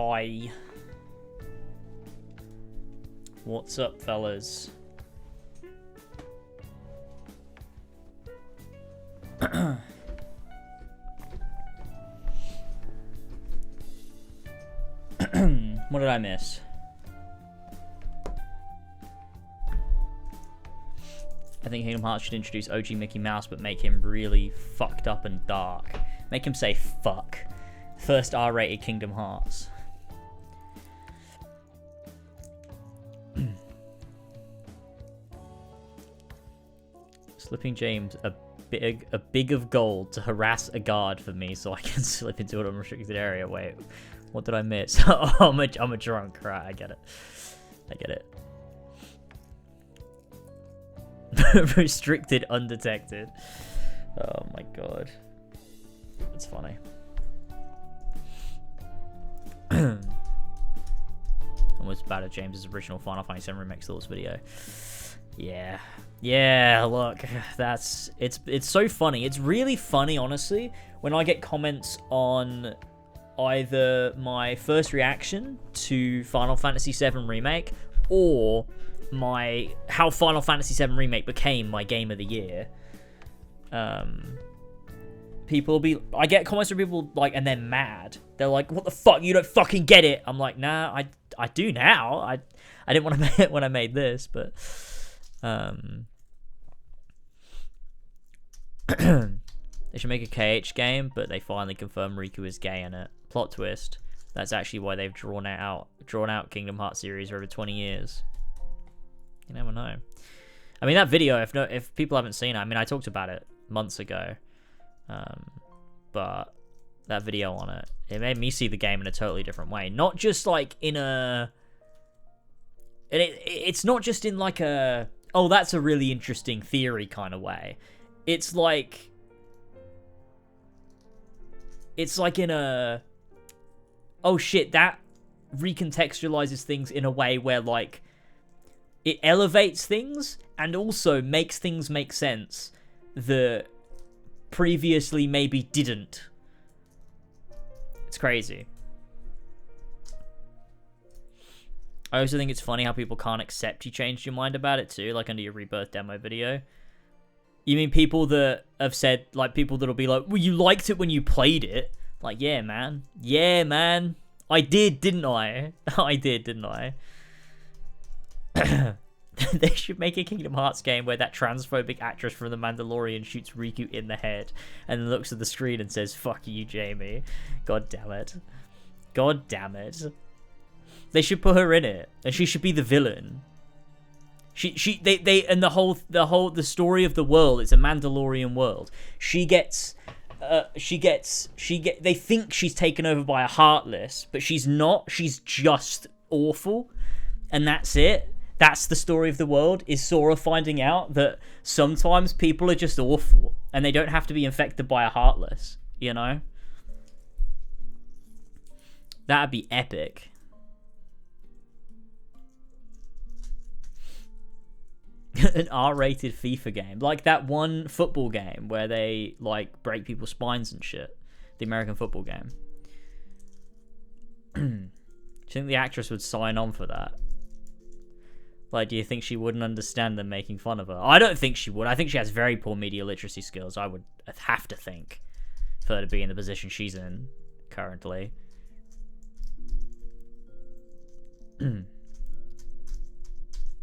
Hi. What's up, fellas? What did I miss? I think Kingdom Hearts should introduce OG Mickey Mouse, but make him really fucked up and dark. Make him say fuck. First R-rated Kingdom Hearts. Slipping James a big of gold to harass a guard for me so I can slip into an unrestricted area. Wait, what did I miss? Oh, I'm a drunk. Right, I get it. I get it. Restricted, undetected. Oh my god. That's funny. Almost bad at James's original Final Fantasy VII Remake Thoughts video. Yeah. Yeah, look, it's so funny. It's really funny, honestly, when I get comments on either my first reaction to Final Fantasy VII Remake or how Final Fantasy VII Remake became my game of the year. I get comments from people like, and they're mad. They're like, "What the fuck? You don't fucking get it." I'm like, "Nah, I do now. I didn't want to make it when I made this, but they should make a KH game, but they finally confirm Riku is gay in it. Plot twist. That's actually why they've drawn out Kingdom Hearts series for over 20 years. You never know. I mean, that video, if people haven't seen it, I mean, I talked about it months ago, but that video on it made me see the game in a totally different way. Not just like in a... It's not just in like a, oh, that's a really interesting theory kind of way. It's like in a, oh shit, that recontextualizes things in a way where like it elevates things and also makes things make sense that previously maybe didn't. It's crazy. I also think it's funny how people can't accept you changed your mind about it too, like under your Rebirth demo video. You mean people that have said, like, people that'll be like, well, you liked it when you played it. Like, yeah, man. Yeah, man. I did, didn't I? I did, didn't I? They should make a Kingdom Hearts game where that transphobic actress from The Mandalorian shoots Riku in the head and then looks at the screen and says, fuck you, Jamie. God damn it. God damn it. They should put her in it, and she should be the villain. And the story of the world is a Mandalorian world. They think she's taken over by a Heartless, but she's not. She's just awful, and that's it. That's the story of the world, is Sora finding out that sometimes people are just awful, and they don't have to be infected by a Heartless, you know? That'd be epic. An R-rated FIFA game, like that one football game where they like break people's spines and shit. The American football game. Do you think the actress would sign on for that? Like, do you think she wouldn't understand them making fun of her? I don't think she would. I think she has very poor media literacy skills. I would have to think for her to be in the position she's in currently.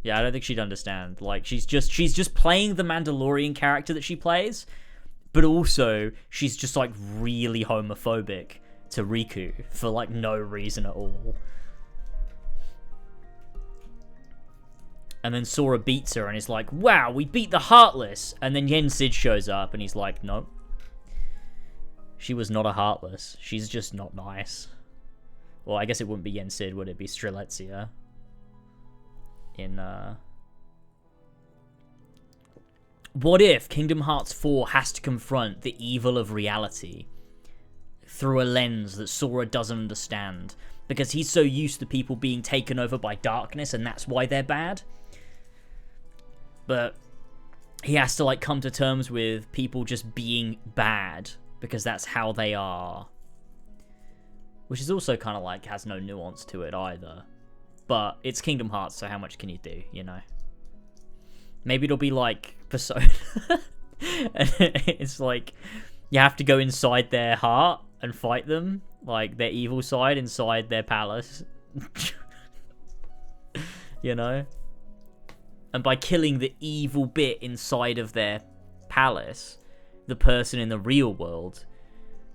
Yeah, I don't think she'd understand. Like, she's just playing the Mandalorian character that she plays, but also she's just like really homophobic to Riku for like no reason at all. And then Sora beats her and is like, wow, we beat the Heartless. And then Yen Sid shows up and he's like, no. She was not a Heartless. She's just not nice. Well, I guess it wouldn't be Yen Sid, would it be Strelitzia? What if Kingdom Hearts 4 has to confront the evil of reality through a lens that Sora doesn't understand because he's so used to people being taken over by darkness and that's why they're bad? But he has to like come to terms with people just being bad because that's how they are. which is also kind of like has no nuance to it either. But it's Kingdom Hearts, so how much can you do, you know? Maybe it'll be like Persona. It's like you have to go inside their heart and fight them, like their evil side inside their palace. You know? And by killing the evil bit inside of their palace, the person in the real world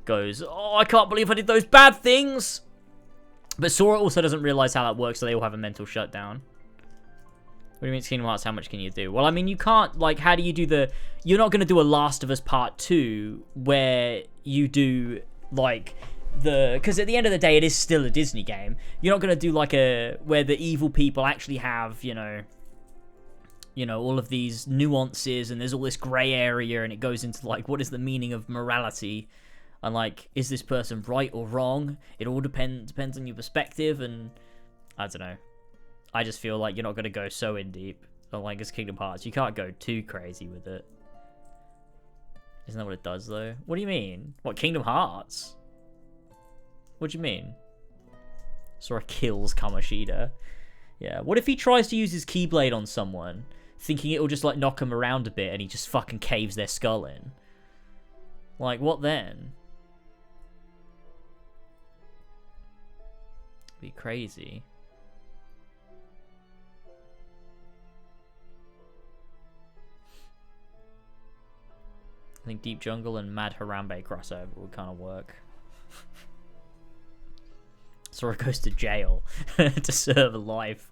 goes, oh, I can't believe I did those bad things. But Sora also doesn't realize how that works, so they all have a mental shutdown. What do you mean, Kingdom Hearts, how much can you do? Well, I mean, you can't, like, how do you do the... You're not going to do a Last of Us Part 2 where you do, like, the... Because at the end of the day, it is still a Disney game. You're not going to do, like, a... Where the evil people actually have, you know, all of these nuances, and there's all this grey area, and it goes into, like, what is the meaning of morality? And, like, is this person right or wrong? It all depends on your perspective, and I don't know. I just feel like you're not going to go so in deep. Like, it's Kingdom Hearts. You can't go too crazy with it. Isn't that what it does, though? What do you mean? What, Kingdom Hearts? What do you mean? Sora kills Kamoshida. Yeah, what if he tries to use his Keyblade on someone, thinking it'll just, like, knock him around a bit, and he just fucking caves their skull in? Like, what then? Be crazy. I think Deep Jungle and Mad Harambe crossover would kind of work. Sora goes to jail to serve a life.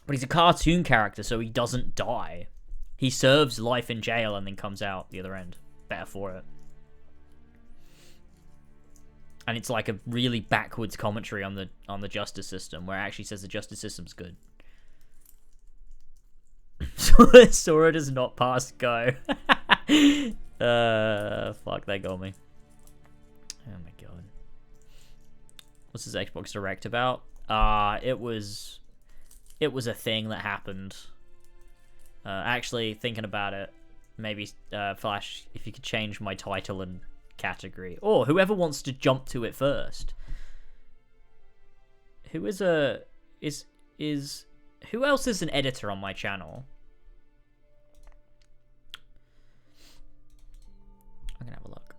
But he's a cartoon character, so he doesn't die. He serves life in jail and then comes out the other end. Better for it. And it's like a really backwards commentary on the justice system, where it actually says the justice system's good. Sora does not pass go. Fuck, they got me. Oh my god. What's this Xbox Direct about? It was a thing that happened. Actually, thinking about it, maybe Flash, if you could change my title and category, or whoever wants to jump to it first. Who is who else is an editor on my channel? I'm gonna have a look.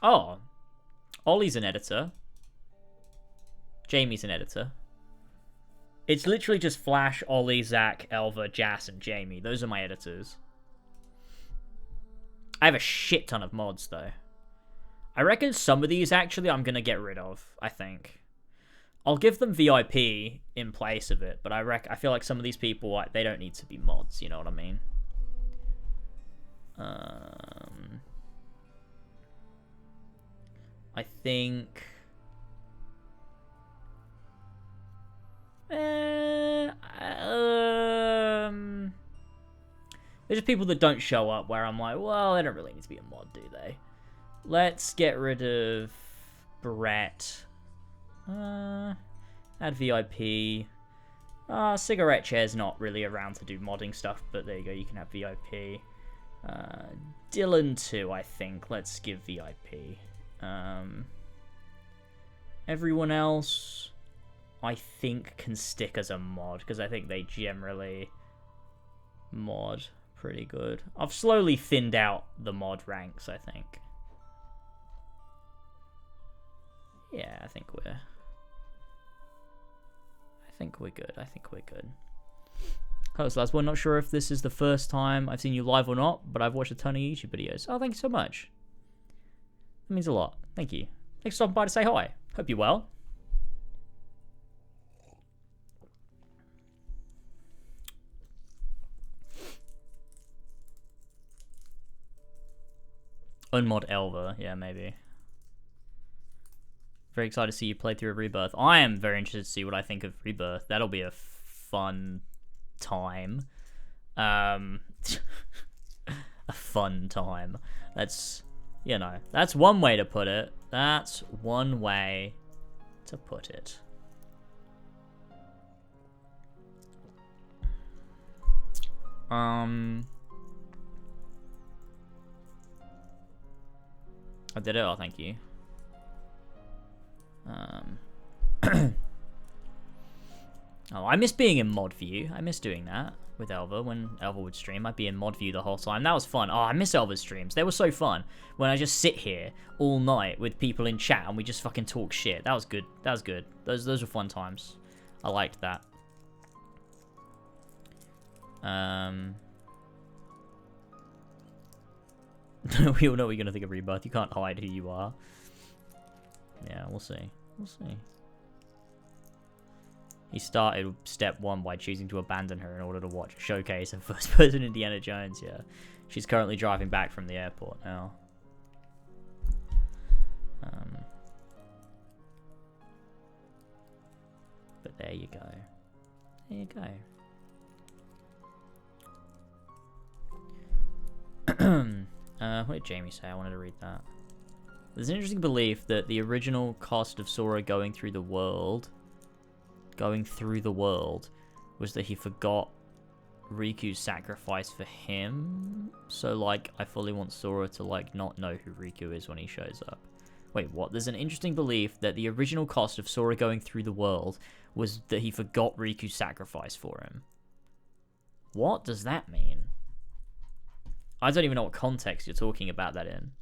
Oh, Ollie's an editor. Jamie's an editor. It's literally just Flash, Ollie, Zach, Elva, Jas, and Jamie. Those are my editors. I have a shit ton of mods, though. I reckon some of these, actually, I'm going to get rid of, I think. I'll give them VIP in place of it, but I feel like some of these people, they don't need to be mods, you know what I mean? I think... There's just people that don't show up where I'm like, well, they don't really need to be a mod, do they? Let's get rid of Brett. Add VIP. Cigarette Chair's not really around to do modding stuff, but there you go, you can have VIP. Dylan too, I think. Let's give VIP. Everyone else, I think, can stick as a mod, because I think they generally mod pretty good. I've slowly thinned out the mod ranks, I think. Yeah, I think we're good. I think we're good. Carlos Lads, we're not sure if this is the first time I've seen you live or not, but I've watched a ton of YouTube videos. Oh, thank you so much. That means a lot. Thank you. Thanks for stopping by to say hi. Hope you're well. Unmod Elva, yeah, maybe. Very excited to see you play through Rebirth. I am very interested to see what I think of Rebirth. That'll be a fun time. A fun time. That's, you know, that's one way to put it. That's one way to put it. I did it. Oh, thank you. Oh, I miss being in mod view. I miss doing that with Elva. When Elva would stream, I'd be in mod view the whole time. That was fun. Oh, I miss Elva's streams. They were so fun. When I just sit here all night with people in chat and we just fucking talk shit. That was good. That was good. Those were fun times. I liked that. We all know what you're gonna think of Rebirth. You can't hide who you are. Yeah, we'll see. We'll see. He started step 1 by choosing to abandon her in order to watch a showcase of first-person Indiana Jones, yeah. She's currently driving back from the airport now. But there you go. There you go. What did Jamie say? I wanted to read that. There's an interesting belief that the original cost of Sora going through the world was that he forgot Riku's sacrifice for him. So, like, I fully want Sora to, like, not know who Riku is when he shows up. Wait, what? There's an interesting belief that the original cost of Sora going through the world was that he forgot Riku's sacrifice for him. What does that mean? I don't even know what context you're talking about that in.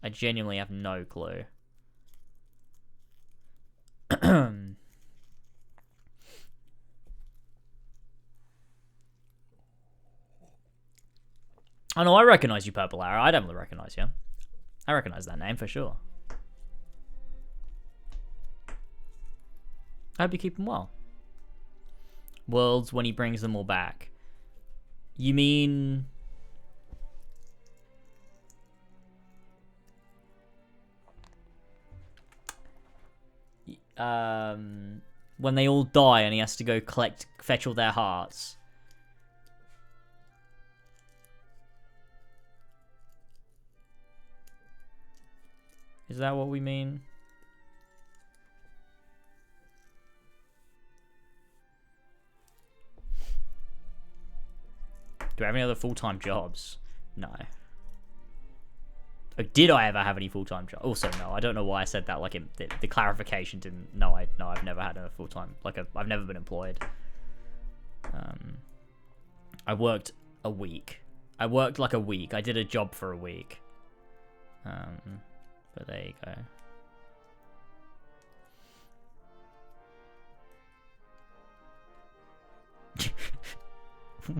I genuinely have no clue. Oh no, I recognize you, Purple Arrow. I definitely recognize you. I recognize that name for sure. I hope you keep them well. Worlds when he brings them all back. You mean... when they all die and he has to go fetch all their hearts. Is that what we mean? Do I have any other full-time jobs? No. Oh, did I ever have any full-time jobs? Also, no. I don't know why I said that. Like, the clarification didn't... No, I've never had a full-time... Like, I've never been employed. I worked a week. I worked, like, a week. I did a job for a week. But there you go.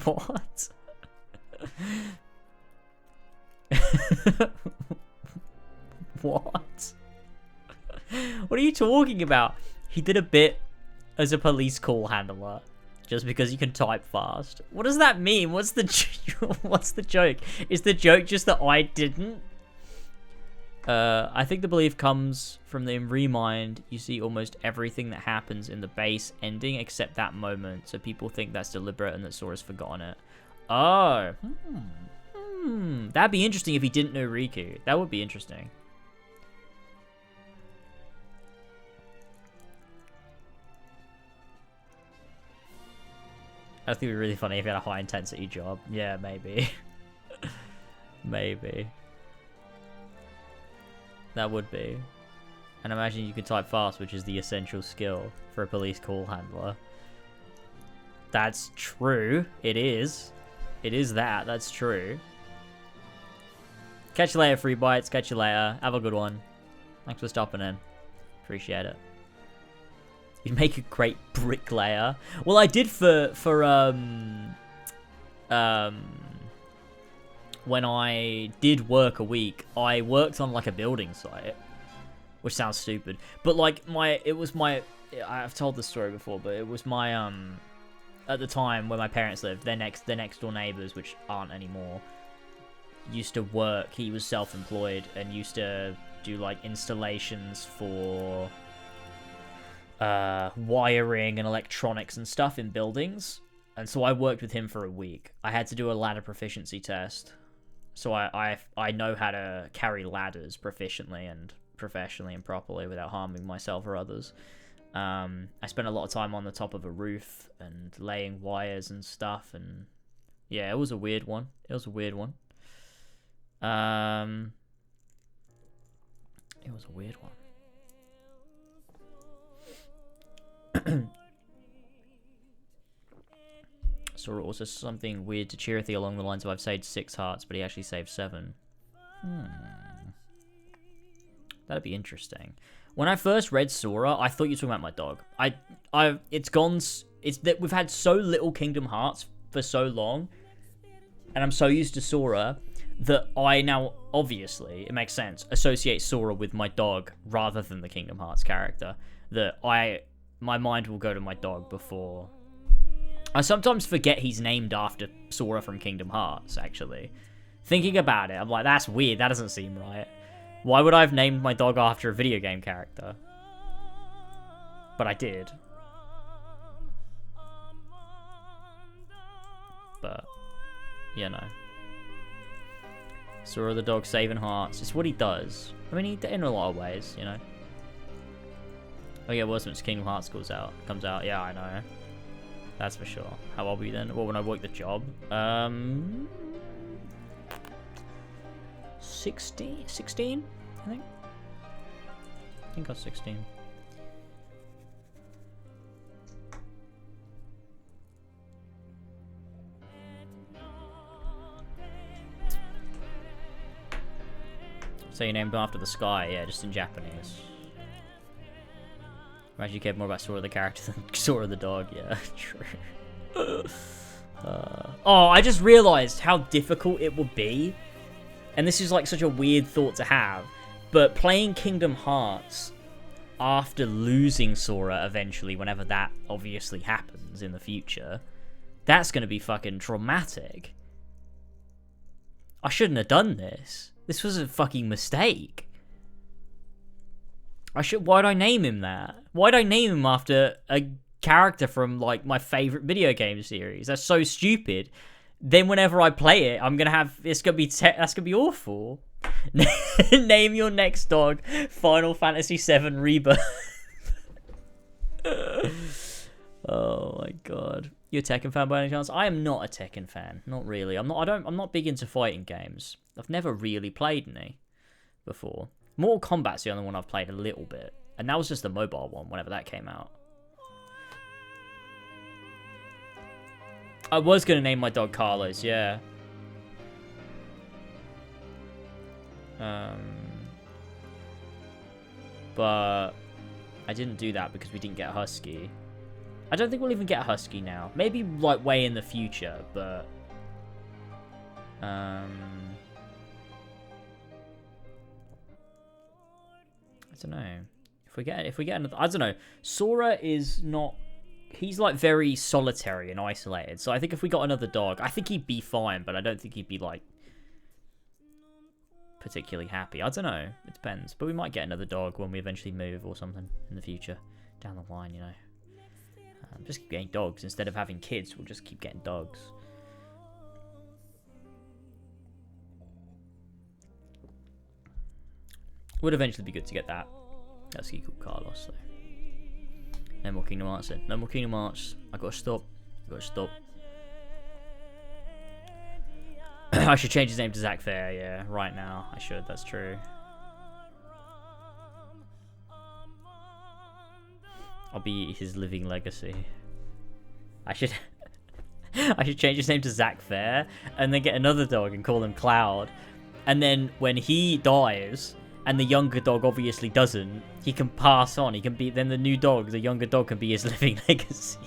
What? What? What are you talking about? He did a bit as a police call handler just because you can type fast. What does that mean? What's the what's the joke? Is the joke just that I didn't? I think the belief comes from the Remind. You see almost everything that happens in the base ending except that moment, so people think that's deliberate and that Sora's forgotten it. Oh. That'd be interesting if he didn't know Riku. That would be interesting. I think it would be really funny if he had a high intensity job. Yeah, maybe. Maybe. That would be. And imagine you could type fast, which is the essential skill for a police call handler. That's true. It is. It is that. That's true. Catch you later, Free Bites. Catch you later. Have a good one. Thanks for stopping in. Appreciate it. You'd make a great bricklayer. Well, I did for when I did work a week, I worked on like a building site, which sounds stupid, but like I've told this story before, but it was my at the time where my parents lived, their next door neighbors, which aren't anymore, used to work. He was self-employed and used to do like installations for wiring and electronics and stuff in buildings. And so I worked with him for a week. I had to do a ladder proficiency test. So I know how to carry ladders proficiently and professionally and properly without harming myself or others. I spent a lot of time on the top of a roof and laying wires and stuff, and yeah, it was a weird one. It was a weird one. It was a weird one. Sora also something weird to Chirithy along the lines of I've saved 6 hearts, but he actually saved 7. That'd be interesting. When I first read Sora, I thought you were talking about my dog. It's that we've had so little Kingdom Hearts for so long, and I'm so used to Sora that I now, obviously, it makes sense, associate Sora with my dog rather than the Kingdom Hearts character. That my mind will go to my dog before. I sometimes forget he's named after Sora from Kingdom Hearts, actually. Thinking about it, I'm like, that's weird, that doesn't seem right. Why would I have named my dog after a video game character? But I did. But, you know. Sora the dog saving hearts. It's what he does. I mean, in a lot of ways, you know. Oh yeah, well, since Kingdom Hearts comes out. Yeah, I know. That's for sure. How old were you then? Well, when I worked the job. 16, I think. I think I was 16. So you named him after the sky, yeah, just in Japanese. Imagine you cared more about Sora the character than Sora the dog, yeah, true. Oh, I just realized how difficult it would be. And this is like such a weird thought to have. But playing Kingdom Hearts after losing Sora eventually, whenever that obviously happens in the future, that's going to be fucking traumatic. I shouldn't have done this. This was a fucking mistake. Why'd I name him that? Why'd I name him after a character from, like, my favorite video game series? That's so stupid. Then whenever I play it, I'm gonna have, that's gonna be awful. Name your next dog Final Fantasy VII Rebirth. Oh my god. You a Tekken fan by any chance? I am not a Tekken fan. Not really. I'm not big into fighting games. I've never really played any before. Mortal Kombat's the only one I've played a little bit. And that was just the mobile one whenever that came out. I was going to name my dog Carlos, yeah. But I didn't do that because we didn't get a husky. I don't think we'll even get a husky now. Maybe like way in the future, but I don't know. If we get another, I don't know. Sora is not. He's like very solitary and isolated. So I think if we got another dog, I think he'd be fine, but I don't think he'd be like particularly happy. I don't know. It depends. But we might get another dog when we eventually move or something in the future, down the line, you know. Just keep getting dogs instead of having kids. We'll just keep getting dogs. Would eventually be good to get that. That's called Carlos, though. No more Kingdom Hearts then. No more Kingdom Hearts. I gotta stop. I should change his name to Zack Fair, yeah. Right now. I should, that's true. I'll be his living legacy. I should change his name to Zack Fair and then get another dog and call him Cloud. And then when he dies and the younger dog obviously doesn't, he can pass on. He can be, then the new dog, the younger dog, can be his living legacy.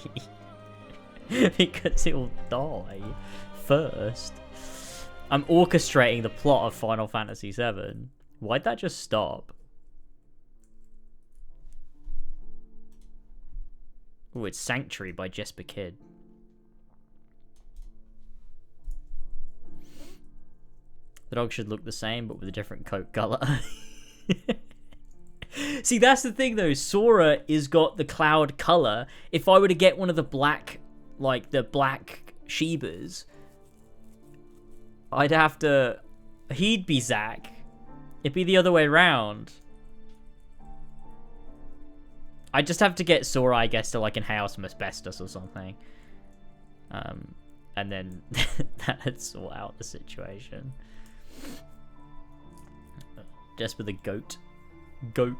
Because it will die first. I'm orchestrating the plot of Final Fantasy VII. Why'd that just stop? Oh, it's Sanctuary by Jesper Kid. The dog should look the same, but with a different coat color. See, that's the thing, though. Sora is got the Cloud color. If I were to get one of the black, like the black Shibas, I'd have to... He'd be Zack. It'd be the other way around. I just have to get Sora, I guess, to like inhale some asbestos or something. And then that'd sort out the situation. Just with a goat. Goat.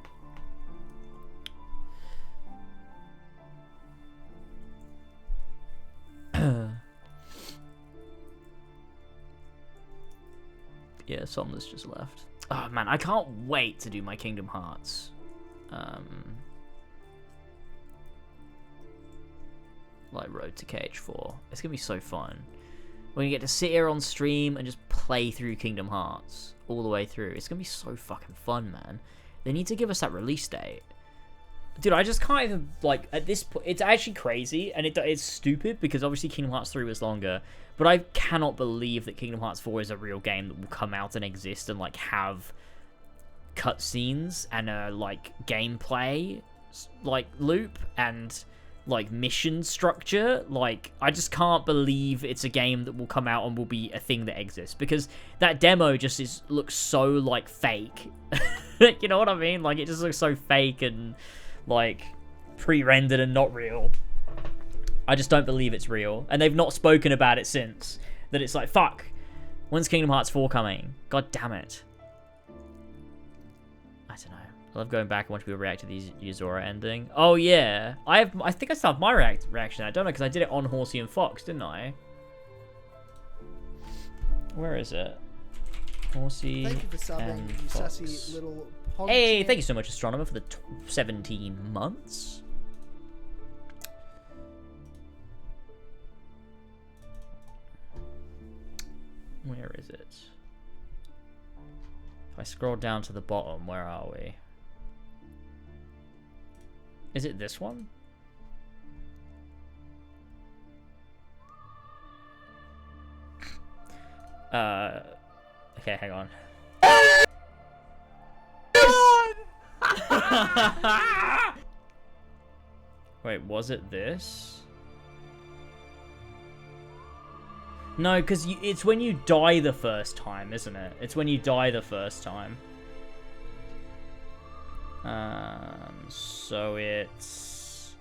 Yeah, Somna's just left. Oh man, I can't wait to do my Kingdom Hearts. Like Road to KH4. It's gonna be so fun. We're gonna get to sit here on stream and just play through Kingdom Hearts all the way through. It's gonna be so fucking fun, man. They need to give us that release date. Dude, I just can't even, like, at this point, it's actually crazy, and it's stupid, because obviously Kingdom Hearts 3 was longer, but I cannot believe that Kingdom Hearts 4 is a real game that will come out and exist and, like, have cutscenes and a, like, gameplay, like, loop, and, like, mission structure. Like, I just can't believe it's a game that will come out and will be a thing that exists, because that demo just looks so, like, fake. You know what I mean? Like, it just looks so fake and, like, pre-rendered and not real. I just don't believe it's real. And they've not spoken about it since. That it's like, fuck, when's Kingdom Hearts 4 coming? God damn it. I don't know. I love going back and watching people react to the Yuzora ending. Oh yeah. I think I still have my reaction. I don't know, because I did it on Horsey and Fox, didn't I? Where is it? Horsey Thank you for subbing, and you Fox. sassy little Hey, thank you so much, Astronomer, for the 17 months. Where is it? If I scroll down to the bottom, where are we? Is it this one? Okay, hang on. Wait, was it this? No, because it's when you die the first time, isn't it? It's when you die the first time. So it's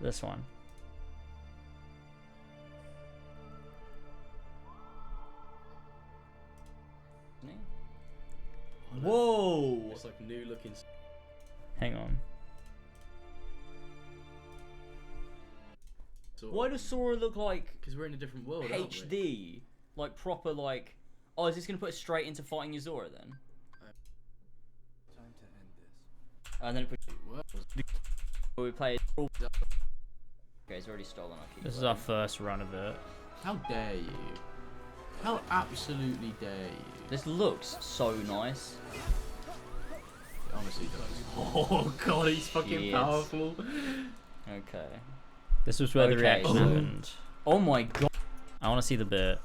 this one. Whoa! It's like new looking. Hang on. Why does Sora look like? Because we're in a different world, aren't we? HD, like proper, like. Oh, is this gonna put us straight into fighting Yuzora then? Time to end this. And then it puts. We play. Okay, he's already stolen our key. This is our first run of it. How dare you? How absolutely dare you? This looks so nice. It honestly does. Oh god, he's fucking powerful. Okay. This was where the reaction happened. Oh my god. I want to see the bit.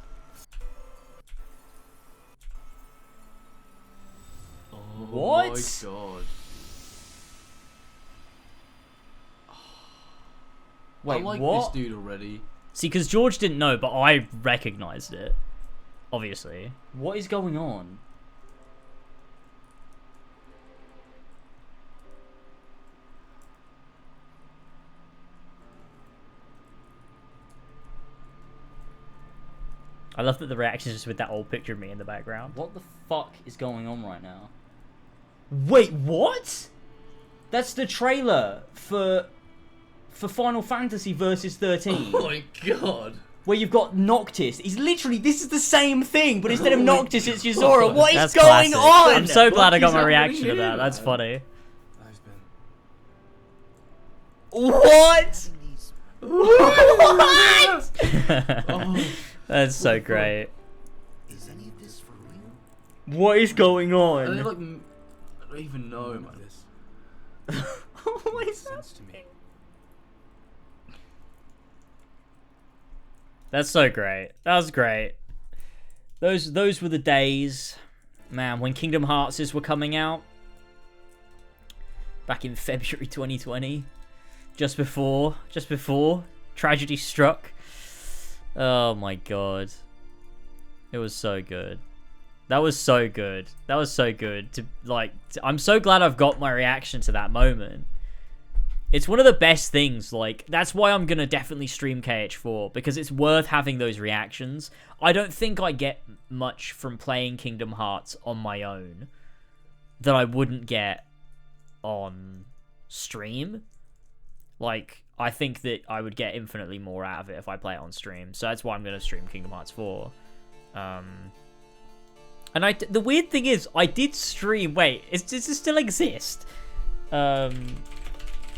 Oh what? My god. Wait, I like what? this dude already. See, because George didn't know, but I recognized it. Obviously. What is going on? I love that the reaction is just with that old picture of me in the background. What the fuck is going on right now? Wait, what? That's the trailer for Final Fantasy Versus 13. Oh my god. Where you've got Noctis. He's literally, this is the same thing, but instead of Noctis, it's Yuzora. God. What is That's going classic. on? I'm so glad I got my reaction to that. That's funny. What? What? Oh. That's so great. Is any of this for real? What is going on? And like, I don't even know about this. What is that? That's so great. That was great. Those were the days, man, when Kingdom Hearts were coming out. Back in February 2020. Just before tragedy struck. Oh my god. It was so good. That was so good. That was so good. I'm so glad I've got my reaction to that moment. It's one of the best things. Like, that's why I'm gonna definitely stream KH4, because it's worth having those reactions. I don't think I get much from playing Kingdom Hearts on my own that I wouldn't get on stream. Like, I think that I would get infinitely more out of it if I play it on stream. So that's why I'm gonna stream Kingdom Hearts 4. And the weird thing is, I did stream. Wait, does it still exist?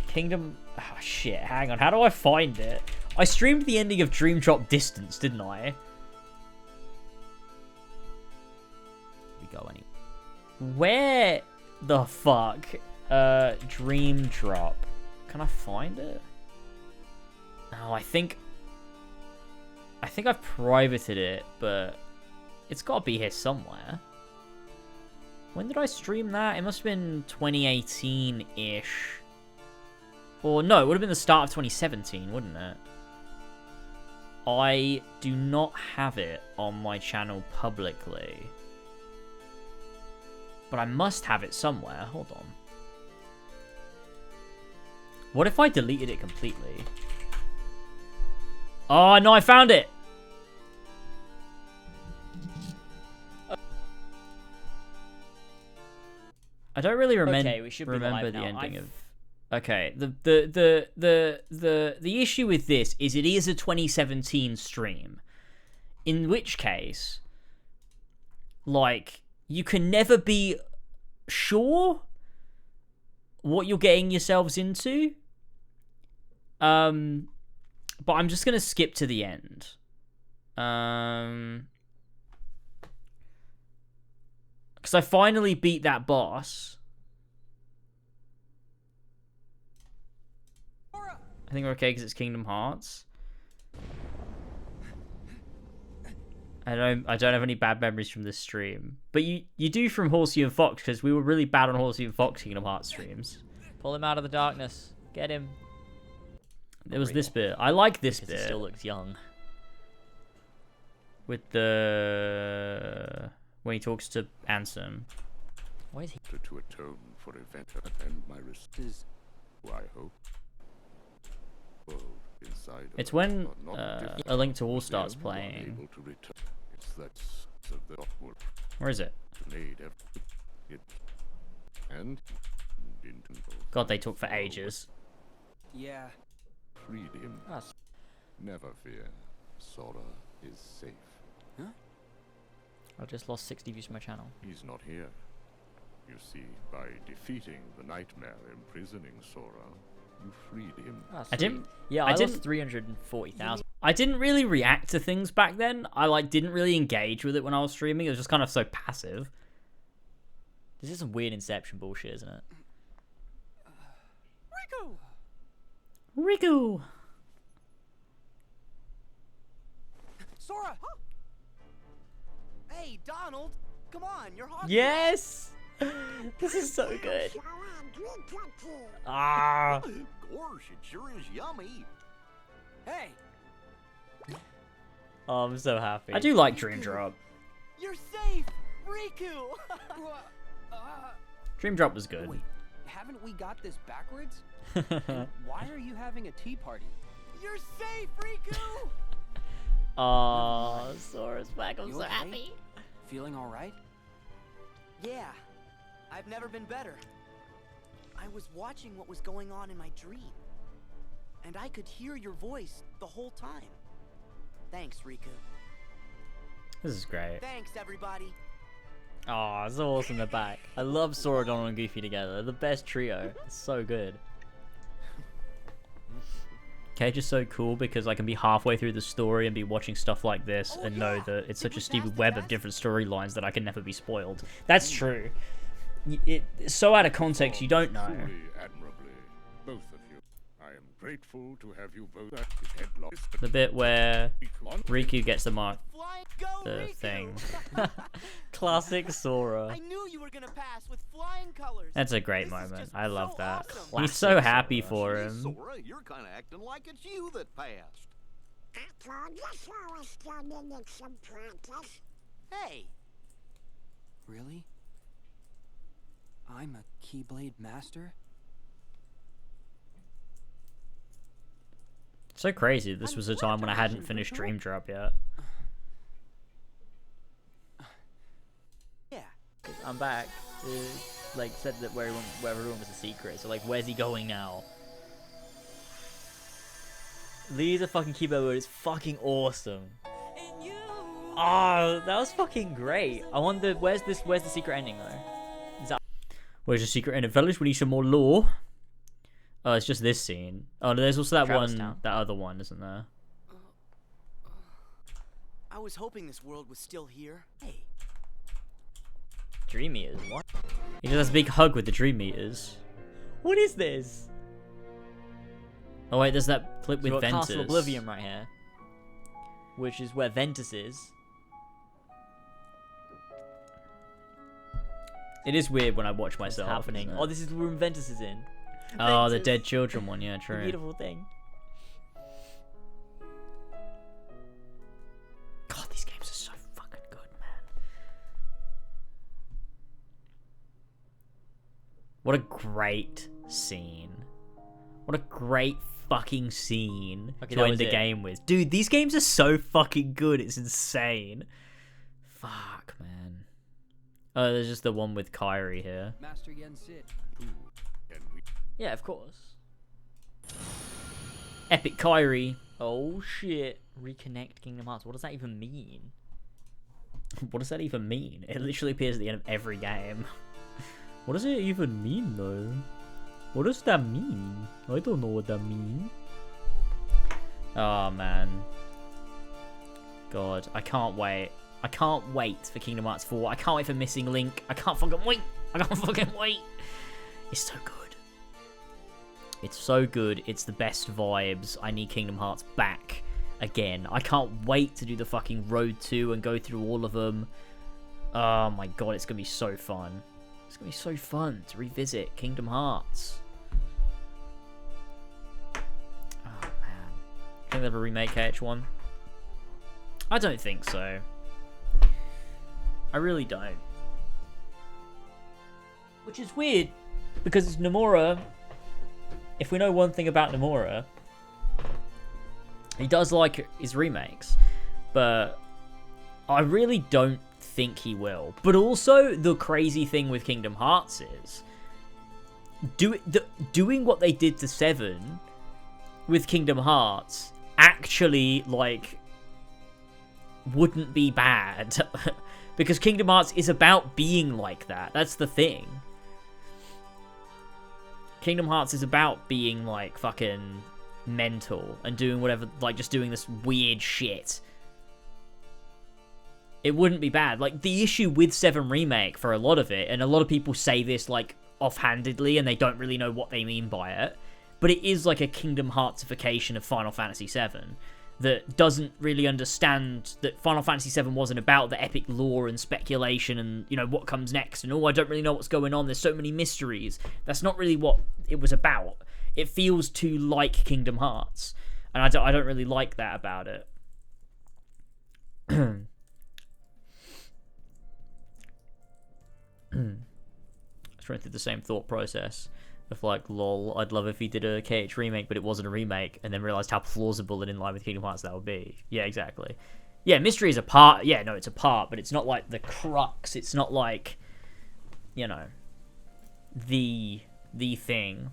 Kingdom. Oh shit! Hang on. How do I find it? I streamed the ending of Dream Drop Distance, didn't I? We go any. Where the fuck? Dream Drop. Can I find it? Oh, I think I've privated it, but it's got to be here somewhere. When did I stream that? It must have been 2018-ish. Or no, it would have been the start of 2017, wouldn't it? I do not have it on my channel publicly. But I must have it somewhere. Hold on. What if I deleted it completely? Oh, no, I found it! I don't really remember the ending of... Okay, the issue with this is it is a 2017 stream. In which case, like, you can never be sure what you're getting yourselves into. But I'm just gonna skip to the end. Because I finally beat that boss. I think we're okay because it's Kingdom Hearts. I don't have any bad memories from this stream, but you do from Horsey and Fox, because we were really bad on Horsey and Fox Kingdom Hearts streams. Pull him out of the darkness. Get him. There was this bit. I like this bit. He still looks young. With the when he talks to Ansem. Why is he to atone for event and my resistance? I hope. It's when A Link to All starts playing. Where is it? God, they took for ages. Yeah. Freed him. Never fear. Sora is safe. Huh? I just lost 60 views from my channel. He's not here. You see, by defeating the nightmare imprisoning Sora, you freed him. I didn't. Yeah, I lost 340,000. I didn't really react to things back then. I didn't really engage with it when I was streaming. It was just kind of so passive. This is some weird Inception bullshit, isn't it? Riku! Sora! Hey, Donald! Come on, you're hungry. Yes! This is so good. Ah! Gosh, it sure is yummy. Hey! Oh, I'm so happy. I do like Dream Drop. You're safe! Riku! Dream Drop was good. Wait, haven't we got this backwards? Why are you having a tea party? You're safe, Riku! Oh, Sora's back. I'm so happy. Feeling alright? Yeah. I've never been better. I was watching what was going on in my dream. And I could hear your voice the whole time. Thanks, Riku. This is great. Thanks, everybody. Oh, it's so awesome in the back. I love Sora, Donald, and Goofy together. They're the best trio. It's so good. Cage is so cool because I can be halfway through the story and be watching stuff like this and know that it's such a stupid web of different storylines that I can never be spoiled. That's true. It's so out of context, you don't know. Admirably, both of you. I am grateful to have you both at headlock. The bit where Riku gets the thing. Classic Sora. I knew you were gonna pass with flying colors. That's a great moment. I love that. He's so happy for him. Sora, you're kind of acting like it's you that passed. I told you Sora still needed some practice. Hey. Really? I'm a Keyblade master? So crazy. This was a time when I hadn't finished Dream Drop yet. Yeah. I'm back. Like said that where everyone was a secret. So like, where's he going now? These are fucking keyboard mode. It's fucking awesome. Oh, that was fucking great. I wonder where's the secret ending though? Is that where's the secret ending, fellas? We need some more lore. Oh, it's just this scene. Oh, there's also that Travis one, Town. that other one, isn't there? I was hoping this world was still here. Hey. Dream Eaters. What? He does this big hug with the Dream Eaters. What is this? Oh wait, there's that clip with We've got Ventus. Castle Oblivion right here, which is where Ventus is. It is weird when I watch myself. What's happening? isn't it? Oh, this is the room Ventus is in. Oh, the Ventus. dead children one. Yeah, The true. beautiful thing. God, these games are so fucking good, man. What a great scene. What a great fucking scene Okay, to that end was the it. game with. Dude, these games are so fucking good. It's insane. Fuck, man. Oh, there's just the one with Kyrie here. Master Yen Sid. Yeah, of course. Epic Kyrie. Oh shit. Reconnect Kingdom Hearts. What does that even mean? What does that even mean? It literally appears at the end of every game. What does it even mean, though? What does that mean? I don't know what that means. Oh, man. God, I can't wait. I can't wait for Kingdom Hearts 4. I can't wait for Missing Link. I can't fucking wait. I can't fucking wait. It's so good. It's so good. It's the best vibes. I need Kingdom Hearts back again. I can't wait to do the fucking Road 2 and go through all of them. Oh my god, it's gonna be so fun. It's gonna be so fun to revisit Kingdom Hearts. Oh man. Think they'll ever remake KH1? I don't think so. I really don't. Which is weird, because it's Nomura. If we know one thing about Nomura, he does like his remakes, but I really don't think he will. But also, the crazy thing with Kingdom Hearts is doing what they did to 7 with Kingdom Hearts actually, like, wouldn't be bad. Because Kingdom Hearts is about being like that. That's the thing. Kingdom Hearts is about being, like, fucking mental and doing whatever, like, just doing this weird shit. It wouldn't be bad. Like, the issue with 7 Remake for a lot of it, and a lot of people say this, like, offhandedly, and they don't really know what they mean by it, but it is like a Kingdom Heartsification of Final Fantasy VII that doesn't really understand that Final Fantasy VII wasn't about the epic lore and speculation and, you know, what comes next and, oh, I don't really know what's going on, there's so many mysteries. That's not really what it was about. It feels too like Kingdom Hearts, and I don't really like that about it. I was trying through the same thought process of, like, lol, I'd love if he did a KH remake, but it wasn't a remake, and then realised how plausible and in line with Kingdom Hearts that would be. Yeah, exactly. Yeah, mystery is a part. Yeah, no, it's a part, but it's not like the crux. It's not like, you know, the thing.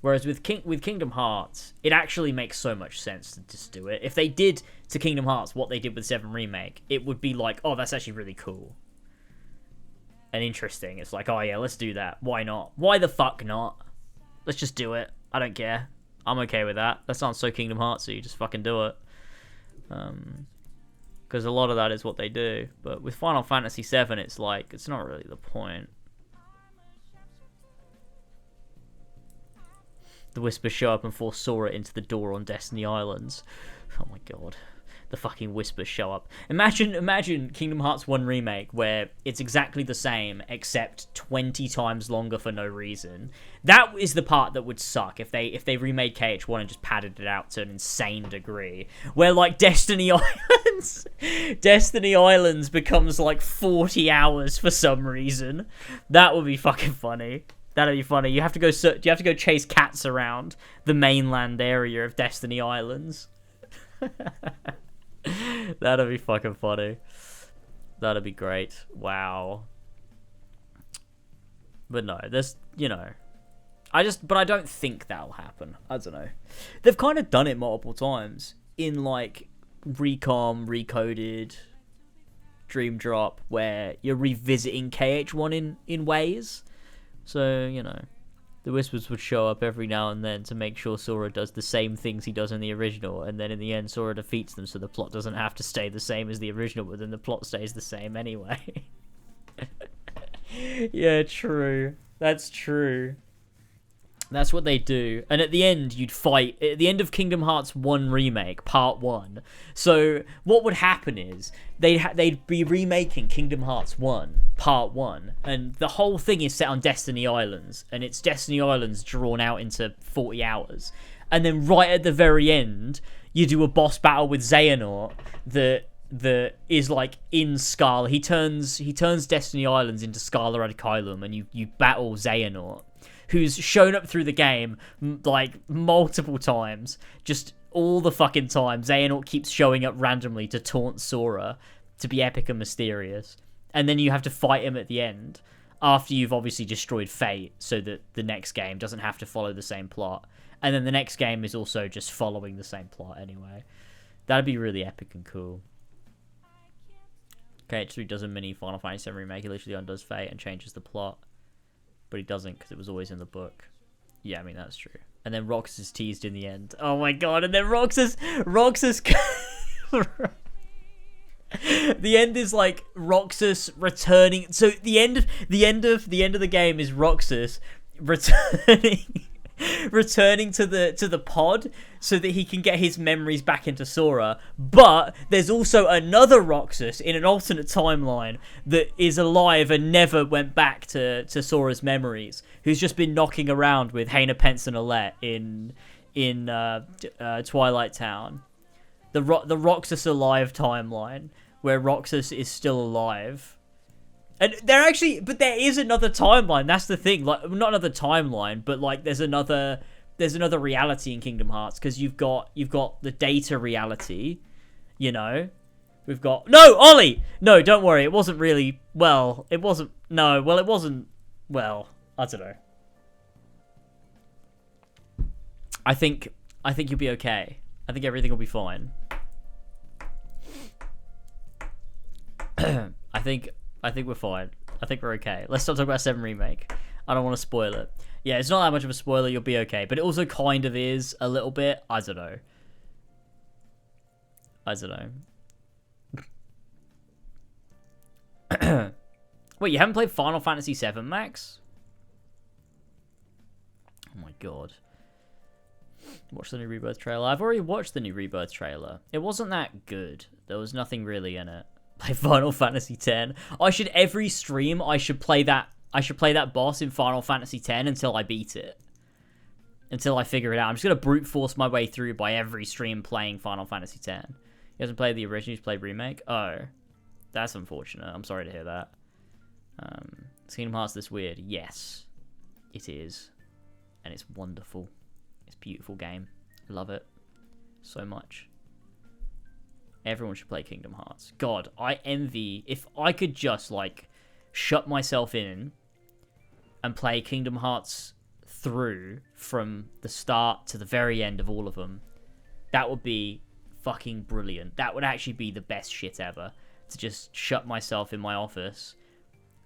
Whereas with Kingdom Hearts, it actually makes so much sense to just do it. If they did to Kingdom Hearts what they did with 7 Remake, it would be like, oh, that's actually really cool. And interesting. It's like, oh yeah, let's do that. Why not? Why the fuck not? Let's just do it. I don't care. I'm okay with that. That sounds so Kingdom Heartsy. Just fucking do it. Because a lot of that is what they do. But with Final Fantasy VII, it's like, it's not really the point. The Whispers show up and force Sora into the door on Destiny Islands. Oh my god. The fucking Whispers show up. Imagine Kingdom Hearts 1 Remake, where it's exactly the same, except 20 times longer for no reason. That is the part that would suck if they remade KH1 and just padded it out to an insane degree. Where, like, Destiny Islands becomes, like, 40 hours for some reason. That would be fucking funny. That'd be funny. You have to go you have to go chase cats around the mainland area of Destiny Islands. That'd be fucking funny. That'd be great. Wow. But no, there's, you know, but I don't think that'll happen. I don't know. They've kind of done it multiple times in like Recom, Recoded, Dream Drop, where you're revisiting KH1 in ways. So, you know, the Whispers would show up every now and then to make sure Sora does the same things he does in the original, and then in the end Sora defeats them, so the plot doesn't have to stay the same as the original, but then the plot stays the same anyway. Yeah, true. That's true. That's what they do. And at the end, you'd fight... At the end of Kingdom Hearts 1 Remake, Part 1. So, what would happen is, they'd be remaking Kingdom Hearts 1, Part 1. And the whole thing is set on Destiny Islands. And it's Destiny Islands drawn out into 40 hours. And then right at the very end, you do a boss battle with Xehanort that is like in Scala. He turns Destiny Islands into Scala Radicalum, and you battle Xehanort, who's shown up through the game like multiple times, just all the fucking time. Xehanort keeps showing up randomly to taunt Sora, to be epic and mysterious, and then you have to fight him at the end after you've obviously destroyed Fate, so that the next game doesn't have to follow the same plot. And then the next game is also just following the same plot anyway. That'd be really epic and cool. KH3 does a mini Final Fantasy VII Remake. He literally undoes Fate and changes the plot. But he doesn't, because it was always in the book. Yeah, I mean, that's true. And then Roxas is teased in the end. Oh my god, and then Roxas... The end is like Roxas returning... So the end of the game is Roxas returning to the pod so that he can get his memories back into Sora. But there's also another Roxas in an alternate timeline that is alive and never went back to Sora's memories, who's just been knocking around with Hayna Pence and Alette in Twilight Town. The Roxas Alive timeline, where Roxas is still alive. And there is another timeline. That's the thing. Like, not another timeline, but like there's another reality in Kingdom Hearts, because you've got the data reality. You know, we've got Ollie. No, don't worry. It wasn't really well. It wasn't. No, well, it wasn't. Well, I don't know. I think you'll be okay. I think everything will be fine. I think we're fine. I think we're okay. Let's stop talking about 7 Remake. I don't want to spoil it. Yeah, it's not that much of a spoiler. You'll be okay. But it also kind of is a little bit. I don't know. Wait, you haven't played Final Fantasy VII, Max? Oh my god. Watch the new Rebirth trailer. I've already watched the new Rebirth trailer. It wasn't that good. There was nothing really in it. Play Final Fantasy X. Every stream I should play that boss in Final Fantasy X until I beat it. Until I figure it out. I'm just gonna brute force my way through by every stream playing Final Fantasy X. He hasn't played the original, he's played Remake? Oh. That's unfortunate. I'm sorry to hear that. Is Kingdom Hearts this weird? Yes. It is. And it's wonderful. It's a beautiful game. I love it so much. Everyone should play Kingdom Hearts. God, I envy... If I could just, like, shut myself in and play Kingdom Hearts through from the start to the very end of all of them, that would be fucking brilliant. That would actually be the best shit ever. To just shut myself in my office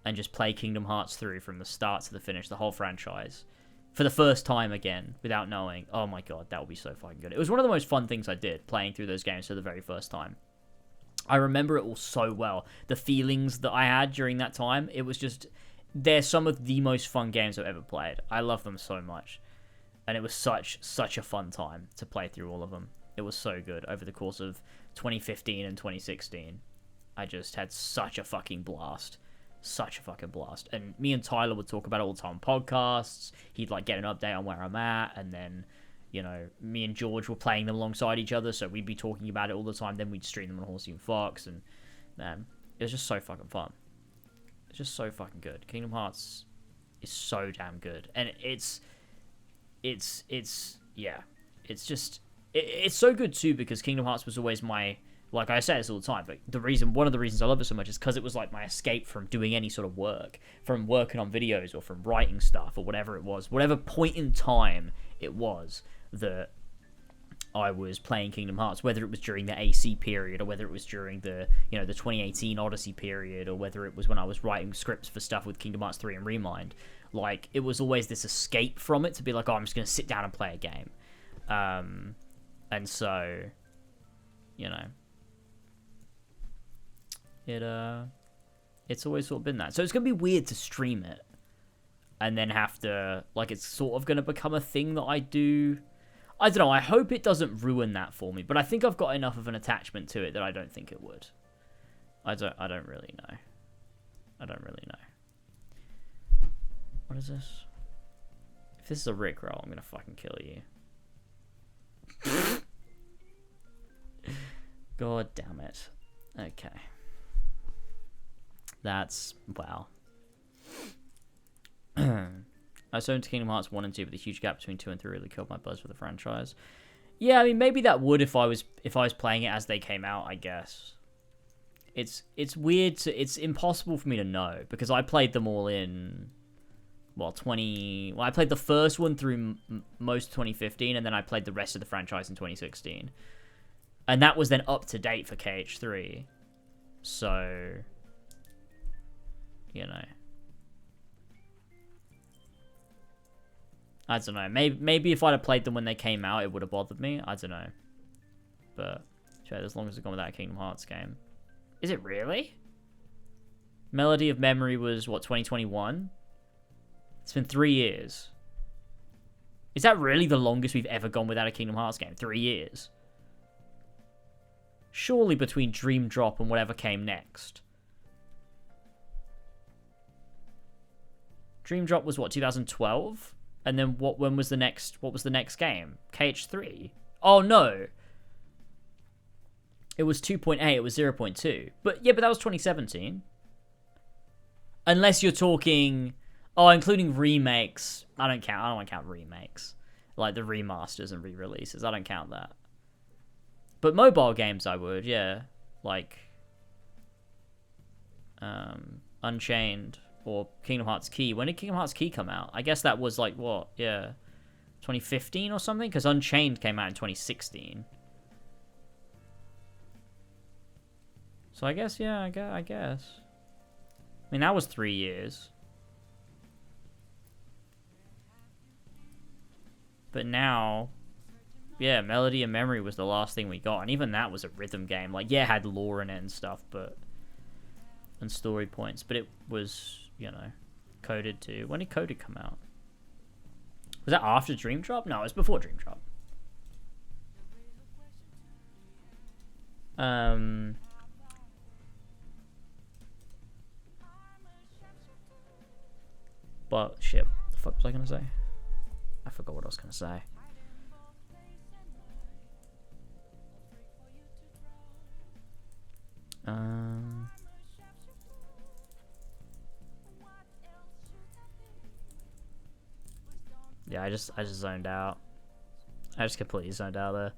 and just play Kingdom Hearts through from the start to the finish, the whole franchise, for the first time again, without knowing. Oh my god, that would be so fucking good. It was one of the most fun things I did, playing through those games for the very first time. I remember it all so well. The feelings that I had during that time, it was just... They're some of the most fun games I've ever played. I love them so much. And it was such a fun time to play through all of them. It was so good over the course of 2015 and 2016. I just had such a fucking blast. Such a fucking blast. And me and Tyler would talk about it all the time on podcasts. He'd like get an update on where I'm at, and then, you know, me and George were playing them alongside each other, so we'd be talking about it all the time. Then we'd stream them on Horsey and Fox, and man, it was just so fucking fun. It's just so fucking good. Kingdom Hearts is so damn good, and it's yeah, it's just it's so good too because Kingdom Hearts was always my, like I say this all the time, but one of the reasons I love it so much is because it was like my escape from doing any sort of work, from working on videos or from writing stuff or whatever it was, whatever point in time it was that I was playing Kingdom Hearts, whether it was during the AC period or whether it was during the, you know, the 2018 Odyssey period, or whether it was when I was writing scripts for stuff with Kingdom Hearts 3 and Remind. Like, it was always this escape from it to be like, oh, I'm just going to sit down and play a game. And so, you know, it's always sort of been that. So it's going to be weird to stream it and then have to, like, it's sort of going to become a thing that I do. I don't know, I hope it doesn't ruin that for me, but I think I've got enough of an attachment to it that I don't think it would. I don't really know. I don't really know. What is this? If this is a Rickroll, I'm gonna fucking kill you. God damn it. Okay. That's, wow. I was into Kingdom Hearts 1 and 2, but the huge gap between 2 and 3 really killed my buzz for the franchise. Yeah, I mean, maybe that would if I was playing it as they came out, I guess. It's weird to, it's impossible for me to know because I played them all in, well, I played the first one through most 2015, and then I played the rest of the franchise in 2016. And that was then up to date for KH3. So, you know. I don't know. Maybe if I'd have played them when they came out, it would have bothered me. I don't know. But, as long as it's gone with that Kingdom Hearts game. Is it really? Melody of Memory was, what, 2021? It's been 3 years. Is that really the longest we've ever gone without a Kingdom Hearts game? 3 years? Surely between Dream Drop and whatever came next. Dream Drop was, what, 2012? And then what was the next game? KH3? Oh no. It was 2.8, it was 0.2. But yeah, but that was 2017. Unless you're talking, oh, including remakes. I don't want to count remakes. Like the remasters and re-releases. I don't count that. But mobile games I would, yeah. Like Unchained. Or Kingdom Hearts Key. When did Kingdom Hearts Key come out? I guess that was like, what? Yeah. 2015 or something? Because Unchained came out in 2016. So I guess, yeah, I guess. I mean, that was 3 years. But now, yeah, Melody and Memory was the last thing we got. And even that was a rhythm game. Like, yeah, it had lore in it and stuff, but... and story points. But it was... you know, Coded too. When did Coded come out? Was that after Dream Drop? No, it was before Dream Drop. But shit, what the fuck was I gonna say? I forgot what I was gonna say. Yeah, I just zoned out. I just completely zoned out there.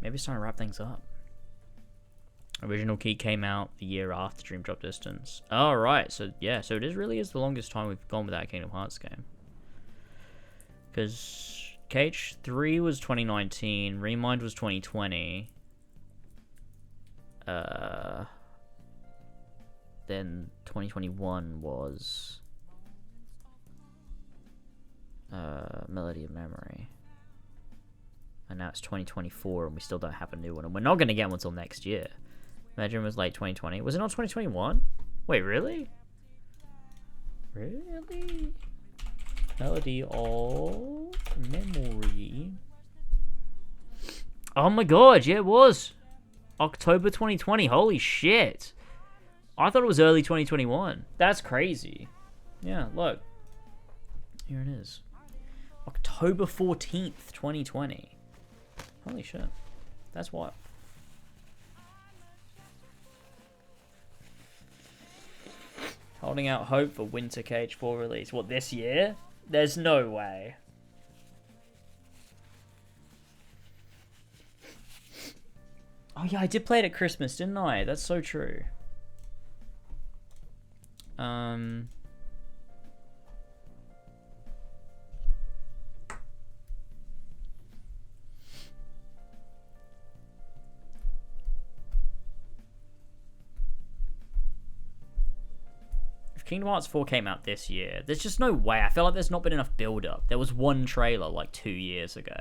Maybe it's time to wrap things up. Original Key came out the year after Dream Drop Distance. Oh, right. So, yeah. So, it really is the longest time we've gone without a Kingdom Hearts game. Because KH3 was 2019. Remind was 2020. Then 2021 was... Melody of Memory. And now it's 2024 and we still don't have a new one. And we're not going to get one until next year. Imagine it was late 2020. Was it not 2021? Wait, really? Really? Melody of Memory. Oh my god, yeah, it was. October 2020. Holy shit. I thought it was early 2021. That's crazy. Yeah, look. Here it is. October 14th, 2020. Holy shit. That's what. Holding out hope for Winter KH4 release. What, this year? There's no way. Oh yeah, I did play it at Christmas, didn't I? That's so true. If Kingdom Hearts 4 came out this year, there's just no way. I feel like there's not been enough build-up. There was one trailer like 2 years ago.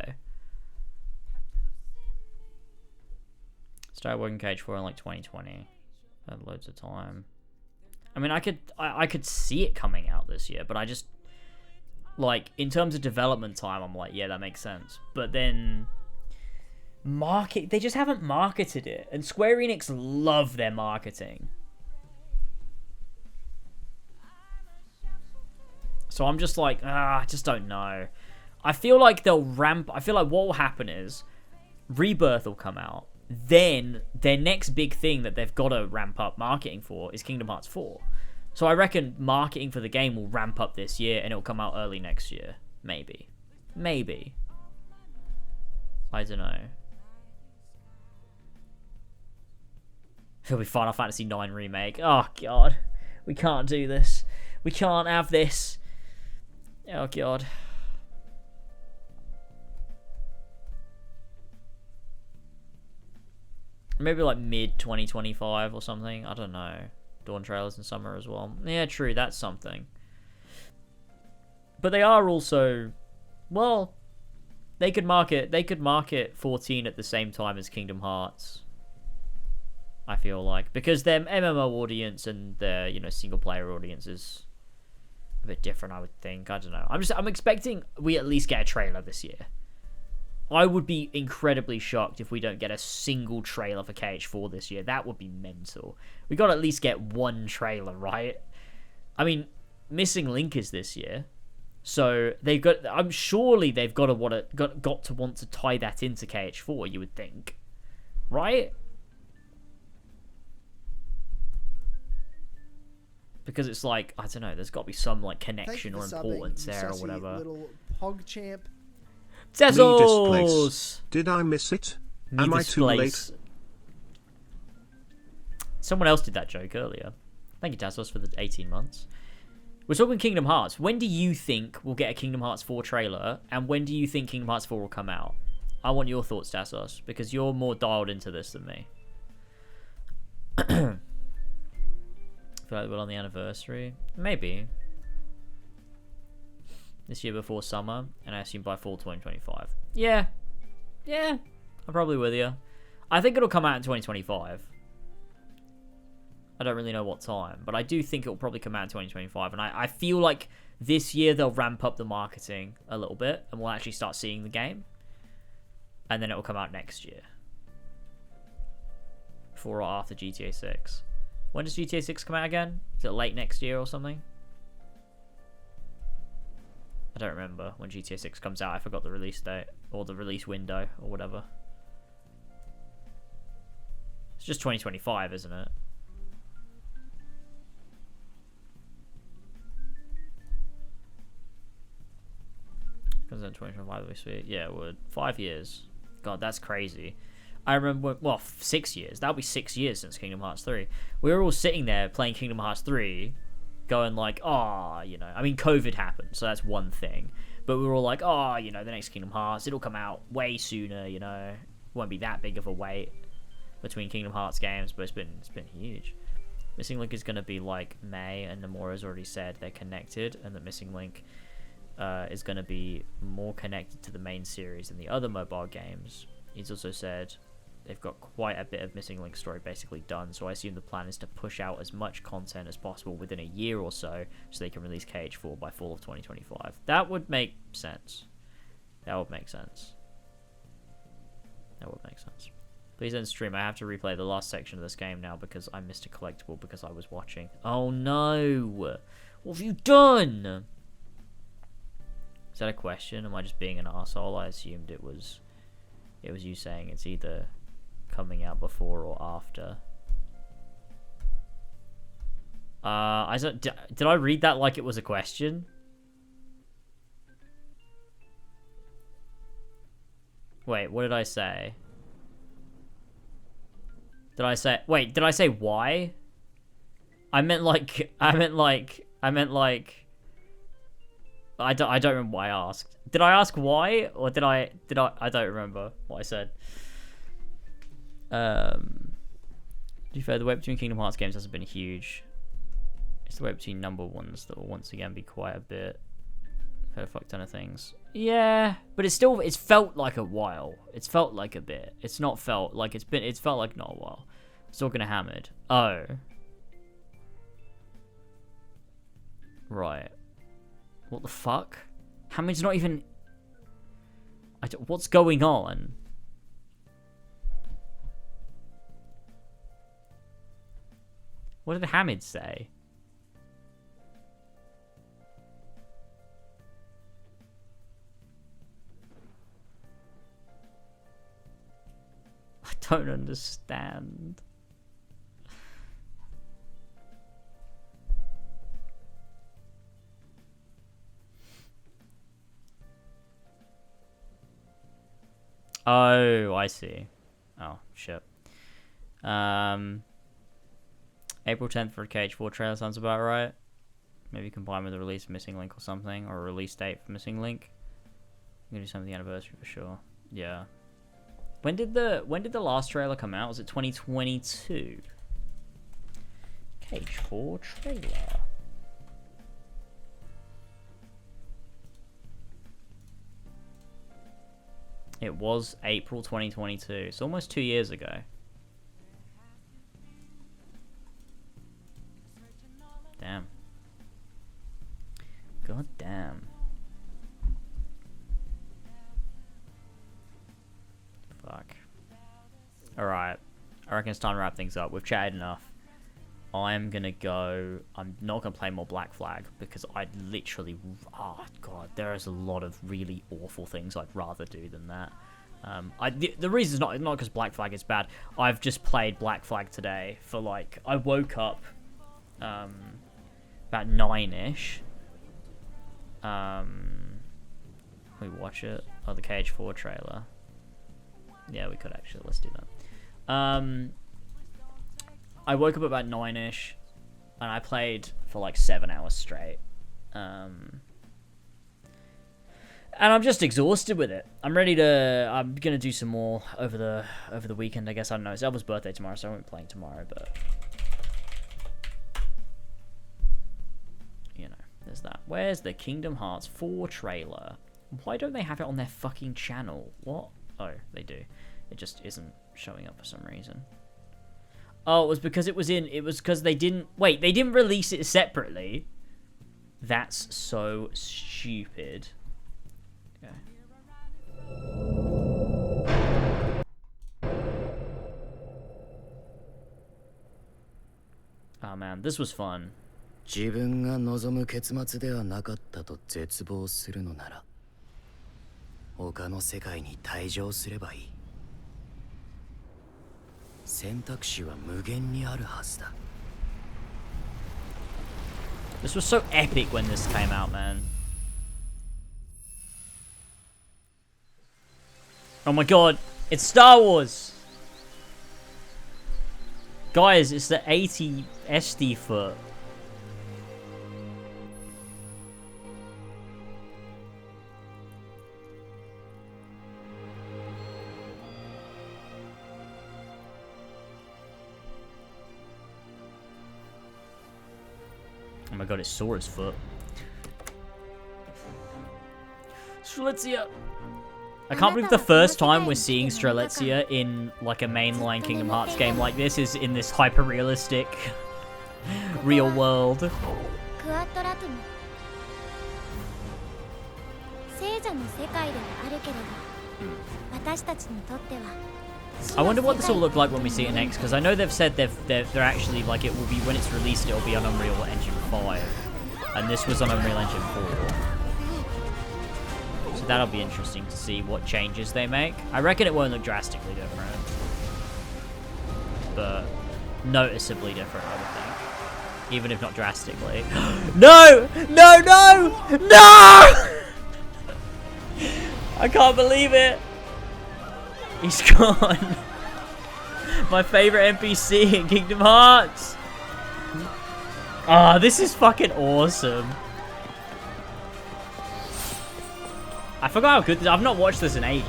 Started working KH4 in like 2020. Had loads of time. I mean, I could see it coming out this year, but I just, like, in terms of development time, I'm like, yeah, that makes sense. But then they just haven't marketed it, and Square Enix love their marketing. So I'm just like, I just don't know. I feel like they'll ramp. I feel like what will happen is Rebirth will come out. Then their next big thing that they've got to ramp up marketing for is Kingdom Hearts 4. So I reckon marketing for the game will ramp up this year and it'll come out early next year. Maybe. Maybe. I don't know. It'll be Final Fantasy IX Remake. Oh, God. We can't do this. We can't have this. Oh, God. Maybe like mid-2025 or something. I don't know. Dawn trailers in summer as well. Yeah, true. That's something. But they are also... Well, they could market 14 at the same time as Kingdom Hearts. I feel like. Because their MMO audience and their, you know, single-player audience is a bit different, I would think. I don't know. I'm expecting we at least get a trailer this year. I would be incredibly shocked if we don't get a single trailer for KH4 this year. That would be mental. We got to at least get one trailer, right? I mean, Missing Link is this year. So they've got... I'm surely they've got to want to tie that into KH4, you would think. Right? Because it's like, I don't know, there's got to be some like connection or importance there or whatever. Little PogChamp. Tezos! Did I miss it? Am I too late? Someone else did that joke earlier. Thank you, Tezos, for the 18 months. We're talking Kingdom Hearts. When do you think we'll get a Kingdom Hearts 4 trailer? And when do you think Kingdom Hearts 4 will come out? I want your thoughts, Tezos, because you're more dialed into this than me. I feel like we're on the anniversary. Maybe. This year before summer, and I assume by fall 2025. Yeah. Yeah. I'm probably with you. I think it'll come out in 2025. I don't really know what time, but I do think it'll probably come out in 2025. And I feel like this year they'll ramp up the marketing a little bit, and we'll actually start seeing the game. And then it'll come out next year. Before or after GTA 6. When does GTA 6 come out again? Is it late next year or something? I don't remember when GTA 6 comes out. I forgot the release date or the release window or whatever. It's just 2025, isn't it? Comes out in 2025, would be sweet. Yeah, it would. 5 years. God, that's crazy. I remember, well, 6 years. That'll be 6 years since Kingdom Hearts 3. We were all sitting there playing Kingdom Hearts 3, going like, oh, you know, I mean, COVID happened, so that's one thing. But we were all like, oh, you know, the next Kingdom Hearts, it'll come out way sooner, you know. Won't be that big of a wait between Kingdom Hearts games, but it's been huge. Missing Link is going to be like May, and Nomura's already said they're connected, and that Missing Link is going to be more connected to the main series than the other mobile games. He's also said they've got quite a bit of Missing Link story basically done, so I assume the plan is to push out as much content as possible within a year or so they can release KH4 by fall of 2025. That would make sense. That would make sense. That would make sense. Please end stream. I have to replay the last section of this game now because I missed a collectible because I was watching. Oh no! What have you done? Is that a question? Am I just being an arsehole? I assumed it was you saying it's either coming out before or after. Did I read that like it was a question? Wait, what did I say? Did I say why? I meant like I don't remember what I asked. Did I ask why, or did I don't remember what I said. To be fair, the web between Kingdom Hearts games hasn't been huge. It's the web between number ones that will once again be quite a bit. I've had a fuck ton of things. Yeah, but it's felt like a while. It's felt like a bit. It's not felt like it's felt like not a while. Still gonna hammered. Oh. Right. What the fuck? Hamid's not even... what's going on? What did Hamid say? I don't understand. Oh, I see. Oh, shit. April 10th for a KH4 trailer sounds about right. Maybe combined with the release of Missing Link or something, or a release date for Missing Link. I'm gonna do something the anniversary for sure. Yeah. When did the last trailer come out? Was it 2022? KH4 trailer. It was April 2022. It's almost 2 years ago. Damn. God damn. Fuck. Alright. I reckon it's time to wrap things up. We've chatted enough. I'm gonna go... I'm not gonna play more Black Flag because I'd literally... Oh, God. There is a lot of really awful things I'd rather do than that. The reason is not because Black Flag is bad. I've just played Black Flag today for like... I woke up about 9-ish. We watch it. Oh, the KH4 trailer. Yeah, we could actually. Let's do that. I woke up about 9-ish, and I played for like 7 hours straight. And I'm just exhausted with it. I'm ready to. I'm gonna do some more over the weekend. I guess I don't know. It's Elva's birthday tomorrow, so I won't be playing tomorrow. But you know, there's that. Where's the Kingdom Hearts 4 trailer? Why don't they have it on their fucking channel? What? Oh, they do. It just isn't showing up for some reason. Oh, it was because it was because they didn't... Wait, they didn't release it separately? That's so stupid. Okay. Oh man, this was fun. 自分が望む結末ではなかったと絶望するのなら、他の世界に退場すればいい。選択肢は無限にあるはずだ。This was so epic when this came out, man. Oh my god, it's Star Wars! Guys, it's the 80 SD foot. Oh my god, it's Sora's foot. Strelitzia! I can't believe the first time we're seeing Strelitzia in like a mainline Kingdom Hearts game like this is in this hyper-realistic real world. I wonder what this will look like when we see it next, because I know they've said they're actually, like, it will be, when it's released, it'll be on Unreal Engine 5, and this was on Unreal Engine 4. So that'll be interesting to see what changes they make. I reckon it won't look drastically different, but noticeably different, I would think. even if not drastically. No! No, no! No! I can't believe it. He's gone. My favorite NPC in Kingdom Hearts. Ah, this is fucking awesome. I forgot how good this is. I've not watched this in ages.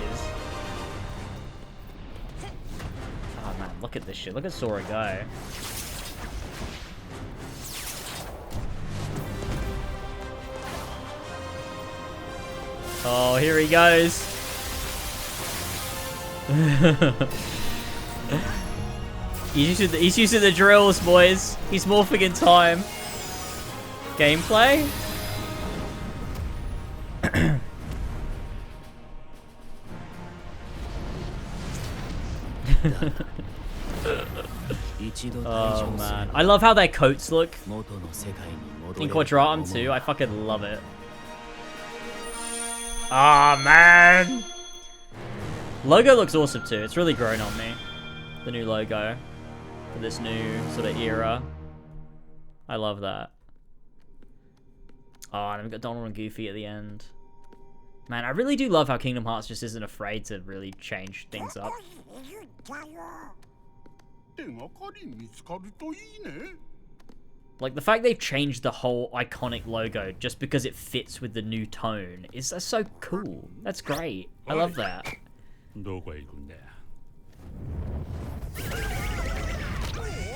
Oh man, look at this shit. Look at Sora go. Oh, here he goes. He's using the drills, boys. He's morphing in time. Gameplay? Oh man, I love how their coats look in Quadratum too. I fucking love it. Ah man, logo looks awesome too. It's really grown on me. The new logo for this new sort of era. I love that. Oh, and we've got Donald and Goofy at the end. Man, I really do love how Kingdom Hearts just isn't afraid to really change things up. Like, the fact they've changed the whole iconic logo just because it fits with the new tone is so cool. That's great. I love that.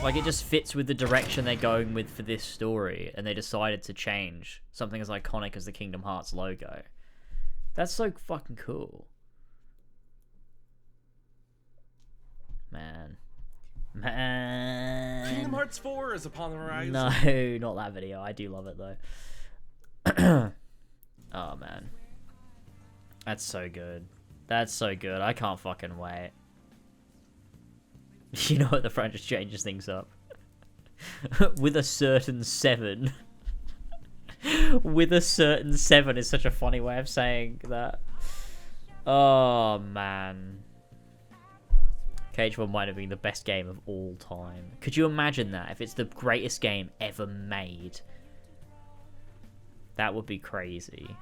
Like, it just fits with the direction they're going with for this story, and they decided to change something as iconic as the Kingdom Hearts logo. That's so fucking cool. Man. Kingdom Hearts 4 is upon the horizon. No, not that video. I do love it, though. Oh, man. That's so good. That's so good. I can't fucking wait. You know what? The front just changes things up. With a certain 7. With a certain 7 is such a funny way of saying that. Oh, man. KH1 might have been the best game of all time. Could you imagine that? If it's the greatest game ever made. That would be crazy.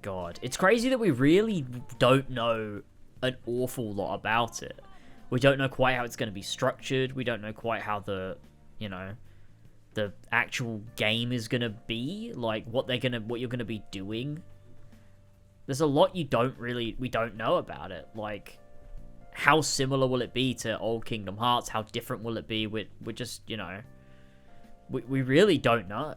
God. It's crazy that we really don't know an awful lot about it. We don't know quite how it's going to be structured. We don't know quite how the, you know, the actual game is going to be. Like, what you're going to be doing. There's a lot we don't know about it. Like, how similar will it be to old Kingdom Hearts? How different will it be? We're just, you know, we really don't know.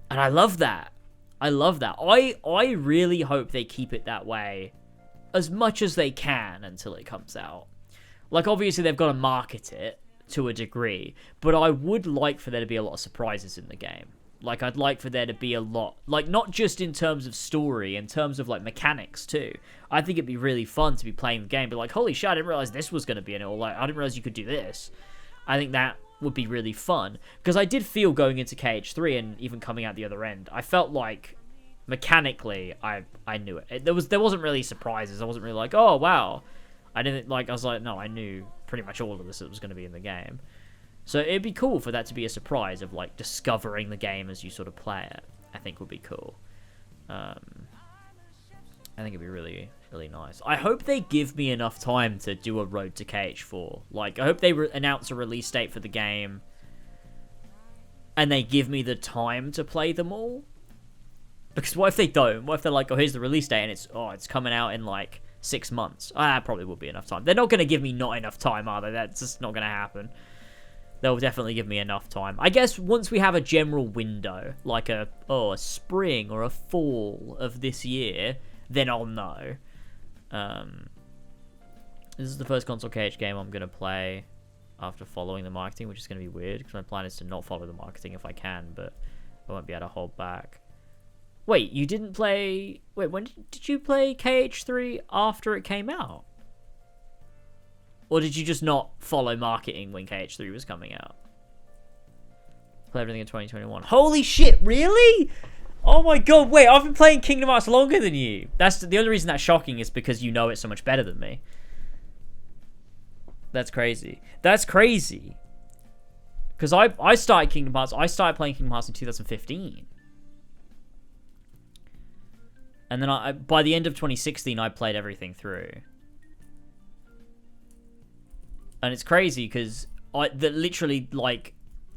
And I love that. I love that. I really hope they keep it that way as much as they can until it comes out. Like, obviously they've got to market it to a degree, but I would like for there to be a lot of surprises in the game. Like, I'd like for there to be a lot, like, not just in terms of story, in terms of, like, mechanics, too. I think it'd be really fun to be playing the game, but like, holy shit, I didn't realize this was going to be in it, or like, I didn't realize you could do this. I think that would be really fun, because I did feel going into KH3 and even coming out the other end, I felt like, mechanically, I knew it. There wasn't really surprises. I wasn't really like, oh, wow. I was like, no, I knew pretty much all of this that was going to be in the game. So it'd be cool for that to be a surprise of, like, discovering the game as you sort of play it. I think would be cool. I think it'd be really, really nice. I hope they give me enough time to do a Road to KH4. Like, I hope they announce a release date for the game, and they give me the time to play them all. Because what if they don't? What if they're like, oh, here's the release date, and it's coming out in, like, 6 months? That probably will be enough time. They're not going to give me not enough time, are they? That's just not going to happen. They'll definitely give me enough time. I guess once we have a general window, like a spring or a fall of this year, then I'll know. This is the first console KH game I'm going to play after following the marketing, which is going to be weird, because my plan is to not follow the marketing if I can, but I won't be able to hold back. Wait, you didn't play... Wait, when did you play KH3 after it came out? Or did you just not follow marketing when KH3 was coming out? Play everything in 2021. Holy shit, really? Oh my god, wait, I've been playing Kingdom Hearts longer than you. That's the only reason that's shocking is because you know it so much better than me. That's crazy. That's crazy. Because I started Kingdom Hearts. I started playing Kingdom Hearts in 2015. And then by the end of 2016, I played everything through. And it's crazy because literally, like,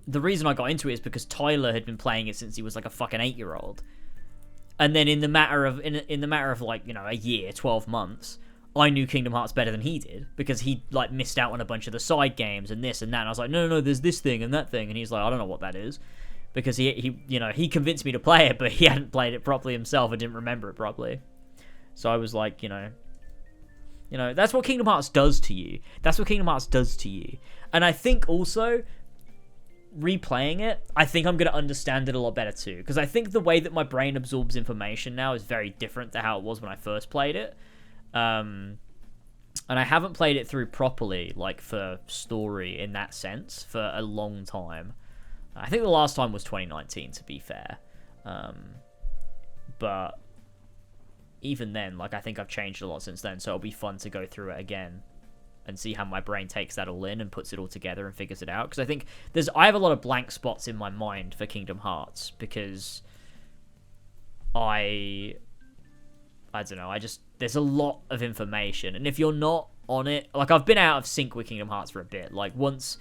the reason I got into it is because Tyler had been playing it since he was like a fucking 8-year-old. And then in the matter of like, you know, a year, 12 months, I knew Kingdom Hearts better than he did because he like missed out on a bunch of the side games and this and that. And I was like, no, there's this thing and that thing. And he's like, I don't know what that is. Because he convinced me to play it, but he hadn't played it properly himself and didn't remember it properly. So I was like, you know, that's what Kingdom Hearts does to you. That's what Kingdom Hearts does to you. And I think also, replaying it, I think I'm going to understand it a lot better too. Because I think the way that my brain absorbs information now is very different to how it was when I first played it. And I haven't played it through properly, like, for story in that sense, for a long time. I think the last time was 2019, to be fair. But even then, like, I think I've changed a lot since then, so it'll be fun to go through it again and see how my brain takes that all in and puts it all together and figures it out. Because I think I have a lot of blank spots in my mind for Kingdom Hearts, because I don't know, there's a lot of information, and if you're not on it, like, I've been out of sync with Kingdom Hearts for a bit. Like, once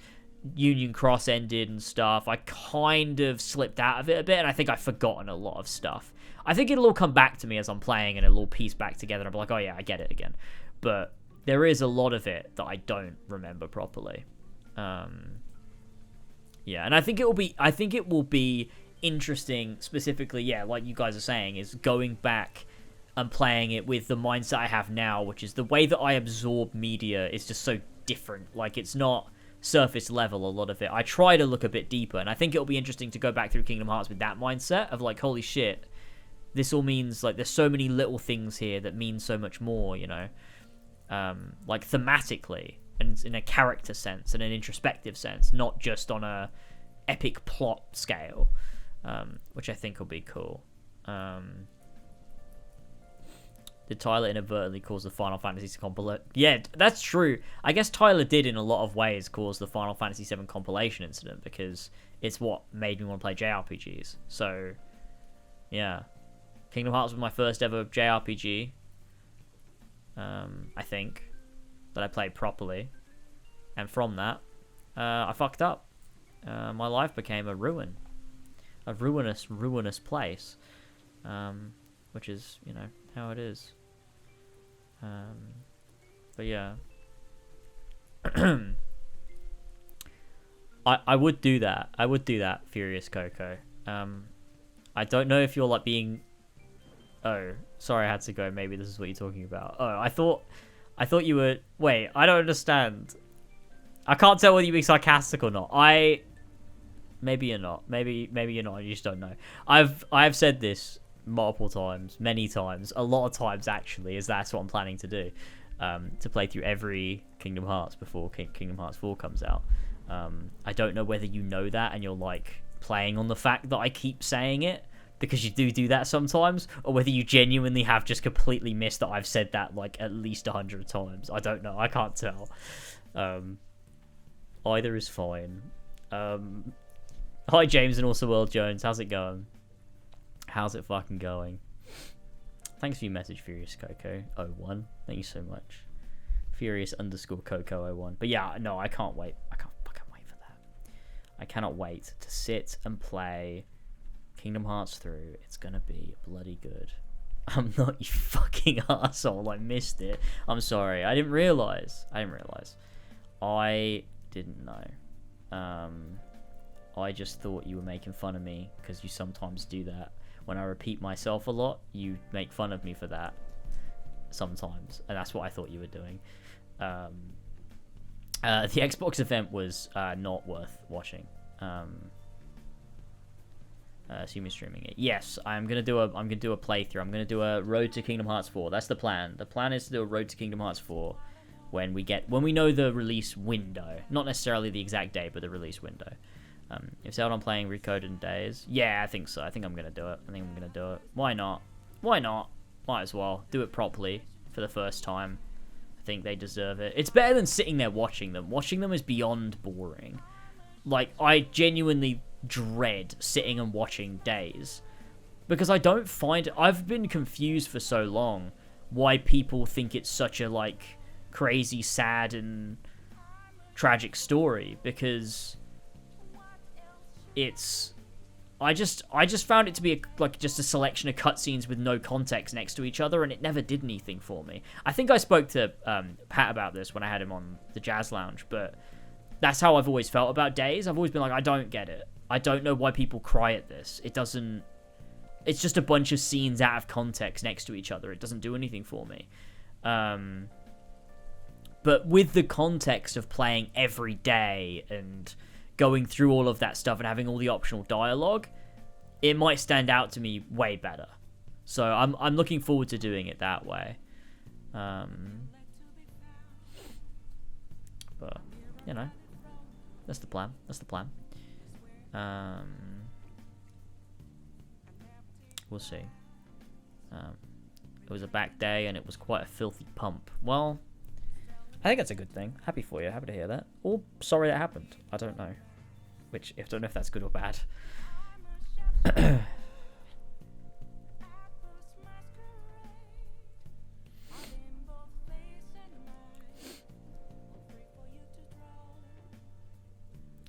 Union Cross ended and stuff, I kind of slipped out of it a bit, and I think I've forgotten a lot of stuff. I think it'll all come back to me as I'm playing, and it'll all piece back together, and I'll be like, oh yeah, I get it again. But there is a lot of it that I don't remember properly. Yeah, and I think it will be interesting, specifically, yeah, like you guys are saying, is going back and playing it with the mindset I have now, which is the way that I absorb media is just so different. Like, it's not surface level, a lot of it. I try to look a bit deeper, and I think it'll be interesting to go back through Kingdom Hearts with that mindset of like, holy shit, this all means, like, there's so many little things here that mean so much more, you know, like thematically and in a character sense and an introspective sense, not just on a epic plot scale, which I think will be cool. Did Tyler inadvertently cause the Final Fantasy VII compilation? Yeah, that's true. I guess Tyler did in a lot of ways cause the Final Fantasy VII compilation incident, because it's what made me want to play JRPGs. So, yeah. Kingdom Hearts was my first ever JRPG, I think, that I played properly. And from that, I fucked up. My life became a ruin. A ruinous place. Which is, you know, how it is. But yeah. I would do that. I would do that, Furious Coco. I don't know if you're like being... Oh, sorry, I had to go. Maybe this is what you're talking about. Oh, I thought you were... Wait, I don't understand. I can't tell whether you're being sarcastic or not. Maybe you're not. Maybe you're not. You just don't know. I've said this multiple times, many times, a lot of times actually, as that's what I'm planning to do, to play through every Kingdom Hearts before Kingdom Hearts 4 comes out. I don't know whether you know that and you're like playing on the fact that I keep saying it, because you do that sometimes, or whether you genuinely have just completely missed that I've said that like at least 100 times. I don't know. I can't tell. Either is fine. Hi James and also World Jones. How's it going? How's it fucking going? Thanks for your message, Furious Coco 01. Thank you so much. Furious _ Coco 01. But yeah, no, I can't wait. I can't fucking wait for that. I cannot wait to sit and play Kingdom Hearts through. It's gonna be bloody good. I'm not, you fucking asshole. I missed it. I'm sorry. I didn't realize. I didn't know. I just thought you were making fun of me, because you sometimes do that. When I repeat myself a lot, you make fun of me for that sometimes, and that's what I thought you were doing. The Xbox event was not worth watching. Assume you're streaming it. Yes, I'm gonna do a playthrough. I'm gonna do a Road to Kingdom Hearts 4. That's the plan. The plan is to do a Road to Kingdom Hearts 4 when we know the release window, not necessarily the exact date, but the release window. If Zelda I'm playing Recoded in days, yeah, I think so. I think I'm gonna do it. Why not? Might as well do it properly for the first time. I think they deserve it. It's better than sitting there watching them. Watching them is beyond boring. Like, I genuinely dread sitting and watching Days. Because I don't find... I've been confused for so long why people think it's such a, like, crazy, sad, and tragic story. Because it's... I just found it to be just a selection of cutscenes with no context next to each other, and it never did anything for me. I think I spoke to Pat about this when I had him on the Jazz Lounge, but that's how I've always felt about Days. I've always been like, I don't get it. I don't know why people cry at this. It doesn't... It's just a bunch of scenes out of context next to each other. It doesn't do anything for me. But with the context of playing every day and going through all of that stuff and having all the optional dialogue, it might stand out to me way better. So I'm looking forward to doing it that way. But, you know, that's the plan. That's the plan. We'll see. It was a back day and it was quite a filthy pump. Well, I think that's a good thing. Happy for you. Happy to hear that. Or sorry that happened. I don't know. Which, I don't know if that's good or bad.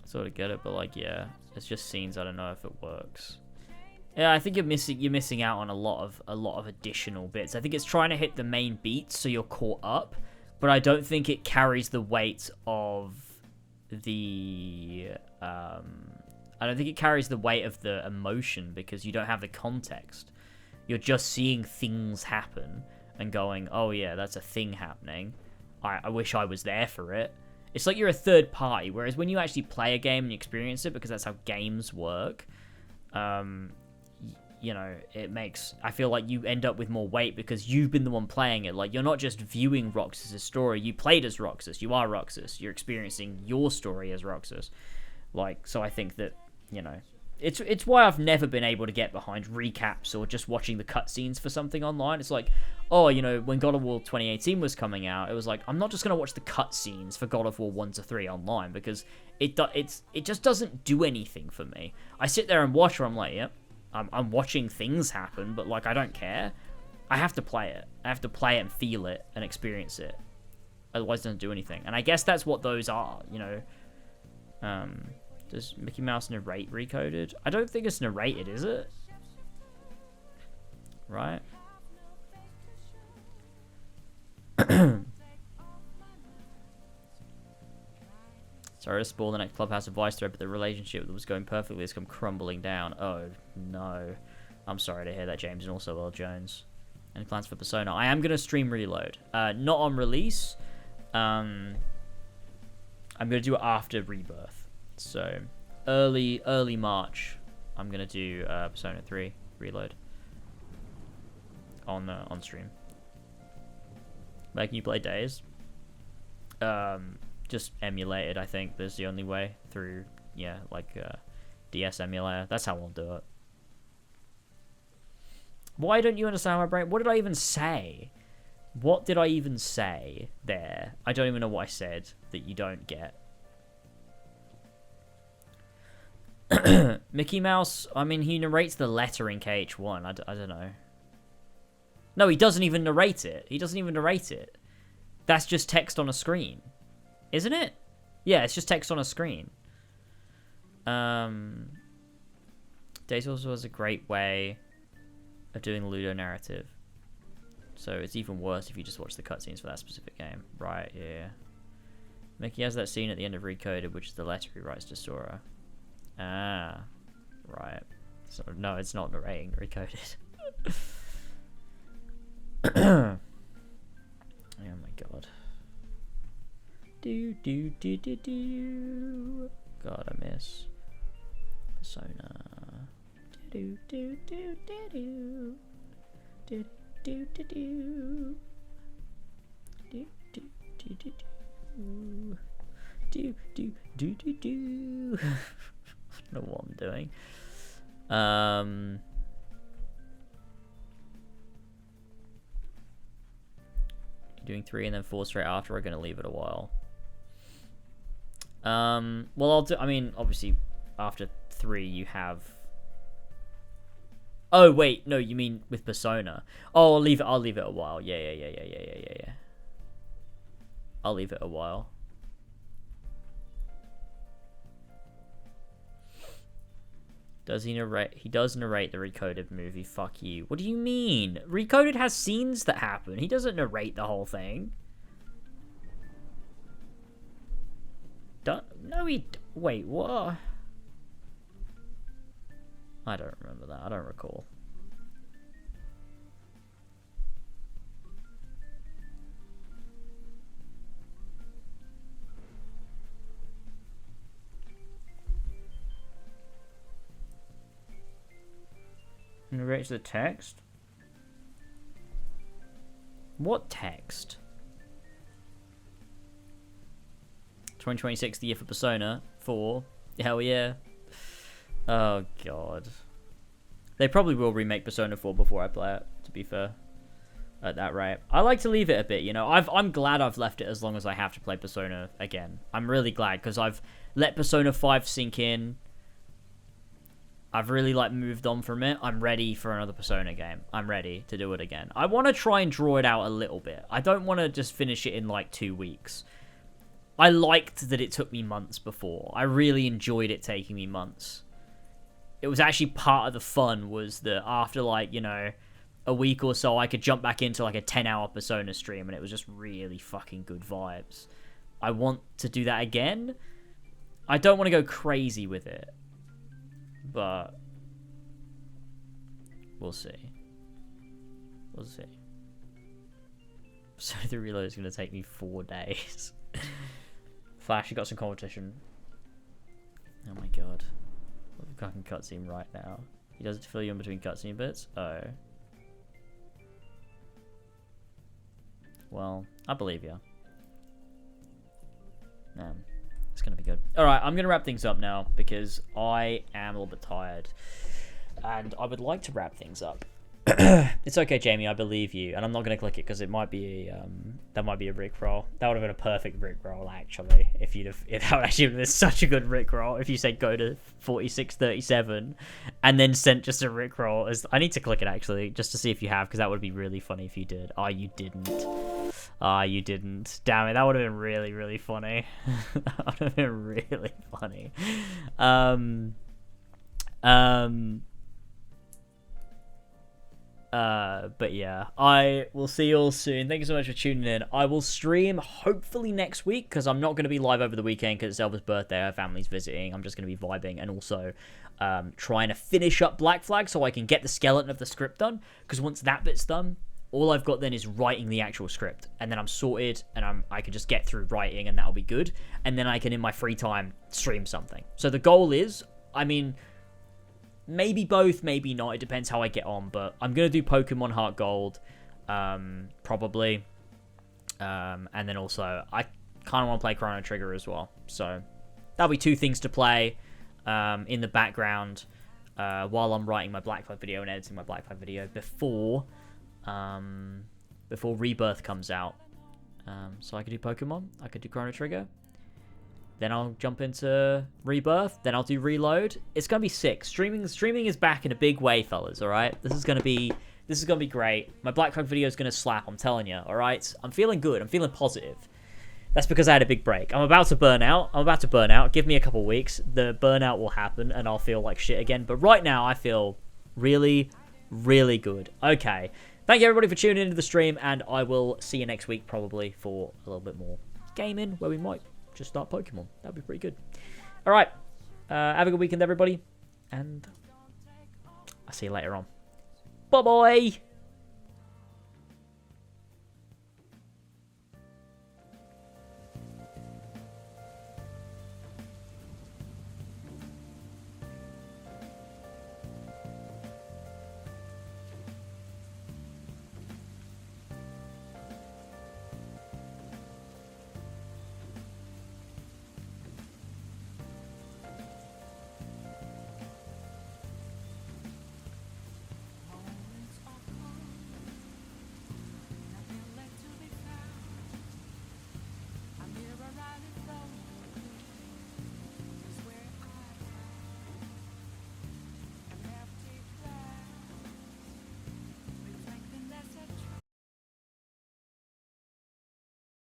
Sort of get it, but like, yeah, it's just scenes. I don't know if it works. Yeah, I think you're missing out on a lot of additional bits. I think it's trying to hit the main beats so you're caught up, but I don't think it carries the weight of the I don't think it carries the weight of the emotion because you don't have the context. You're just seeing things happen and going, oh yeah, that's a thing happening. I wish I was there for it. It's like you're a third party, whereas when you actually play a game and you experience it, because that's how games work, you know, it makes... I feel like you end up with more weight because you've been the one playing it. Like, you're not just viewing Roxas' story. You played as Roxas. You are Roxas. You're experiencing your story as Roxas. Like, so I think that, you know... It's why I've never been able to get behind recaps or just watching the cutscenes for something online. It's like, oh, you know, when God of War 2018 was coming out, it was like, I'm not just going to watch the cutscenes for God of War 1 to 3 online because it just doesn't do anything for me. I sit there and watch, or I'm like, yep, I'm watching things happen, but like, I don't care. I have to play it. I have to play it and feel it and experience it. Otherwise it doesn't do anything. And I guess that's what those are, you know. Does Mickey Mouse narrate Recoded? I don't think it's narrated, is it? Right? Sorry to spoil the next Clubhouse advice thread, but the relationship that was going perfectly has come crumbling down. Oh, no. I'm sorry to hear that, James, and also Earl Jones. Any plans for Persona? I am going to stream Reload. Not on release. I'm going to do it after Rebirth. So, early March, I'm going to do Persona 3 Reload on stream. Making you play Days? Just emulated, I think. There's the only way through, yeah, like DS emulator. That's how I'll do it. Why don't you understand my brain? What did I even say? What did I even say there? I don't even know what I said that you don't get. Mickey Mouse, I mean, he narrates the letter in KH1. I don't know. No, he doesn't even narrate it. He doesn't even narrate it. That's just text on a screen. Isn't it? Yeah, it's just text on a screen. Days also was a great way of doing the Ludo narrative. So it's even worse if you just watch the cutscenes for that specific game. Right, yeah. Mickey has that scene at the end of Recoded, which is the letter he writes to Sora. Ah, right. So, no, it's not narrating Recoded. Oh my god. Do. God, I miss Persona. Do. I don't know what I'm doing. You're doing 3 and then 4 straight after. We're gonna leave it a while. Well, I'll do. I mean, obviously, after 3, you have. Oh wait, no, you mean with Persona? Oh, I'll leave it a while. Yeah. I'll leave it a while. Does he narrate? He does narrate the Recoded movie. Fuck you. What do you mean? Recoded has scenes that happen. He doesn't narrate the whole thing. No, he... Wait, what? I don't remember that. I don't recall. Narrates the text? What text? 2026, the year for Persona 4. Hell yeah. Oh god. They probably will remake Persona 4 before I play it, to be fair. At that rate. I like to leave it a bit, you know. I'm glad I've left it as long as I have to play Persona again. I'm really glad, because I've let Persona 5 sink in. I've really, like, moved on from it. I'm ready for another Persona game. I'm ready to do it again. I want to try and draw it out a little bit. I don't want to just finish it in, like, 2 weeks. I liked that it took me months before. I really enjoyed it taking me months. It was actually part of the fun was that after, like, you know, a week or so, I could jump back into, like, a 10-hour Persona stream, and it was just really fucking good vibes. I want to do that again. I don't want to go crazy with it. But we'll see. We'll see. So the reload is going to take me 4 days. Flash, you got some competition. Oh my god. What a fucking cutscene right now. He does it to fill you in between cutscene bits? Oh. Well, I believe you. It's gonna be good. Alright, I'm gonna wrap things up now because I am a little bit tired. And I would like to wrap things up. It's okay, Jamie, I believe you. And I'm not gonna click it because it might be a that might be a rickroll. That would have been a perfect rickroll actually. If that would actually have been such a good rickroll if you said go to 4637 and then sent just a rickroll. I need to click it actually, just to see if you have, because that would be really funny if you did. Oh, you didn't. Ah, you didn't. Damn it, that would have been really, really funny. That would have been really funny. But yeah, I will see you all soon. Thank you so much for tuning in. I will stream hopefully next week, because I'm not going to be live over the weekend because it's Zelda's birthday, her family's visiting. I'm just going to be vibing and also trying to finish up Black Flag so I can get the skeleton of the script done, because once that bit's done, all I've got then is writing the actual script, and then I'm sorted, and I can just get through writing, and that'll be good. And then I can, in my free time, stream something. So the goal is, I mean, maybe both, maybe not. It depends how I get on, but I'm going to do Pokemon Heart Gold, probably. And then also, I kind of want to play Chrono Trigger as well. So that'll be 2 things to play in the background while I'm writing my Black Flag video and editing my Black Flag video before Rebirth comes out. So I could do Pokemon, I could do Chrono Trigger, then I'll jump into Rebirth, then I'll do Reload. It's gonna be sick. Streaming is back in a big way, fellas, alright? This is gonna be great. My Black Flag video is gonna slap, I'm telling you, alright? I'm feeling good, I'm feeling positive. That's because I had a big break. I'm about to burn out. Give me a couple weeks. The burnout will happen and I'll feel like shit again. But right now I feel really, really good. Okay. Thank you everybody for tuning into the stream, and I will see you next week probably for a little bit more gaming where we might just start Pokemon. That'd be pretty good. Alright. Have a good weekend everybody, and I'll see you later on. Bye bye.